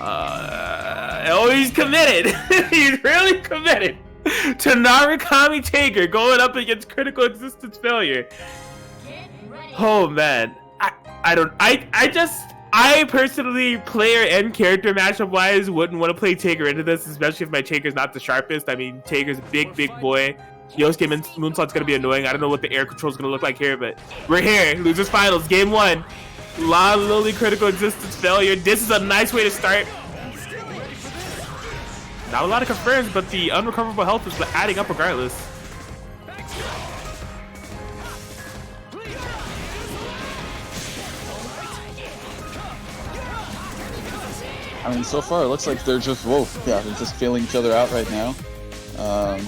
Oh, he's committed. He's really committed to Narukami Taker going up against Critical Existence Failure. Oh man, I personally, player and character matchup wise, wouldn't want to play Taker into this, especially if my Taker's not the sharpest. I mean, Taker's a big boy. Yosuke Moonsault's gonna be annoying. I don't know what the air control's gonna look like here, but we're here. Losers finals, game 1. Lon Lily Critical Existence Failure. This is a nice way to start. Not a lot of confirms, but the unrecoverable health is adding up regardless. I mean, so far it looks like they're just they're just feeling each other out right now. Lon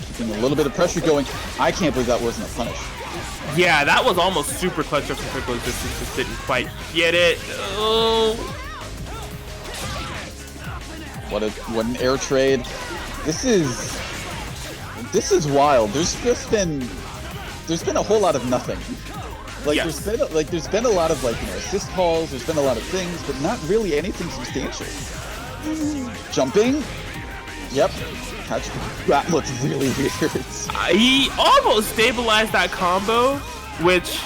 keeping a little bit of pressure going. I can't believe that wasn't a punish. Yeah, that was almost super clutch up from Critical Existence. Just didn't quite get it. Oh. What an air trade. This is wild. There's been a whole lot of nothing. Like yes. there's been a lot of assist calls, there's been a lot of things, but not really anything substantial. Jumping. Yep. Catch. That looks really weird. He almost stabilized that combo, which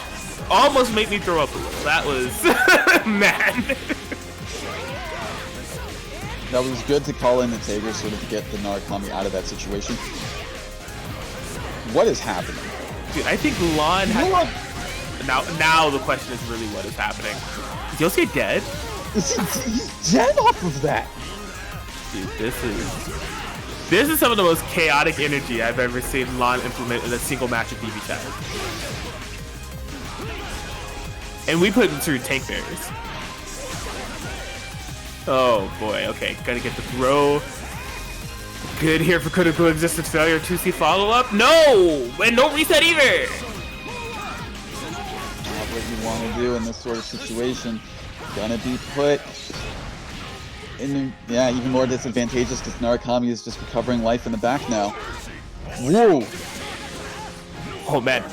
almost made me throw up a little. That was man. That was good to call in the Taker, sort of get the Narukami out of that situation. What is happening? Dude, I think Lon has... Now the question is really what is happening. Is Yosuke dead? He's dead off of that. Dude, this is some of the most chaotic energy I've ever seen Lon implement in a single match of BBTAG. And we put him through tank bears. Oh boy, okay, gotta get the throw. Good here for Critical Existence Failure. 2C follow-up. No! And no reset either! Not what you want to do in this sort of situation. Gonna be put in, even more disadvantageous because Narukami is just recovering life in the back now. Whoa! Oh man,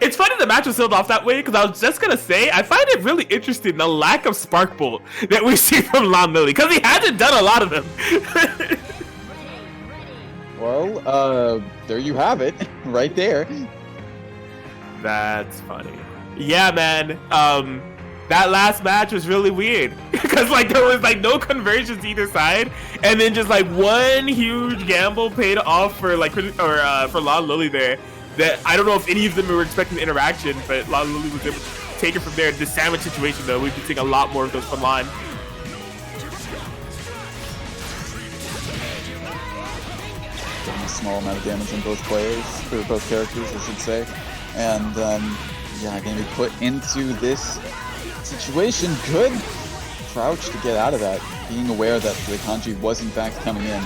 it's funny the match was sealed off that way because I was just gonna say I find it really interesting the lack of Spark Bolt that we see from Lon Lily because he hasn't done a lot of them. Well, there you have it, right there. That's funny. Yeah, man. That last match was really weird because there was no conversions either side, and then just one huge gamble paid off for for Lon Lily there. That I don't know if any of them were expecting the interaction, but Lon Lily was able to take it from there. This sandwich situation though, we've been seeing a lot more of those from Lon. Getting a small amount of damage on both players, or both characters, I should say, and going to be put into this situation. Good crouch to get out of that, being aware that the Kanji was in fact coming in.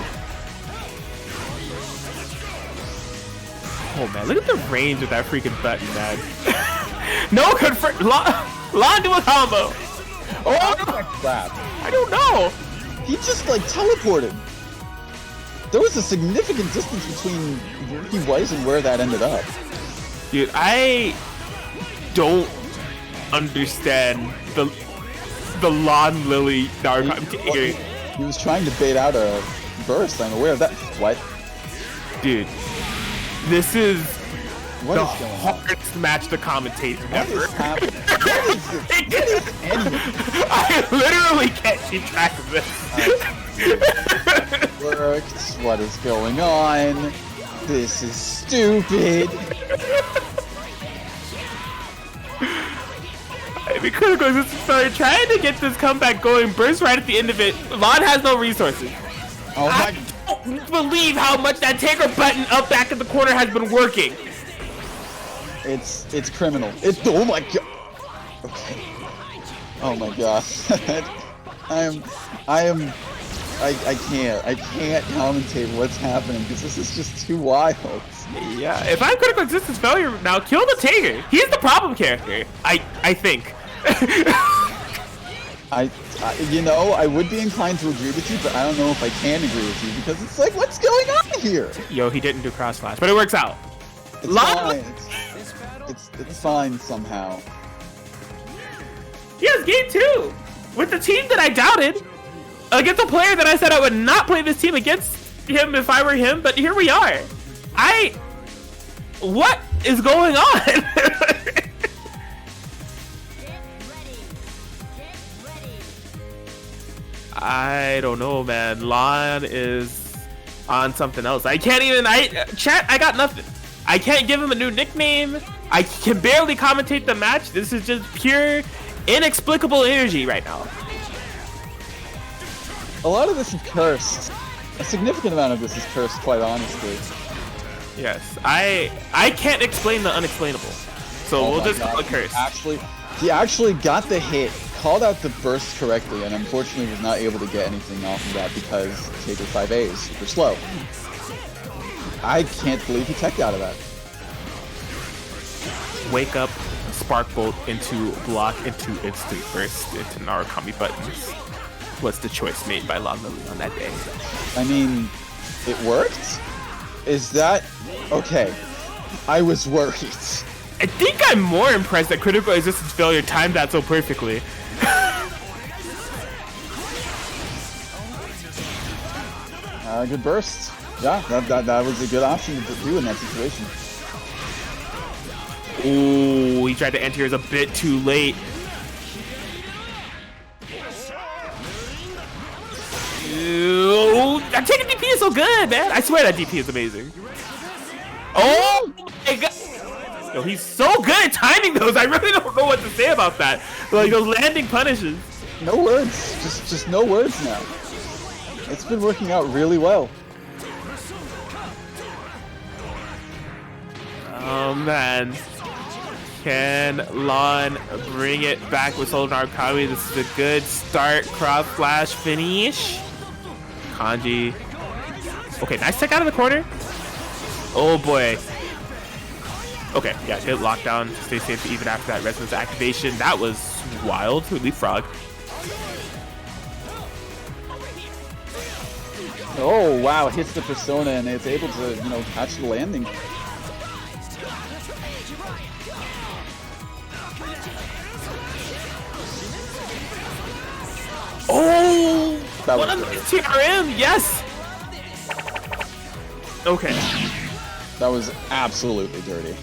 Oh man, look at the range of that freaking button, man. No confirm. Lon do a combo. Oh crap! I don't know. He just teleported. There was a significant distance between where he was and where that ended up. Dude, I don't understand the Lon Lily Narukami. He was trying to bait out a burst. I'm aware of that. What? Dude, this is what the is hardest match to commentate ever. What is happening? What is this? I literally can't keep track of this. Worked. What is going on? This is stupid. I mean, Critical Resistance Failure trying to get this comeback going, burst right at the end of it. Lon has no resources. Oh my. I don't believe how much that Taker button up back in the corner has been working. It's criminal. Oh my god. Okay. Oh my gosh. I can't commentate what's happening because this is just too wild. Yeah, if I'm Critical Resistance Failure now, kill the Taker. He's the problem character. I think. You know, I would be inclined to agree with you, but I don't know if I can agree with you because it's like, what's going on here? Yo, he didn't do cross flash, but it works out. It's fine. It's fine somehow. Yes, game 2 with the team that I doubted against a player that I said I would not play this team against him if I were him, but here we are. What is going on? I don't know, man. Lon is on something else. I can't even. Chat. I got nothing. I can't give him a new nickname. I can barely commentate the match. This is just pure, inexplicable energy right now. A lot of this is cursed. A significant amount of this is cursed, quite honestly. Yes, I can't explain the unexplainable. So we'll just call it curse. He actually got the hit, called out the burst correctly, and unfortunately was not able to get anything off of that because Taker 5A is super slow. I can't believe he teched out of that. Wake up, Spark Bolt into block into instant burst into Narukami buttons. What's the choice made by Lon Lily on that day? I mean, it worked? Is that... Okay. I was worried. I think I'm more impressed that Critical Resistance Failure timed that so perfectly. Good burst. Yeah, that was a good option to do in that situation. Ooh, he tried to enter a bit too late. Ooh, that taking DP is so good, man. I swear that DP is amazing. Oh my god. Yo, he's so good at timing those. I really don't know what to say about that. Like those landing punishes. No words. Just no words now. It's been working out really well. Oh man. Can Lon bring it back with Soul Narukami? This is a good start. Cross flash finish. Kanji. Okay, nice tech out of the corner. Oh boy. Okay, yeah, good lockdown. Stay safe even after that resonance activation. That was wild. Leapfrog. Oh wow, hits the persona and it's able to, you know, catch the landing. Oh! That what a was TRM! Yes! Okay. That was absolutely dirty.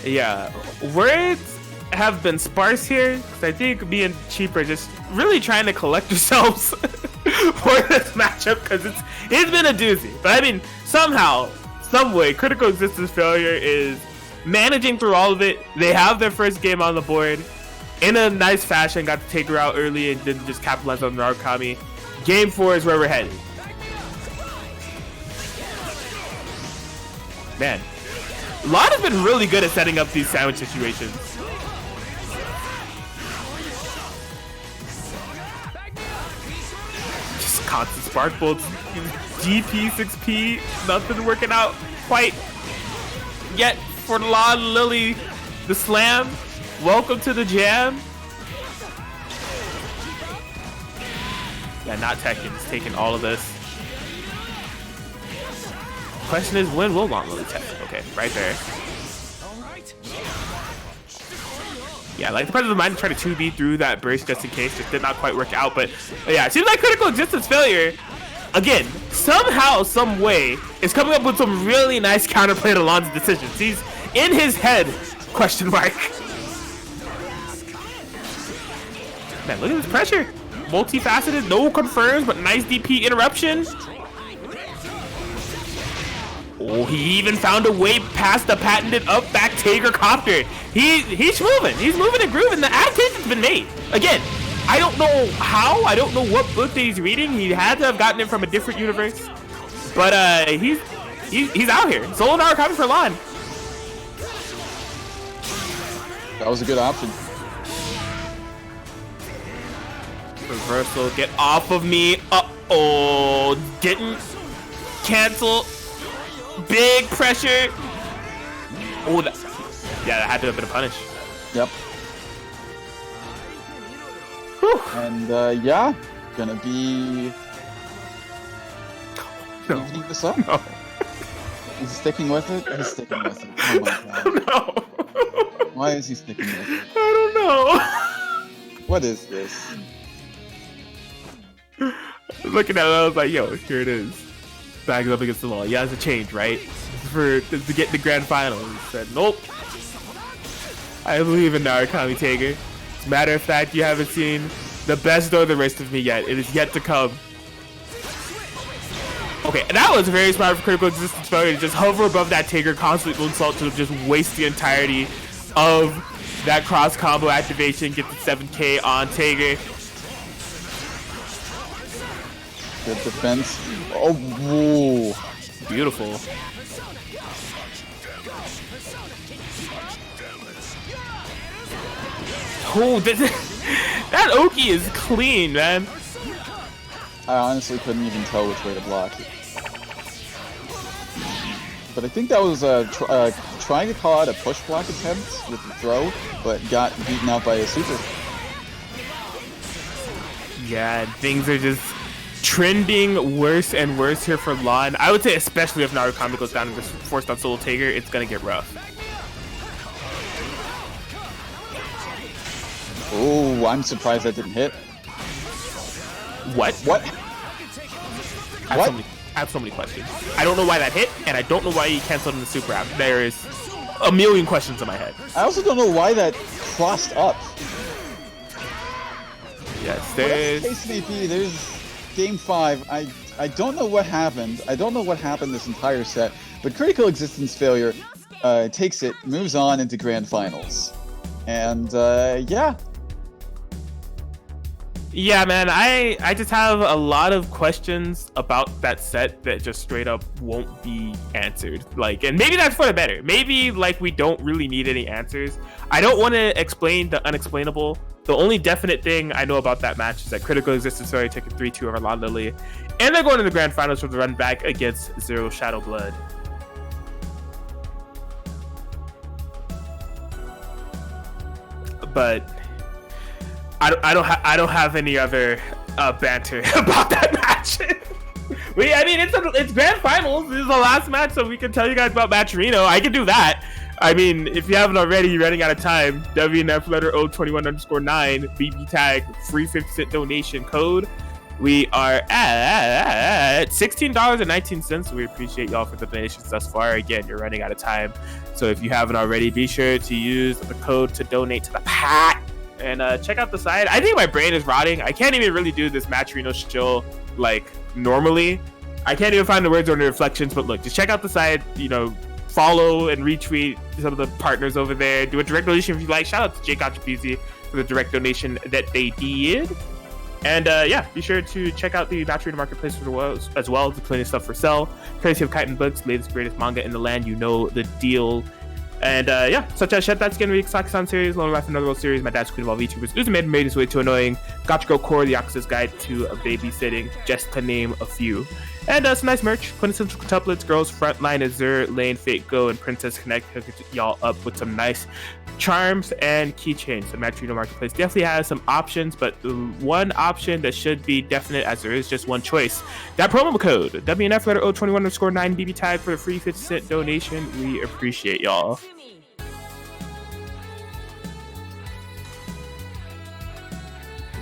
Yeah. Words have been sparse here, because I think me and Cheap are just really trying to collect ourselves for this matchup, because it's been a doozy. But I mean, somehow, some way, Critical Resistance Failure is managing through all of it. They have their first game on the board in a nice fashion, got to take her out early and then just capitalize on Narukami. Game 4 is where we're headed. Man, Lon has been really good at setting up these sandwich situations. Just constant spark bolts, GP, 6P, nothing working out quite yet for Lon Lily. The slam, welcome to the jam. Yeah, not Tekken, he's taking all of this. Question is, when will Lon Lily tech? Okay, right there. Yeah, like the presence of mind to try to 2B through that burst just in case. Just did not quite work out, but yeah, it seems like Critical Resistance Failure, again, somehow, some way, is coming up with some really nice counterplay to Lon's decisions. He's in his head, question mark. Man, look at this pressure. multifaceted, no confirms, but nice DP interruption. Oh, he even found a way past the patented up back Tiger copter. He's moving. He's moving and grooving. The adaptation's been made. Again, I don't know how. I don't know what book that he's reading. He had to have gotten it from a different universe. But he's out here. Solo Narukami for Lon. That was a good option. Reversal, get off of me. Uh-oh, didn't cancel. Big pressure. Oh, yeah, that had to have been a punish. Yep. Whew. And yeah, gonna be evening this up. No. He's sticking with it. He's sticking with it. Oh my god. No. Why is he sticking with it? I don't know. What is this? Looking at it, I was like, yo, here it is. Back up against the wall. Yeah, it's a change, right? To get the grand final. He said, nope. I believe in Narukami Tiger. As a matter of fact, you haven't seen the best or the rest of me yet. It is yet to come. Okay, that was very smart for Critical Existence Failure to just hover above that Tiger, constantly insult to just waste the entirety of that cross combo activation, get the 7K on Tiger. Good defense. Oh, whoa. Beautiful. Oh, that Oki is clean, man. I honestly couldn't even tell which way to block it. But I think that was trying to call out a push block attempt with the throw, but got beaten out by a super. Yeah, things are just trending worse and worse here for Lon. I would say especially if Narukami goes down and gets forced on Solo Tiger, it's gonna get rough. Oh, I'm surprised that didn't hit. What? What? I have so many questions. I don't know why that hit, and I don't know why he canceled in the super app. There is a million questions in my head. I also don't know why that crossed up. Yes, Whatever there's... the case may be, there's game 5. I don't know what happened. I don't know what happened this entire set, but Critical Existence Failure takes it, moves on into Grand Finals. And yeah. Yeah, man, I just have a lot of questions about that set that just straight up won't be answered. Like, and maybe that's for the better. Maybe, like, we don't really need any answers. I don't want to explain the unexplainable. The only definite thing I know about that match is that Critical Existence Failure taking 3-2 over Lon Lily. And they're going to the Grand Finals for the run back against Zero Shadow Blood. But I don't have any other banter about that match. I mean, it's Grand Finals. This is the last match, so we can tell you guys about Match Reno. I can do that. I mean, if you haven't already, you're running out of time. WNF letter O21_9 BBTAG free 50-cent donation code. We are at $16.19. We appreciate y'all for the donations thus far. Again, you're running out of time, so if you haven't already, be sure to use the code to donate to the pack. And check out the site. I think my brain is rotting. I can't even really do this Match Reno show like normally. I can't even find the words or the reflections. But look, just check out the site. You know, follow and retweet some of the partners over there. Do a direct donation if you like. Shout out to Jake Contribusi for the direct donation that they did. And yeah, be sure to check out the Match Reno Marketplace as well. There's plenty of stuff for sale. Courtesy of Kiten Books, latest greatest manga in the land. You know the deal. And yeah, such as Shet That's Gonna Be Saki-san series, Lone Life Another World series, My Dad's Queen of All VTubers, Uzume made his way to annoying, Gotcha Girl Core, The Yakuza's Guide to Babysitting, just to name a few. And some nice merch, quintessential quintuplets, Girls Frontline, Azure, Lane, Fate Go, and Princess Connect hook y'all up with some nice charms and keychains. The Match Reno Marketplace definitely has some options, but the one option that should be definite, as there is just one choice, that promo code, WNF letter O21_9 BBTAG for the free 50-cent donation. We appreciate y'all.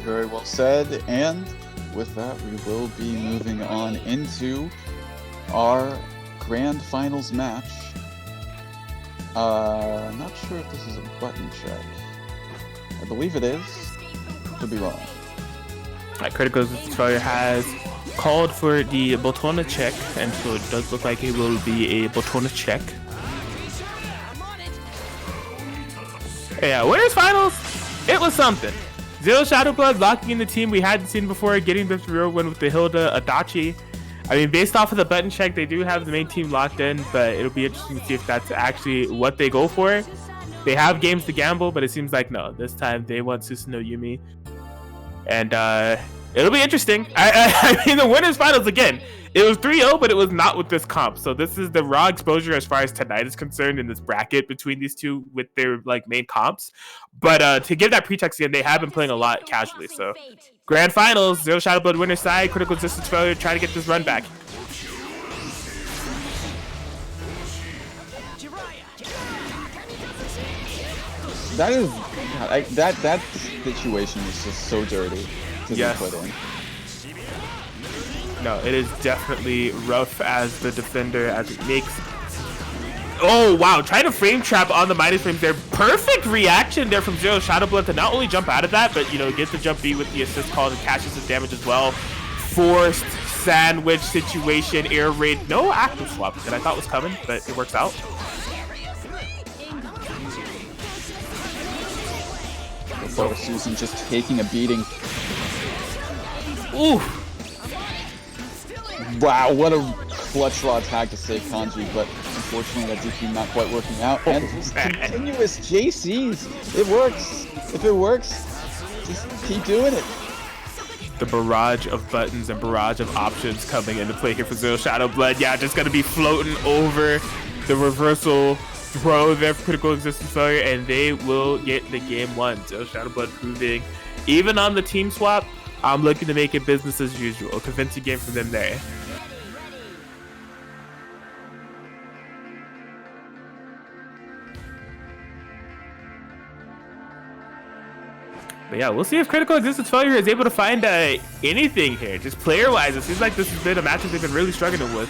Very well said. And with that, we will be moving on into our Grand Finals match. Not sure if this is a button check. I believe it is. Could be wrong. Critical Resistance Failure has called for the Botona check, and so it does look like it will be a Botona check. Yeah, winners finals, it was something. Zero Shadow Blood locking in the team we hadn't seen before, getting this real win with the Hilda Adachi. I mean, based off of the button check, they do have the main team locked in, but it'll be interesting to see if that's actually what they go for. They have games to gamble, but it seems like no, this time they want Susanoo Yumi. And it'll be interesting. I mean, the winners finals again. It was 3-0, but it was not with this comp. So this is the raw exposure as far as tonight is concerned in this bracket between these two with their like main comps. But to give that pretext again, they have been playing a lot casually. So grand finals, Zero Shadow Blood winner side, Critical Resistance Failure trying to get this run back. That is that situation is just so dirty to be put in. No, it is definitely rough as the defender as it makes. Oh wow, trying to frame trap on the minus frames there. Perfect reaction there from Zero Shadow Blood to not only jump out of that, but you know, get the jump B with the assist call and catches the damage as well. Forced sandwich situation, air raid, no active swap that I thought was coming, but it works out. Before Susan just taking a beating. Ooh. Wow, what a clutch raw tag to save Kanji, but unfortunately that DP not quite working out. And just continuous JCs. It works. If it works, just keep doing it. The barrage of buttons and barrage of options coming into play here for Zero Shadow Blood. Yeah, just gonna be floating over the reversal throw there for Critical Resistance Failure, and they will get the game won. Zero Shadow Blood proving, even on the team swap, I'm looking to make it business as usual. Convincing game from them there. But yeah, we'll see if Critical Resistance Failure is able to find anything here. Just player-wise, it seems like this has been a match that they've been really struggling with.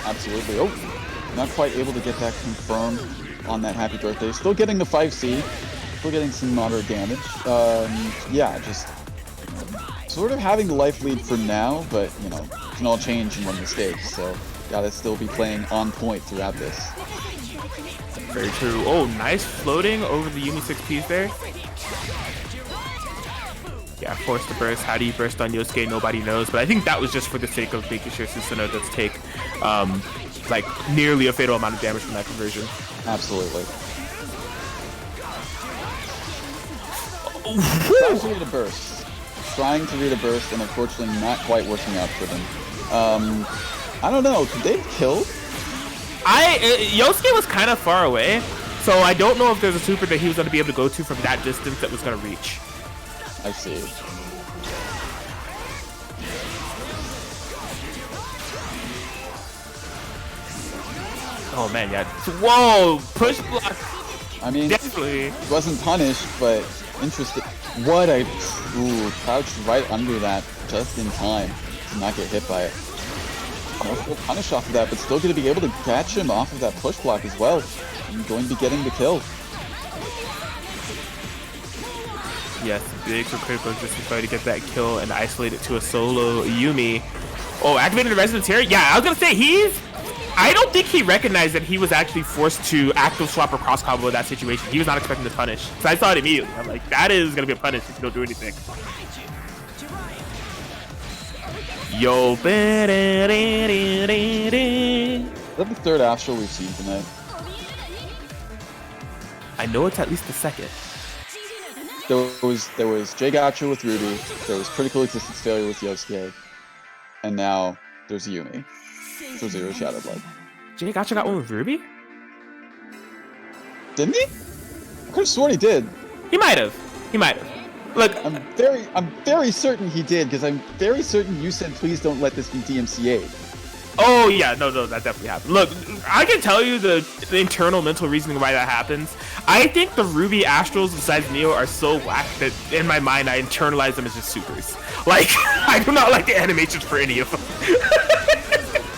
Absolutely. Oh, not quite able to get that confirmed on that happy birthday. Still getting the 5C. Still getting some moderate damage. Yeah, just sort of having the life lead for now, but you know, it can all change in one mistake. So gotta still be playing on point throughout this. Very true. Oh, nice floating over the Yumi 6Ps there. Yeah, force to burst. How do you burst on Yosuke? Nobody knows. But I think that was just for the sake of making sure Susanoo does take like nearly a fatal amount of damage from that conversion. Absolutely. Trying to read a burst. Trying to read a burst, and unfortunately not quite working out for them. I don't know. Could they have killed? Yosuke was kind of far away, so I don't know if there's a super that he was going to be able to go to from that distance that was going to reach. I see. Oh man, yeah. Whoa, push block. I mean, definitely wasn't punished, but interesting. What a crouch right under that just in time to not get hit by it. No punish off of that, but still going to be able to catch him off of that push block as well. And going to be getting the kill. Yes, big for Critical Resistance Failure to get that kill and isolate it to a solo Yumi. Oh, activating the resonance here? Yeah, I was going to say, I don't think he recognized that he was actually forced to active swap or cross combo in that situation. He was not expecting to punish. So I saw it immediately. I'm like, that is going to be a punish if you don't do anything. Yo. Is that the third Astral we've seen tonight? I know it's at least the second. There was J Gacha with Ruby, there was Critical Resistance Failure with Yosuke, and now there's Yumi for Zero Shadow Blood. J Gacha got one with Ruby? Didn't he? I could have sworn he did. He might have. Look, I'm very certain he did, because I'm very certain you said please don't let this be DMCA. oh yeah, no, that definitely happened. Look, I can tell you the internal mental reasoning why that happens. I think the Ruby Astrals besides Neo are so whack that in my mind I internalize them as just supers. Like, I do not like the animations for any of them.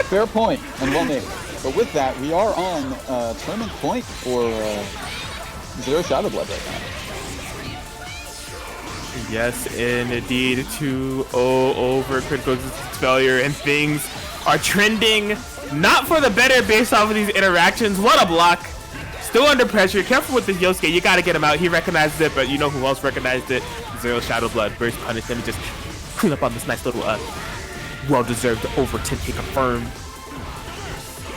Fair point, and well made. But with that, we are on tournament point for Zero Shadow Blood right now. Yes, indeed. 2-0 over critical existence failure, and things are trending not for the better based off of these interactions. What a block. Still under pressure. Careful with the Yosuke. You gotta get him out. He recognized it, but you know who else recognized it? Zero Shadow Blood. Burst punish. Let me just clean up on this nice little well-deserved over 10K confirmed.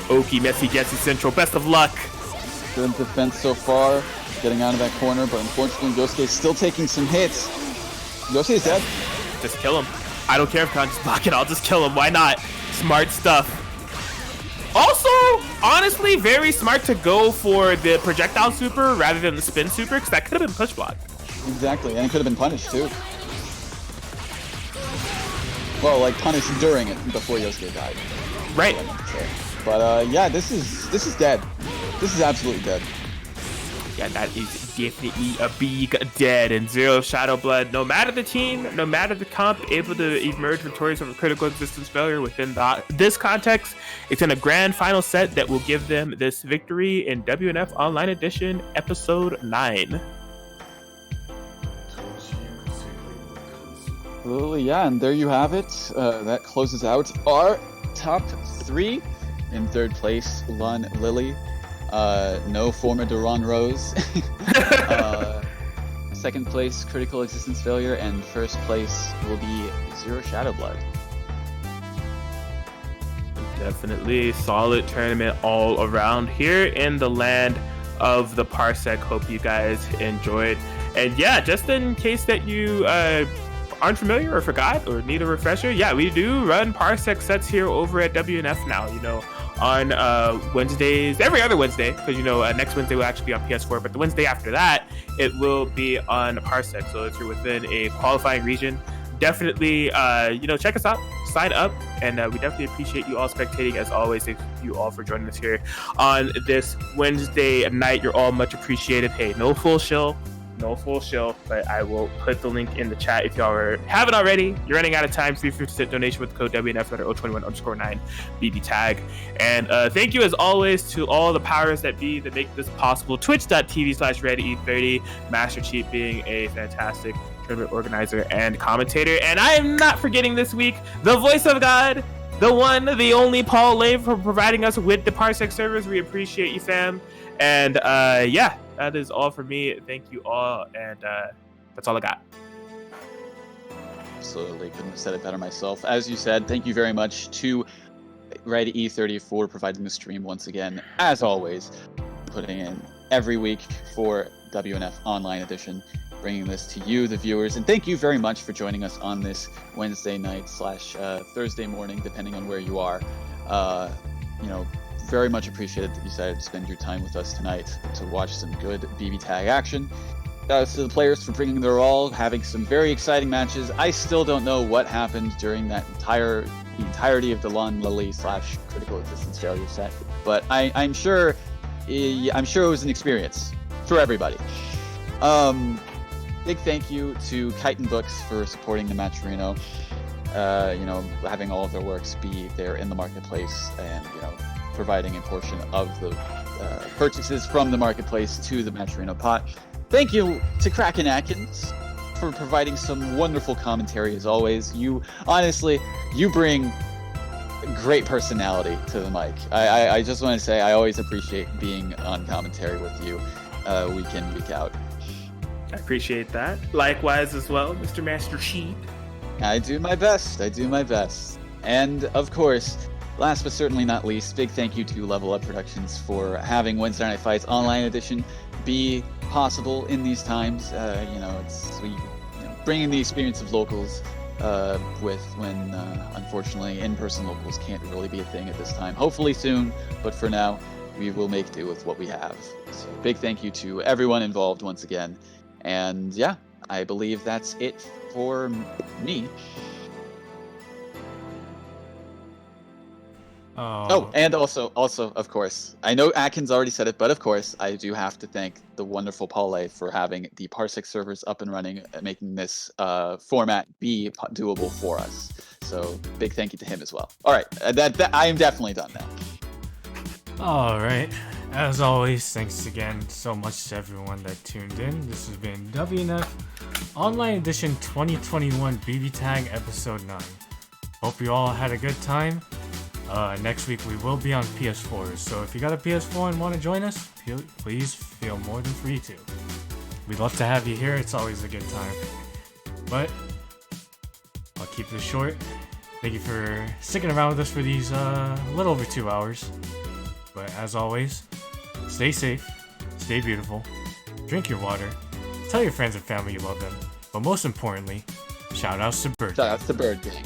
Oki, Messi, Jesse Central. Best of luck. Good defense so far, getting out of that corner, but unfortunately Yosuke is still taking some hits. Yosuke is dead. Just kill him. I don't care if Khan just block it. I'll just kill him. Why not? Smart stuff. Also, honestly, very smart to go for the projectile super rather than the spin super, because that could have been push block. Exactly, and it could have been punished too. Well, like punished during it before Yosuke died. Right. But yeah, this is dead. This is absolutely dead. Yeah, that is definitely a big dead. And Zero Shadow Blood, no matter the team, no matter the comp, able to emerge victorious over critical existence failure within this context. It's in a grand final set that will give them this victory in WNF Online Edition Episode 9. Absolutely, yeah, and there you have it. That closes out our top 3. In 3rd place, Lun Lily. No former Duran Rose. 2nd place, Critical Existence Failure, and 1st place will be Zero Shadow Blood. Definitely solid tournament all around here in the land of the Parsec. Hope you guys enjoyed. And yeah, just in case that you aren't familiar or forgot or need a refresher, yeah, we do run Parsec sets here over at WNF now, you know, on Wednesdays, every other Wednesday, because you know next Wednesday will actually be on PS4, but the Wednesday after that it will be on Parsec. So if you're within a qualifying region, definitely you know, check us out, sign up, and we definitely appreciate you all spectating as always. Thank you all for joining us here on this Wednesday night. You're all much appreciated. Hey, no full shill, but I will put the link in the chat if y'all haven't already. You're running out of time. 350% donation with the code WNF_021_9 BBTAG. And thank you as always to all the powers that be that make this possible. Twitch.tv/RedE30. Master Chief being a fantastic tournament organizer and commentator. And I am not forgetting this week the voice of God, the one, the only Paul Lave, for providing us with the Parsec servers. We appreciate you, fam. And yeah, that is all for me. Thank you all, and that's all I got. Absolutely, couldn't have said it better myself. As you said, thank you very much to RedE30 for providing the stream once again. As always, putting in every week for WNF Online Edition, bringing this to you, the viewers. And thank you very much for joining us on this Wednesday night / Thursday morning, depending on where you are. You know, very much appreciated that you decided to spend your time with us tonight to watch some good BBTAG action. To the players for bringing their all, having some very exciting matches. I still don't know what happened during that the entirety of the Lon Lily / Critical Existence Failure set, but I'm sure it was an experience for everybody. Big thank you to Chitin Books for supporting the Matcherino. You know, having all of their works be there in the marketplace, and you know, providing a portion of the purchases from the marketplace to the Matcherino pot. Thank you to Kraken Atkins for providing some wonderful commentary as always. You bring great personality to the mic. I just want to say I always appreciate being on commentary with you week in, week out. I appreciate that. Likewise as well, Mr. Master Sheep. I do my best. And of course, last but certainly not least, big thank you to Level Up Productions for having Wednesday Night Fights Online Edition be possible in these times. You know, bringing the experience of locals with when unfortunately in-person locals can't really be a thing at this time. Hopefully soon, but for now, we will make do with what we have. So big thank you to everyone involved once again. And yeah, I believe that's it for me. Oh, and also, of course, I know Atkins already said it, but of course, I do have to thank the wonderful Paul for having the Parsec servers up and running, making this format be doable for us. So, big thank you to him as well. All right, that I am definitely done now. All right. As always, thanks again so much to everyone that tuned in. This has been WNF Online Edition 2021 BBTAG Episode 9. Hope you all had a good time. Next week we will be on PS4, so if you got a PS4 and want to join us, please feel more than free to. We'd love to have you here, it's always a good time. But, I'll keep this short. Thank you for sticking around with us for these a little over 2 hours. But as always, stay safe, stay beautiful, drink your water, tell your friends and family you love them, but most importantly, shout outs to Bird. Shout outs to Bird Gang.